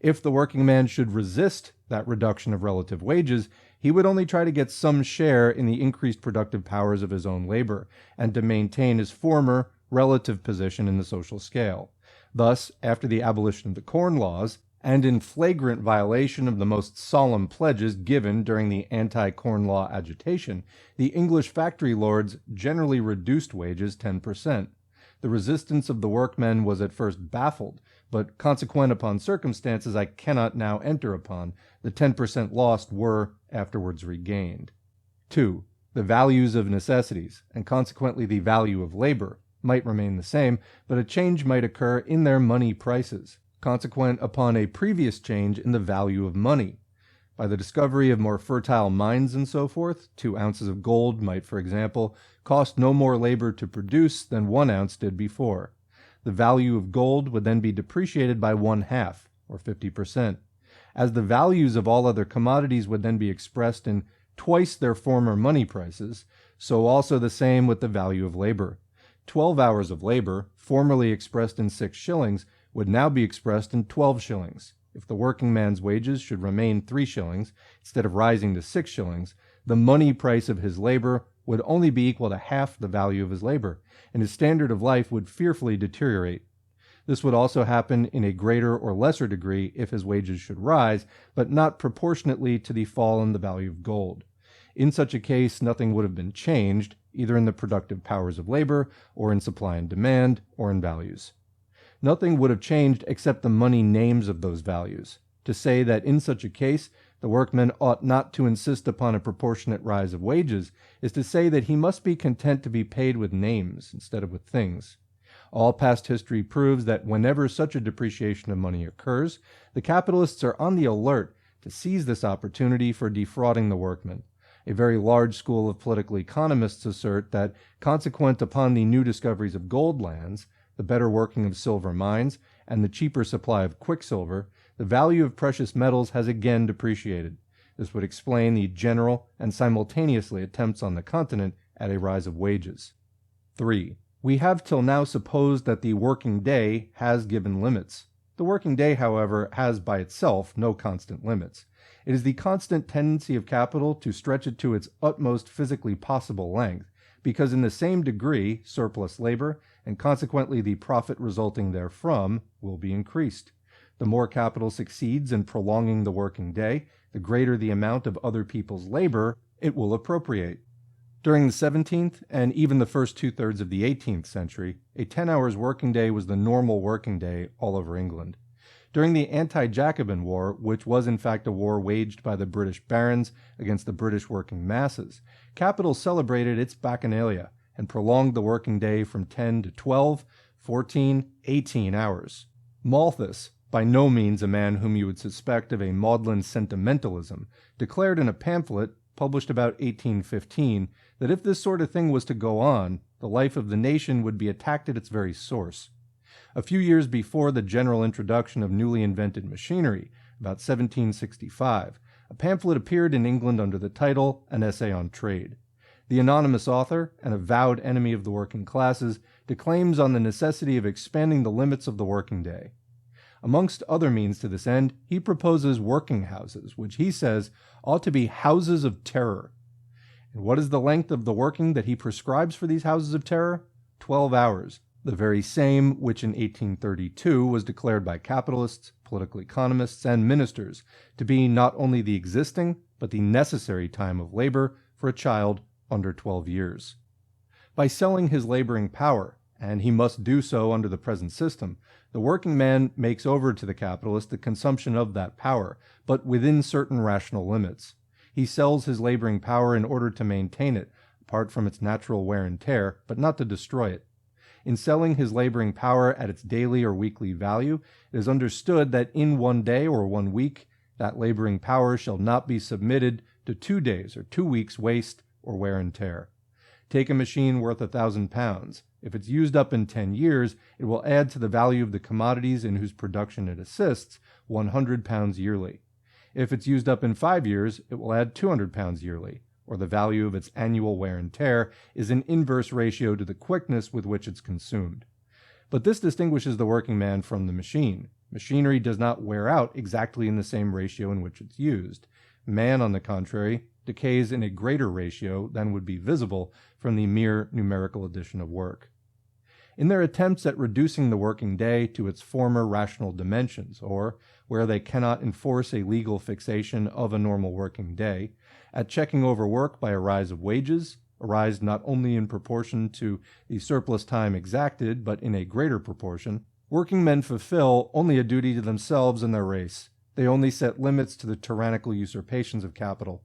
If the working man should resist that reduction of relative wages, he would only try to get some share in the increased productive powers of his own labor, and to maintain his former relative position in the social scale. Thus, after the abolition of the Corn Laws, and in flagrant violation of the most solemn pledges given during the anti-Corn Law agitation, the English factory lords generally reduced wages 10%. The resistance of the workmen was at first baffled, but consequent upon circumstances I cannot now enter upon, the 10% lost were afterwards regained. 2. The values of necessities, and consequently the value of labor, might remain the same, but a change might occur in their money prices, consequent upon a previous change in the value of money. By the discovery of more fertile mines and so forth, 2 ounces of gold might, for example, cost no more labor to produce than 1 ounce did before. The value of gold would then be depreciated by 1/2, or 50%. As the values of all other commodities would then be expressed in twice their former money prices, so also the same with the value of labor. 12 hours of labor, formerly expressed in 6 shillings, would now be expressed in 12 shillings. If the working man's wages should remain 3 shillings, instead of rising to 6 shillings, the money price of his labor would only be equal to half the value of his labor, and his standard of life would fearfully deteriorate. This would also happen in a greater or lesser degree if his wages should rise, but not proportionately to the fall in the value of gold. In such a case, nothing would have been changed, either in the productive powers of labor, or in supply and demand, or in values. Nothing would have changed except the money names of those values. To say that in such a case the workman ought not to insist upon a proportionate rise of wages is to say that he must be content to be paid with names instead of with things. All past history proves that whenever such a depreciation of money occurs, the capitalists are on the alert to seize this opportunity for defrauding the workman. A very large school of political economists assert that, consequent upon the new discoveries of gold lands, the better working of silver mines, and the cheaper supply of quicksilver, the value of precious metals has again depreciated. This would explain the general and simultaneously attempts on the continent at a rise of wages. 3. We have till now supposed that the working day has given limits. The working day, however, has by itself no constant limits. It is the constant tendency of capital to stretch it to its utmost physically possible length, because in the same degree surplus labor, and consequently the profit resulting therefrom, will be increased. The more capital succeeds in prolonging the working day, the greater the amount of other people's labor it will appropriate. During the 17th and even the first two-thirds of the 18th century, a 10 hours working day was the normal working day all over England. During the anti-Jacobin War, which was in fact a war waged by the British barons against the British working masses, capital celebrated its bacchanalia and prolonged the working day from 10 to 12, 14, 18 hours. Malthus, by no means a man whom you would suspect of a maudlin sentimentalism, declared in a pamphlet published about 1815 that if this sort of thing was to go on, the life of the nation would be attacked at its very source. A few years before the general introduction of newly invented machinery, about 1765, a pamphlet appeared in England under the title An Essay on Trade. The anonymous author, an avowed enemy of the working classes, declaims on the necessity of expanding the limits of the working day. Amongst other means to this end, he proposes working houses, which he says ought to be houses of terror. And what is the length of the working that he prescribes for these houses of terror? 12 hours, the very same which in 1832 was declared by capitalists, political economists, and ministers to be not only the existing, but the necessary time of labor for a child under 12 years. By selling his laboring power, and he must do so under the present system, the working man makes over to the capitalist the consumption of that power, but within certain rational limits. He sells his laboring power in order to maintain it, apart from its natural wear and tear, but not to destroy it. In selling his laboring power at its daily or weekly value, it is understood that in 1 day or 1 week, that laboring power shall not be submitted to 2 days or 2 weeks' waste or wear and tear. Take a machine worth £1,000. If it's used up in 10 years, it will add to the value of the commodities in whose production it assists £100 yearly. If it's used up in 5 years, it will add £200 yearly, or the value of its annual wear and tear is an inverse ratio to the quickness with which it's consumed. But this distinguishes the working man from the machine. Machinery does not wear out exactly in the same ratio in which it's used. Man, on the contrary, decays in a greater ratio than would be visible from the mere numerical addition of work. In their attempts at reducing the working day to its former rational dimensions, or, where they cannot enforce a legal fixation of a normal working day, at checking over work by a rise of wages, a rise not only in proportion to the surplus time exacted, but in a greater proportion, working men fulfill only a duty to themselves and their race. They only set limits to the tyrannical usurpations of capital.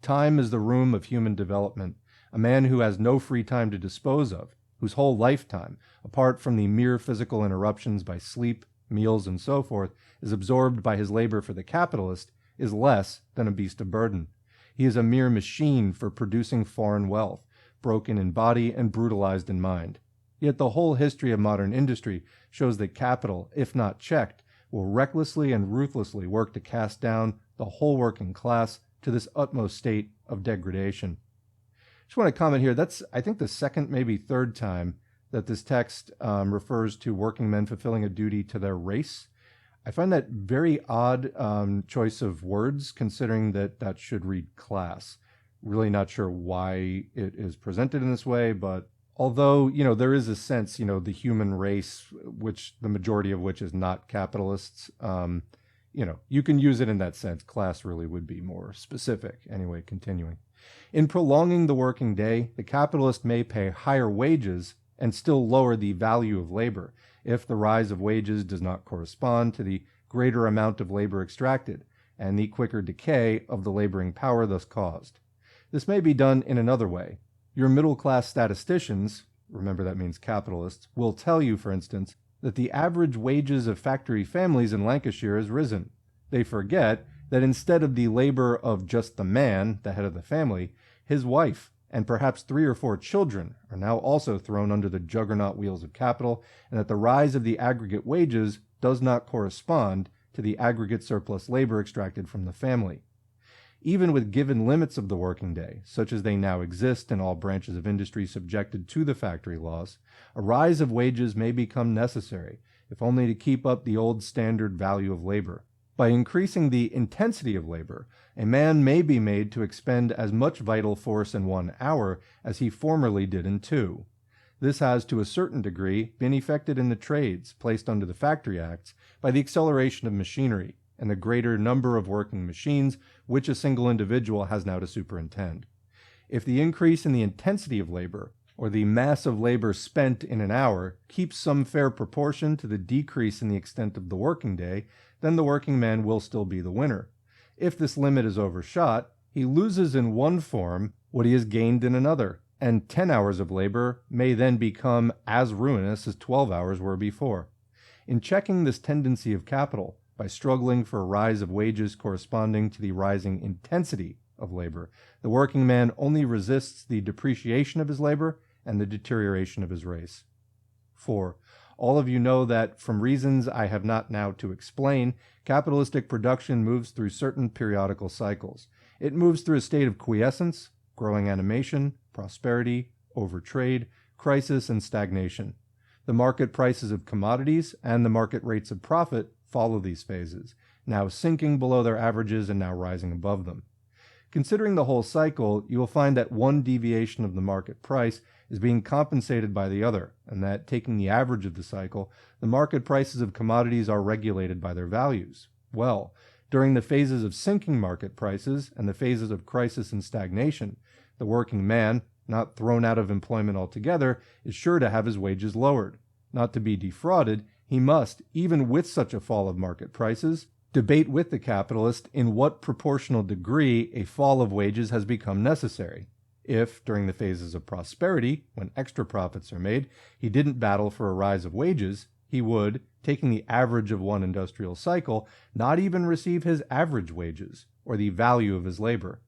Time is the room of human development. A man who has no free time to dispose of, whose whole lifetime, apart from the mere physical interruptions by sleep, meals, and so forth, is absorbed by his labor for the capitalist, is less than a beast of burden. He is a mere machine for producing foreign wealth, broken in body and brutalized in mind. Yet the whole history of modern industry shows that capital, if not checked, will recklessly and ruthlessly work to cast down the whole working class to this utmost state of degradation. Just want to comment here, that's, I think, the second, maybe third time that this text refers to working men fulfilling a duty to their race. I find that very odd choice of words, considering that that should read class. Really not sure why it is presented in this way, but although, there is a sense, the human race, which the majority of which is not capitalists, you can use it in that sense. Class really would be more specific. Anyway, continuing. In prolonging the working day, the capitalist may pay higher wages and still lower the value of labor if the rise of wages does not correspond to the greater amount of labor extracted, and the quicker decay of the laboring power thus caused. This may be done in another way. Your middle-class statisticians, remember that means capitalists, will tell you, for instance, that the average wages of factory families in Lancashire has risen. They forget that instead of the labor of just the man, the head of the family, his wife and perhaps 3 or 4 children are now also thrown under the juggernaut wheels of capital, and that the rise of the aggregate wages does not correspond to the aggregate surplus labor extracted from the family. Even with given limits of the working day, such as they now exist in all branches of industry subjected to the factory laws, a rise of wages may become necessary, if only to keep up the old standard value of labor. By increasing the intensity of labor, a man may be made to expend as much vital force in 1 hour as he formerly did in 2. This has, to a certain degree, been effected in the trades placed under the Factory Acts by the acceleration of machinery and the greater number of working machines which a single individual has now to superintend. If the increase in the intensity of labor, or the mass of labor spent in an hour, keeps some fair proportion to the decrease in the extent of the working day, then the working man will still be the winner. If this limit is overshot, he loses in one form what he has gained in another, and 10 hours of labor may then become as ruinous as 12 hours were before. In checking this tendency of capital, by struggling for a rise of wages corresponding to the rising intensity of labor, the working man only resists the depreciation of his labor and the deterioration of his race. 4. All of you know that, from reasons I have not now to explain, capitalistic production moves through certain periodical cycles. It moves through a state of quiescence, growing animation, prosperity, overtrade, crisis, and stagnation. The market prices of commodities and the market rates of profit follow these phases, now sinking below their averages and now rising above them. Considering the whole cycle, you will find that one deviation of the market price is being compensated by the other, and that, taking the average of the cycle, the market prices of commodities are regulated by their values. Well, during the phases of sinking market prices and the phases of crisis and stagnation, the working man, not thrown out of employment altogether, is sure to have his wages lowered. Not to be defrauded, he must, even with such a fall of market prices, debate with the capitalist in what proportional degree a fall of wages has become necessary. If, during the phases of prosperity, when extra profits are made, he didn't battle for a rise of wages, he would, taking the average of one industrial cycle, not even receive his average wages, or the value of his labor.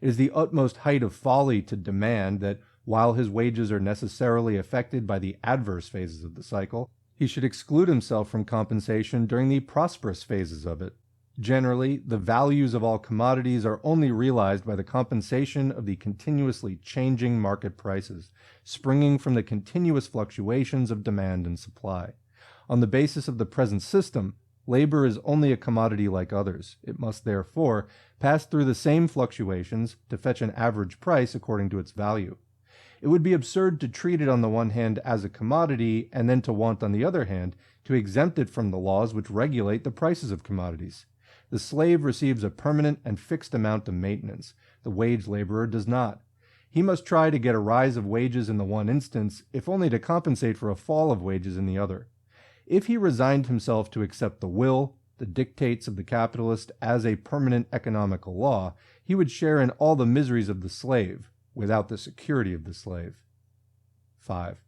It is the utmost height of folly to demand that, while his wages are necessarily affected by the adverse phases of the cycle, he should exclude himself from compensation during the prosperous phases of it. Generally, the values of all commodities are only realized by the compensation of the continuously changing market prices, springing from the continuous fluctuations of demand and supply. On the basis of the present system, labor is only a commodity like others. It must therefore pass through the same fluctuations to fetch an average price according to its value. It would be absurd to treat it on the one hand as a commodity, and then to want on the other hand to exempt it from the laws which regulate the prices of commodities. The slave receives a permanent and fixed amount of maintenance. The wage laborer does not. He must try to get a rise of wages in the one instance, if only to compensate for a fall of wages in the other. If he resigned himself to accept the will, the dictates of the capitalist as a permanent economical law, he would share in all the miseries of the slave, without the security of the slave. 5.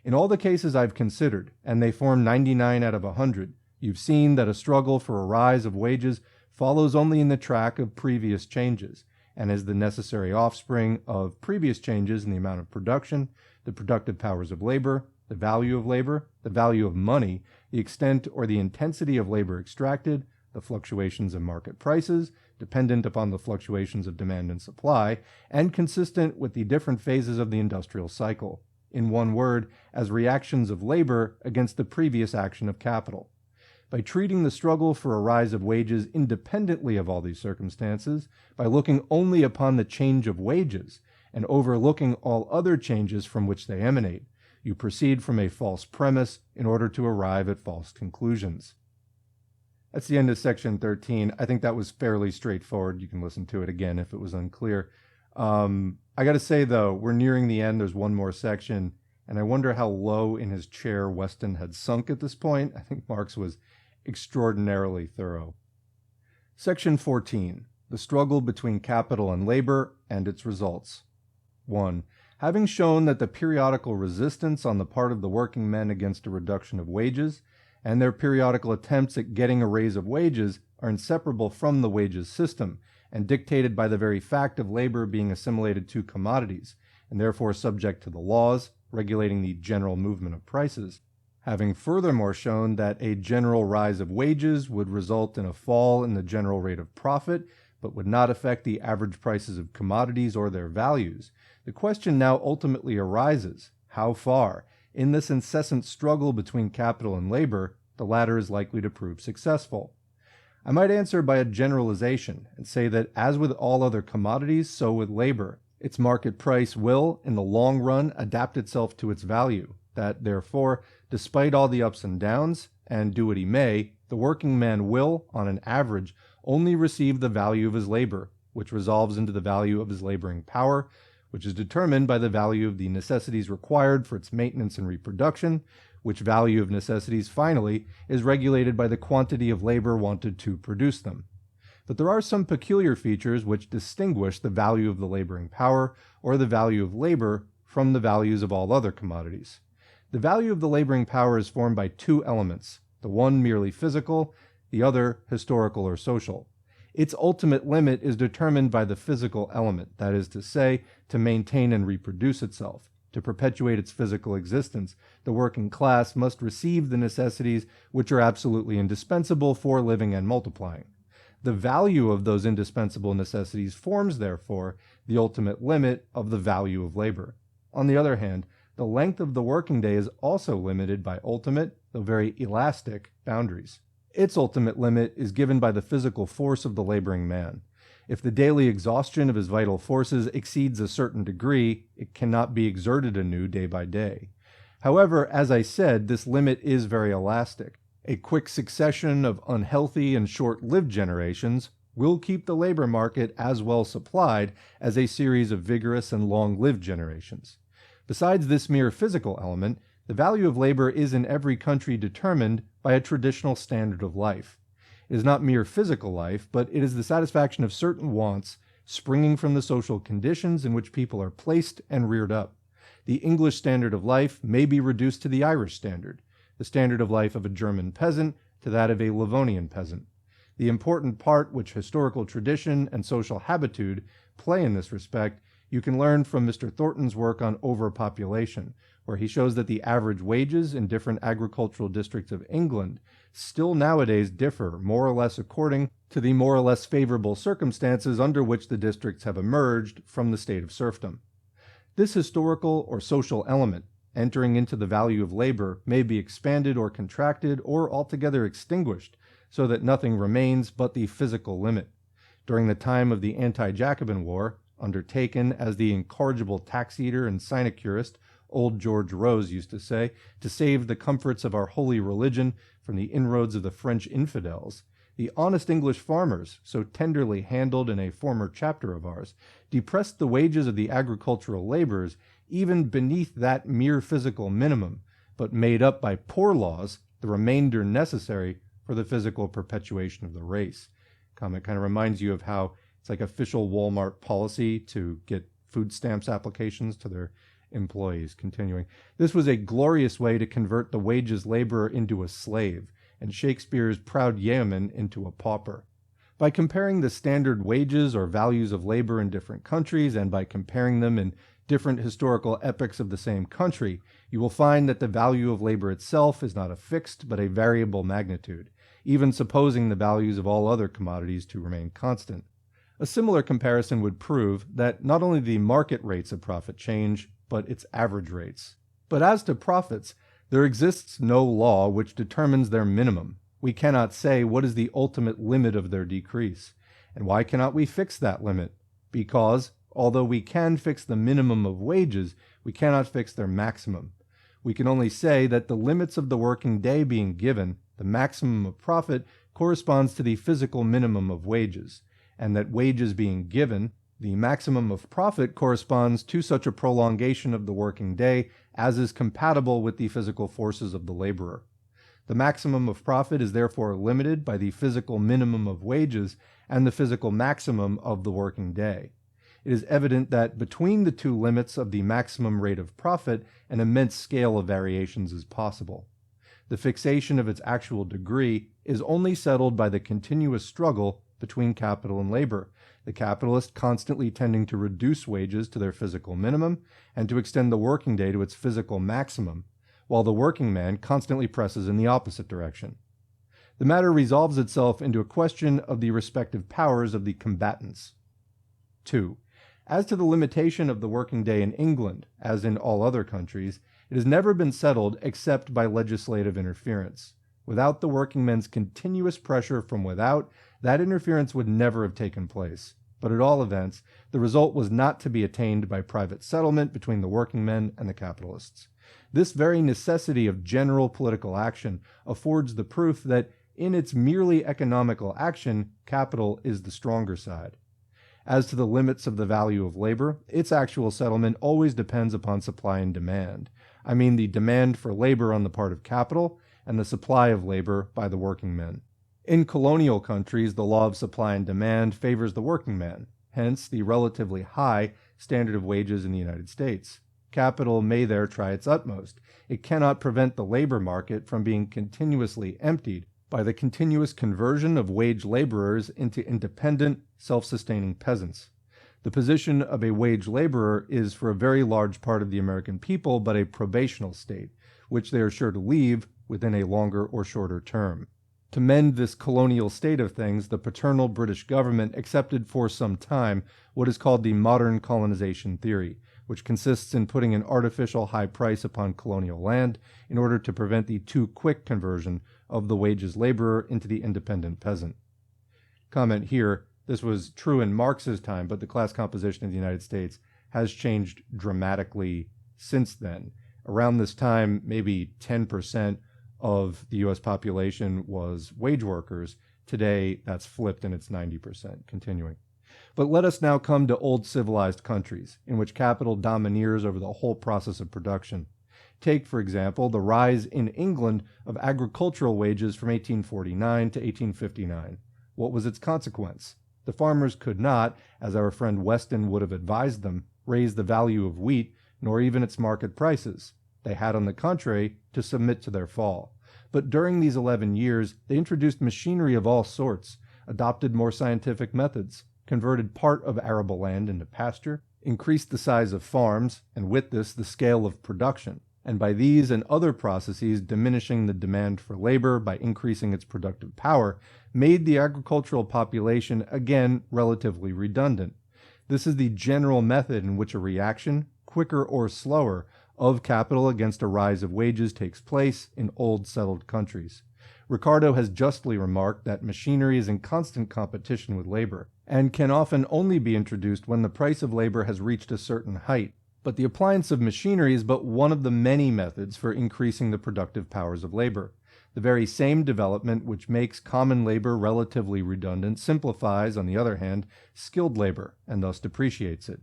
In all the cases I've considered, and they form 99 out of 100, you've seen that a struggle for a rise of wages follows only in the track of previous changes, and is the necessary offspring of previous changes in the amount of production, the productive powers of labor, the value of money, the extent or the intensity of labor extracted, the fluctuations in market prices, dependent upon the fluctuations of demand and supply, and consistent with the different phases of the industrial cycle. In one word, as reactions of labor against the previous action of capital. By treating the struggle for a rise of wages independently of all these circumstances, by looking only upon the change of wages, and overlooking all other changes from which they emanate, you proceed from a false premise in order to arrive at false conclusions. That's the end of section 13. I think that was fairly straightforward. You can listen to it again if it was unclear. I got to say, though, we're nearing the end. There's one more section, and I wonder how low in his chair Weston had sunk at this point. I think Marx was extraordinarily thorough. Section 14. The struggle between capital and labor and its results. 1. Having shown that the periodical resistance on the part of the working men against a reduction of wages, and their periodical attempts at getting a raise of wages are inseparable from the wages system, and dictated by the very fact of labor being assimilated to commodities, and therefore subject to the laws regulating the general movement of prices. Having furthermore shown that a general rise of wages would result in a fall in the general rate of profit, but would not affect the average prices of commodities or their values, the question now ultimately arises, how far, in this incessant struggle between capital and labor, the latter is likely to prove successful? I might answer by a generalization and say that as with all other commodities, so with labor, its market price will, in the long run, adapt itself to its value, that therefore, despite all the ups and downs, and do what he may, the working man will, on an average, only receive the value of his labor, which resolves into the value of his laboring power, which is determined by the value of the necessities required for its maintenance and reproduction, which value of necessities, finally, is regulated by the quantity of labor wanted to produce them. But there are some peculiar features which distinguish the value of the laboring power, or the value of labor, from the values of all other commodities. The value of the laboring power is formed by two elements, the one merely physical, the other historical or social. Its ultimate limit is determined by the physical element, that is to say, to maintain and reproduce itself. To perpetuate its physical existence, the working class must receive the necessities which are absolutely indispensable for living and multiplying. The value of those indispensable necessities forms, therefore, the ultimate limit of the value of labor. On the other hand, the length of the working day is also limited by ultimate, though very elastic, boundaries. Its ultimate limit is given by the physical force of the laboring man. If the daily exhaustion of his vital forces exceeds a certain degree, it cannot be exerted anew day by day. However, as I said, this limit is very elastic. A quick succession of unhealthy and short-lived generations will keep the labor market as well supplied as a series of vigorous and long-lived generations. Besides this mere physical element, the value of labor is in every country determined by a traditional standard of life. It is not mere physical life, but it is the satisfaction of certain wants springing from the social conditions in which people are placed and reared up. The English standard of life may be reduced to the Irish standard, the standard of life of a German peasant to that of a Livonian peasant. The important part which historical tradition and social habitude play in this respect you can learn from Mr. Thornton's work on overpopulation, where he shows that the average wages in different agricultural districts of England still nowadays differ more or less according to the more or less favorable circumstances under which the districts have emerged from the state of serfdom. This historical or social element, entering into the value of labor, may be expanded or contracted or altogether extinguished, so that nothing remains but the physical limit. During the time of the anti-Jacobin War, undertaken, as the incorrigible tax-eater and sinecurist old George Rose used to say, to save the comforts of our holy religion from the inroads of the French infidels, the honest English farmers, so tenderly handled in a former chapter of ours, depressed the wages of the agricultural laborers even beneath that mere physical minimum, but made up by poor laws the remainder necessary for the physical perpetuation of the race. Comment kind of reminds you of how it's like official Walmart policy to get food stamps applications to their employees. Continuing, this was a glorious way to convert the wages laborer into a slave, and Shakespeare's proud yeoman into a pauper. By comparing the standard wages or values of labor in different countries, and by comparing them in different historical epochs of the same country, you will find that the value of labor itself is not a fixed but a variable magnitude, even supposing the values of all other commodities to remain constant. A similar comparison would prove that not only the market rates of profit change, but its average rates. But as to profits, there exists no law which determines their minimum. We cannot say what is the ultimate limit of their decrease. And why cannot we fix that limit? Because, although we can fix the minimum of wages, we cannot fix their maximum. We can only say that the limits of the working day being given, the maximum of profit corresponds to the physical minimum of wages, and that wages being given, the maximum of profit corresponds to such a prolongation of the working day as is compatible with the physical forces of the laborer. The maximum of profit is therefore limited by the physical minimum of wages and the physical maximum of the working day. It is evident that between the two limits of the maximum rate of profit, an immense scale of variations is possible. The fixation of its actual degree is only settled by the continuous struggle between capital and labor, the capitalist constantly tending to reduce wages to their physical minimum and to extend the working day to its physical maximum, while the working man constantly presses in the opposite direction. The matter resolves itself into a question of the respective powers of the combatants. 2. As to the limitation of the working day in England, as in all other countries, it has never been settled except by legislative interference. Without the working men's continuous pressure from without, that interference would never have taken place. But at all events, the result was not to be attained by private settlement between the working men and the capitalists. This very necessity of general political action affords the proof that in its merely economical action, capital is the stronger side. As to the limits of the value of labor, its actual settlement always depends upon supply and demand. I mean the demand for labor on the part of capital and the supply of labor by the working men. In colonial countries, the law of supply and demand favors the working man, hence the relatively high standard of wages in the United States. Capital may there try its utmost. It cannot prevent the labor market from being continuously emptied by the continuous conversion of wage laborers into independent, self-sustaining peasants. The position of a wage laborer is for a very large part of the American people but a probational state, which they are sure to leave within a longer or shorter term. To mend this colonial state of things, the paternal British government accepted for some time what is called the modern colonization theory, which consists in putting an artificial high price upon colonial land in order to prevent the too quick conversion of the wages laborer into the independent peasant. Comment here, this was true in Marx's time, but the class composition of the United States has changed dramatically since then. Around this time, maybe 10% of the U.S. population was wage workers. Today, that's flipped and it's 90%. Continuing. But let us now come to old civilized countries, in which capital domineers over the whole process of production. Take, for example, the rise in England of agricultural wages from 1849 to 1859. What was its consequence? The farmers could not, as our friend Weston would have advised them, raise the value of wheat, nor even its market prices. They had, on the contrary, to submit to their fall. But during these 11 years, they introduced machinery of all sorts, adopted more scientific methods, converted part of arable land into pasture, increased the size of farms, and with this the scale of production, and by these and other processes diminishing the demand for labor by increasing its productive power, made the agricultural population again relatively redundant. This is the general method in which a reaction, quicker or slower, of capital against a rise of wages takes place in old settled countries. Ricardo has justly remarked that machinery is in constant competition with labor, and can often only be introduced when the price of labor has reached a certain height. But the appliance of machinery is but one of the many methods for increasing the productive powers of labor. The very same development which makes common labor relatively redundant simplifies, on the other hand, skilled labor, and thus depreciates it.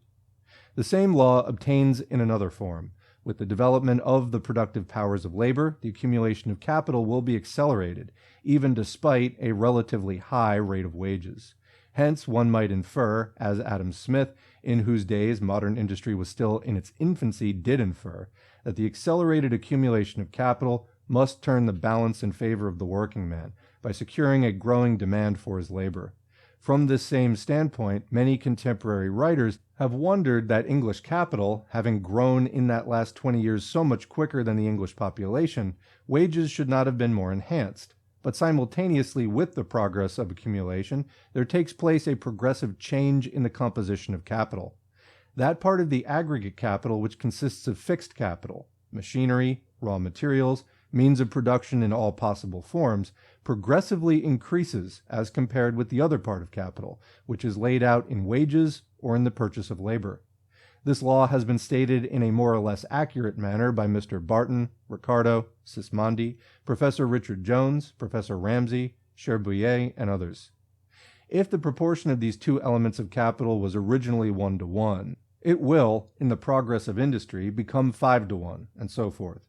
The same law obtains in another form. With the development of the productive powers of labor, the accumulation of capital will be accelerated, even despite a relatively high rate of wages. Hence, one might infer, as Adam Smith, in whose days modern industry was still in its infancy, did infer, that the accelerated accumulation of capital must turn the balance in favor of the working man by securing a growing demand for his labor. From this same standpoint, many contemporary writers have wondered that English capital, having grown in that last 20 years so much quicker than the English population, wages should not have been more enhanced. But simultaneously with the progress of accumulation, there takes place a progressive change in the composition of capital. That part of the aggregate capital which consists of fixed capital, machinery, raw materials, means of production in all possible forms, progressively increases as compared with the other part of capital, which is laid out in wages or in the purchase of labor. This law has been stated in a more or less accurate manner by Mr. Barton, Ricardo, Sismondi, Professor Richard Jones, Professor Ramsey, Cherbulier, and others. If the proportion of these two elements of capital was originally 1-to-1, it will, in the progress of industry, become 5-to-1, and so forth.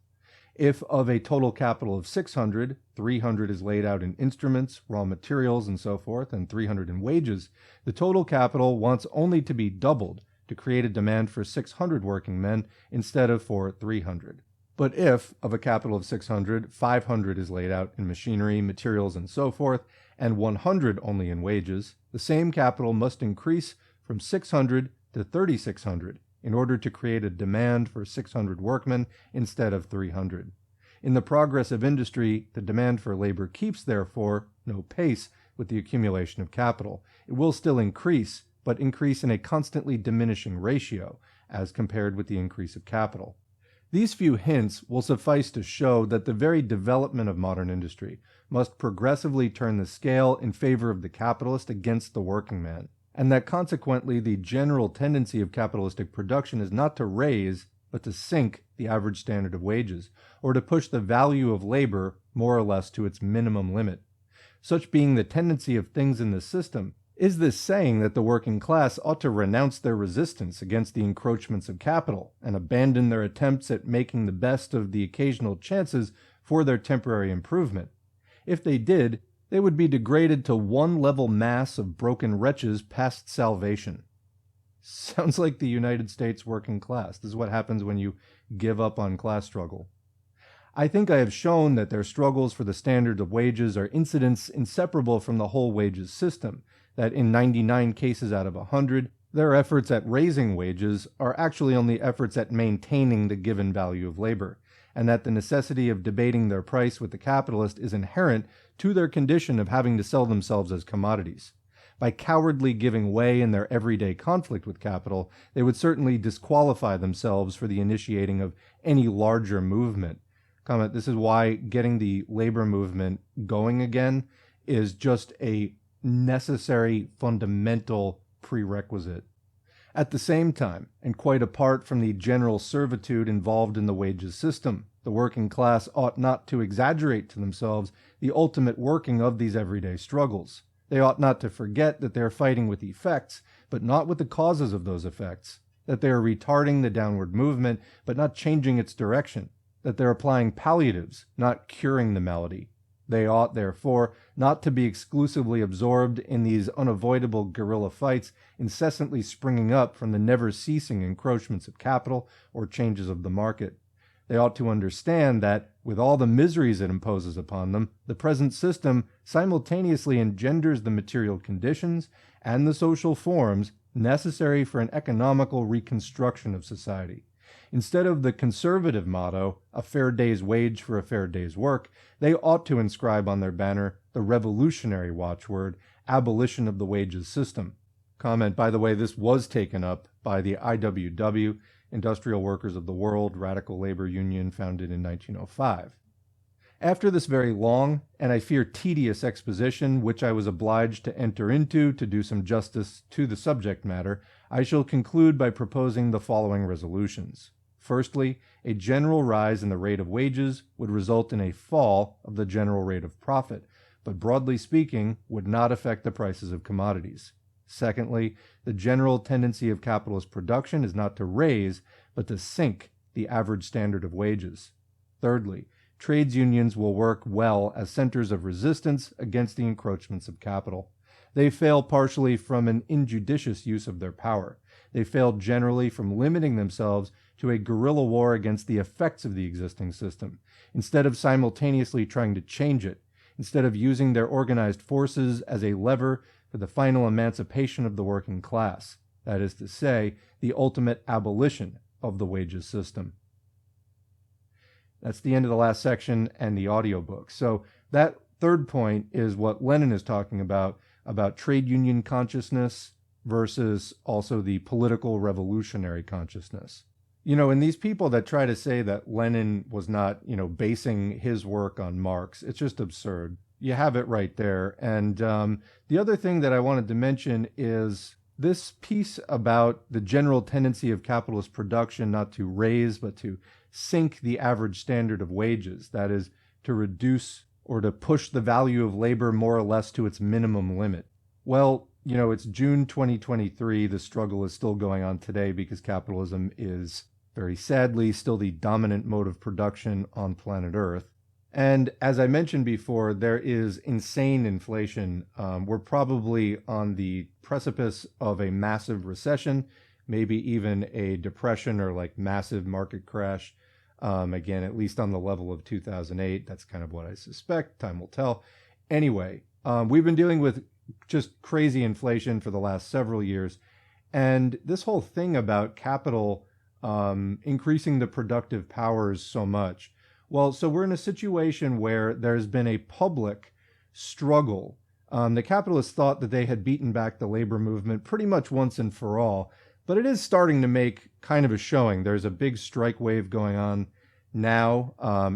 If of a total capital of 600, 300 is laid out in instruments, raw materials, and so forth, and 300 in wages, the total capital wants only to be doubled to create a demand for 600 working men instead of for 300. But if, of a capital of 600, 500 is laid out in machinery, materials, and so forth, and 100 only in wages, the same capital must increase from 600 to 3,600 in order to create a demand for 600 workmen instead of 300. In the progress of industry, the demand for labor keeps, therefore, no pace with the accumulation of capital. It will still increase, but increase in a constantly diminishing ratio as compared with the increase of capital. These few hints will suffice to show that the very development of modern industry must progressively turn the scale in favor of the capitalist against the working man, and that consequently the general tendency of capitalistic production is not to raise, but to sink the average standard of wages, or to push the value of labor more or less to its minimum limit. Such being the tendency of things in the system, is this saying that the working class ought to renounce their resistance against the encroachments of capital and abandon their attempts at making the best of the occasional chances for their temporary improvement? If they did, they would be degraded to one level mass of broken wretches past salvation. Sounds like the United States working class. This is what happens when you give up on class struggle. I think I have shown that their struggles for the standard of wages are incidents inseparable from the whole wages system, that in 99 cases out of 100, their efforts at raising wages are actually only efforts at maintaining the given value of labor, and that the necessity of debating their price with the capitalist is inherent to their condition of having to sell themselves as commodities. By cowardly giving way in their everyday conflict with capital, they would certainly disqualify themselves for the initiating of any larger movement. Comment, this is why getting the labor movement going again is just a necessary, fundamental prerequisite. At the same time, and quite apart from the general servitude involved in the wages system, the working class ought not to exaggerate to themselves the ultimate working of these everyday struggles. They ought not to forget that they are fighting with effects, but not with the causes of those effects, that they are retarding the downward movement, but not changing its direction, that they are applying palliatives, not curing the malady. They ought, therefore, not to be exclusively absorbed in these unavoidable guerrilla fights incessantly springing up from the never-ceasing encroachments of capital or changes of the market. They ought to understand that, with all the miseries it imposes upon them, the present system simultaneously engenders the material conditions and the social forms necessary for an economical reconstruction of society. Instead of the conservative motto, a fair day's wage for a fair day's work, they ought to inscribe on their banner the revolutionary watchword, abolition of the wages system. Comment, by the way, this was taken up by the IWW, Industrial Workers of the World, radical labor union founded in 1905. After this very long, and I fear tedious exposition, which I was obliged to enter into to do some justice to the subject matter, I shall conclude by proposing the following resolutions. Firstly, a general rise in the rate of wages would result in a fall of the general rate of profit, but broadly speaking, would not affect the prices of commodities. Secondly, the general tendency of capitalist production is not to raise, but to sink the average standard of wages. Thirdly, trades unions will work well as centers of resistance against the encroachments of capital. They fail partially from an injudicious use of their power. They fail generally from limiting themselves to a guerrilla war against the effects of the existing system, instead of simultaneously trying to change it, instead of using their organized forces as a lever for the final emancipation of the working class, that is to say, the ultimate abolition of the wages system. That's the end of the last section and the audiobook. So that third point is what Lenin is talking about trade union consciousness versus also the political revolutionary consciousness. And these people that try to say that Lenin was not, basing his work on Marx, it's just absurd. You have it right there. And the other thing that I wanted to mention is this piece about the general tendency of capitalist production not to raise, but to sink the average standard of wages, that is, to reduce or to push the value of labor more or less to its minimum limit. Well, it's June 2023. The struggle is still going on today because capitalism is very sadly still the dominant mode of production on planet Earth. And as I mentioned before, there is insane inflation. We're probably on the precipice of a massive recession, maybe even a depression or like massive market crash. Again, at least on the level of 2008. That's kind of what I suspect. Time will tell. Anyway, we've been dealing with just crazy inflation for the last several years. And this whole thing about capital increasing the productive powers so much. Well, so we're in a situation where there's been a public struggle. The capitalists thought that they had beaten back the labor movement pretty much once and for all, but it is starting to make kind of a showing. There's a big strike wave going on now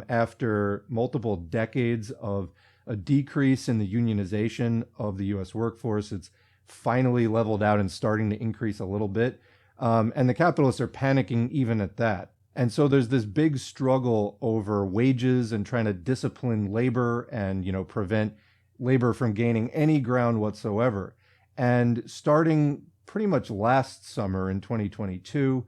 after multiple decades of a decrease in the unionization of the U.S. workforce. It's finally leveled out and starting to increase a little bit. And the capitalists are panicking even at that. And so there's this big struggle over wages and trying to discipline labor and, prevent labor from gaining any ground whatsoever. And starting pretty much last summer in 2022,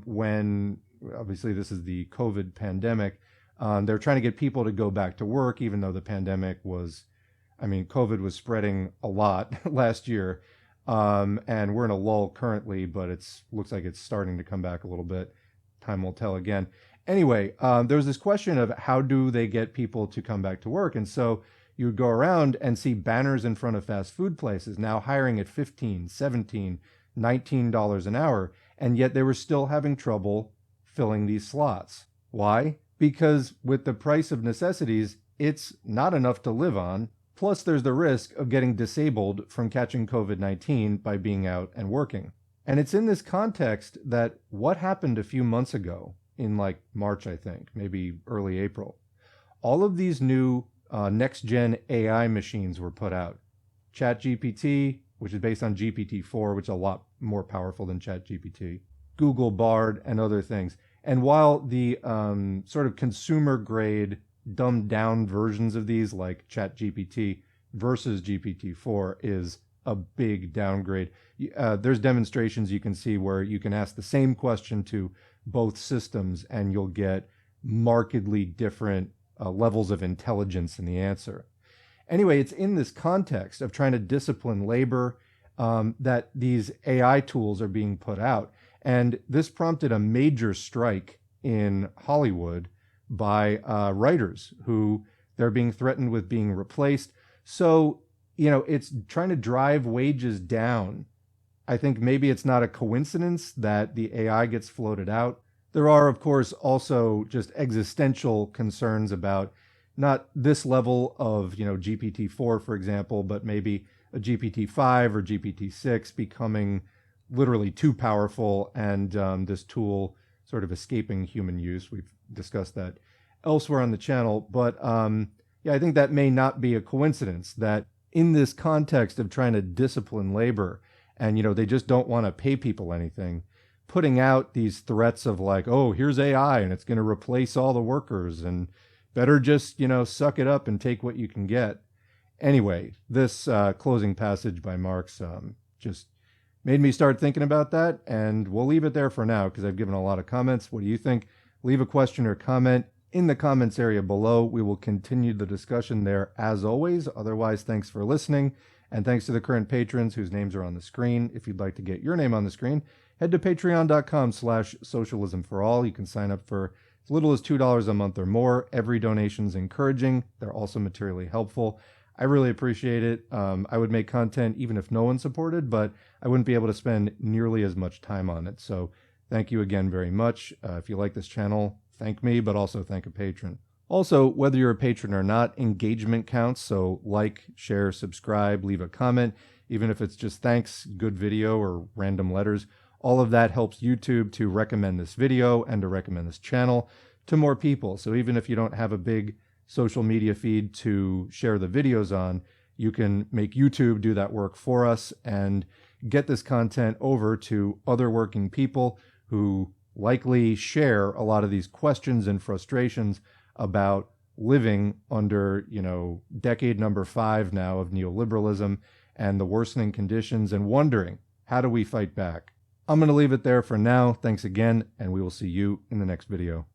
when obviously this is the COVID pandemic, they're trying to get people to go back to work, even though the pandemic COVID was spreading a lot last year. And we're in a lull currently, but looks like it's starting to come back a little bit. Time will tell again. Anyway, there was this question of how do they get people to come back to work? And so you would go around and see banners in front of fast food places now hiring at $15, $17, $19 an hour. And yet they were still having trouble filling these slots. Why? Because with the price of necessities, it's not enough to live on. Plus, there's the risk of getting disabled from catching COVID-19 by being out and working. And it's in this context that what happened a few months ago, in like March, I think, maybe early April, all of these new next-gen AI machines were put out. ChatGPT, which is based on GPT-4, which is a lot more powerful than ChatGPT, Google Bard, and other things. And while the sort of consumer-grade, dumbed-down versions of these, like ChatGPT versus GPT-4, is a big downgrade. There's demonstrations you can see where you can ask the same question to both systems and you'll get markedly different levels of intelligence in the answer. Anyway, it's in this context of trying to discipline labor that these AI tools are being put out. And this prompted a major strike in Hollywood by writers who they're being threatened with being replaced. So, it's trying to drive wages down. I think maybe it's not a coincidence that the AI gets floated out. There are, of course, also just existential concerns about not this level of, GPT-4, for example, but maybe a GPT-5 or GPT-6 becoming literally too powerful and this tool sort of escaping human use. We've discussed that elsewhere on the channel. But I think that may not be a coincidence that in this context of trying to discipline labor and, they just don't want to pay people anything, putting out these threats of like, oh, here's AI and it's going to replace all the workers and better just, suck it up and take what you can get. Anyway, this closing passage by Marx just made me start thinking about that, and we'll leave it there for now because I've given a lot of comments. What do you think? Leave a question or comment in the comments area below. We will continue the discussion there as always. Otherwise, thanks for listening, and thanks to the current patrons whose names are on the screen. If you'd like to get your name on the screen, head to patreon.com/socialismforall. You can sign up for as little as $2 a month or more. Every donation is encouraging. They're also materially helpful. I really appreciate it. I would make content even if no one supported, but I wouldn't be able to spend nearly as much time on it. So thank you again very much. If you like this channel, thank me, but also thank a patron. Also, whether you're a patron or not, engagement counts. So like, share, subscribe, leave a comment, even if it's just thanks, good video, or random letters. All of that helps YouTube to recommend this video and to recommend this channel to more people. So even if you don't have a big social media feed to share the videos on, you can make YouTube do that work for us and get this content over to other working people who likely share a lot of these questions and frustrations about living under, decade number 5 now of neoliberalism and the worsening conditions and wondering, how do we fight back? I'm going to leave it there for now. Thanks again, and we will see you in the next video.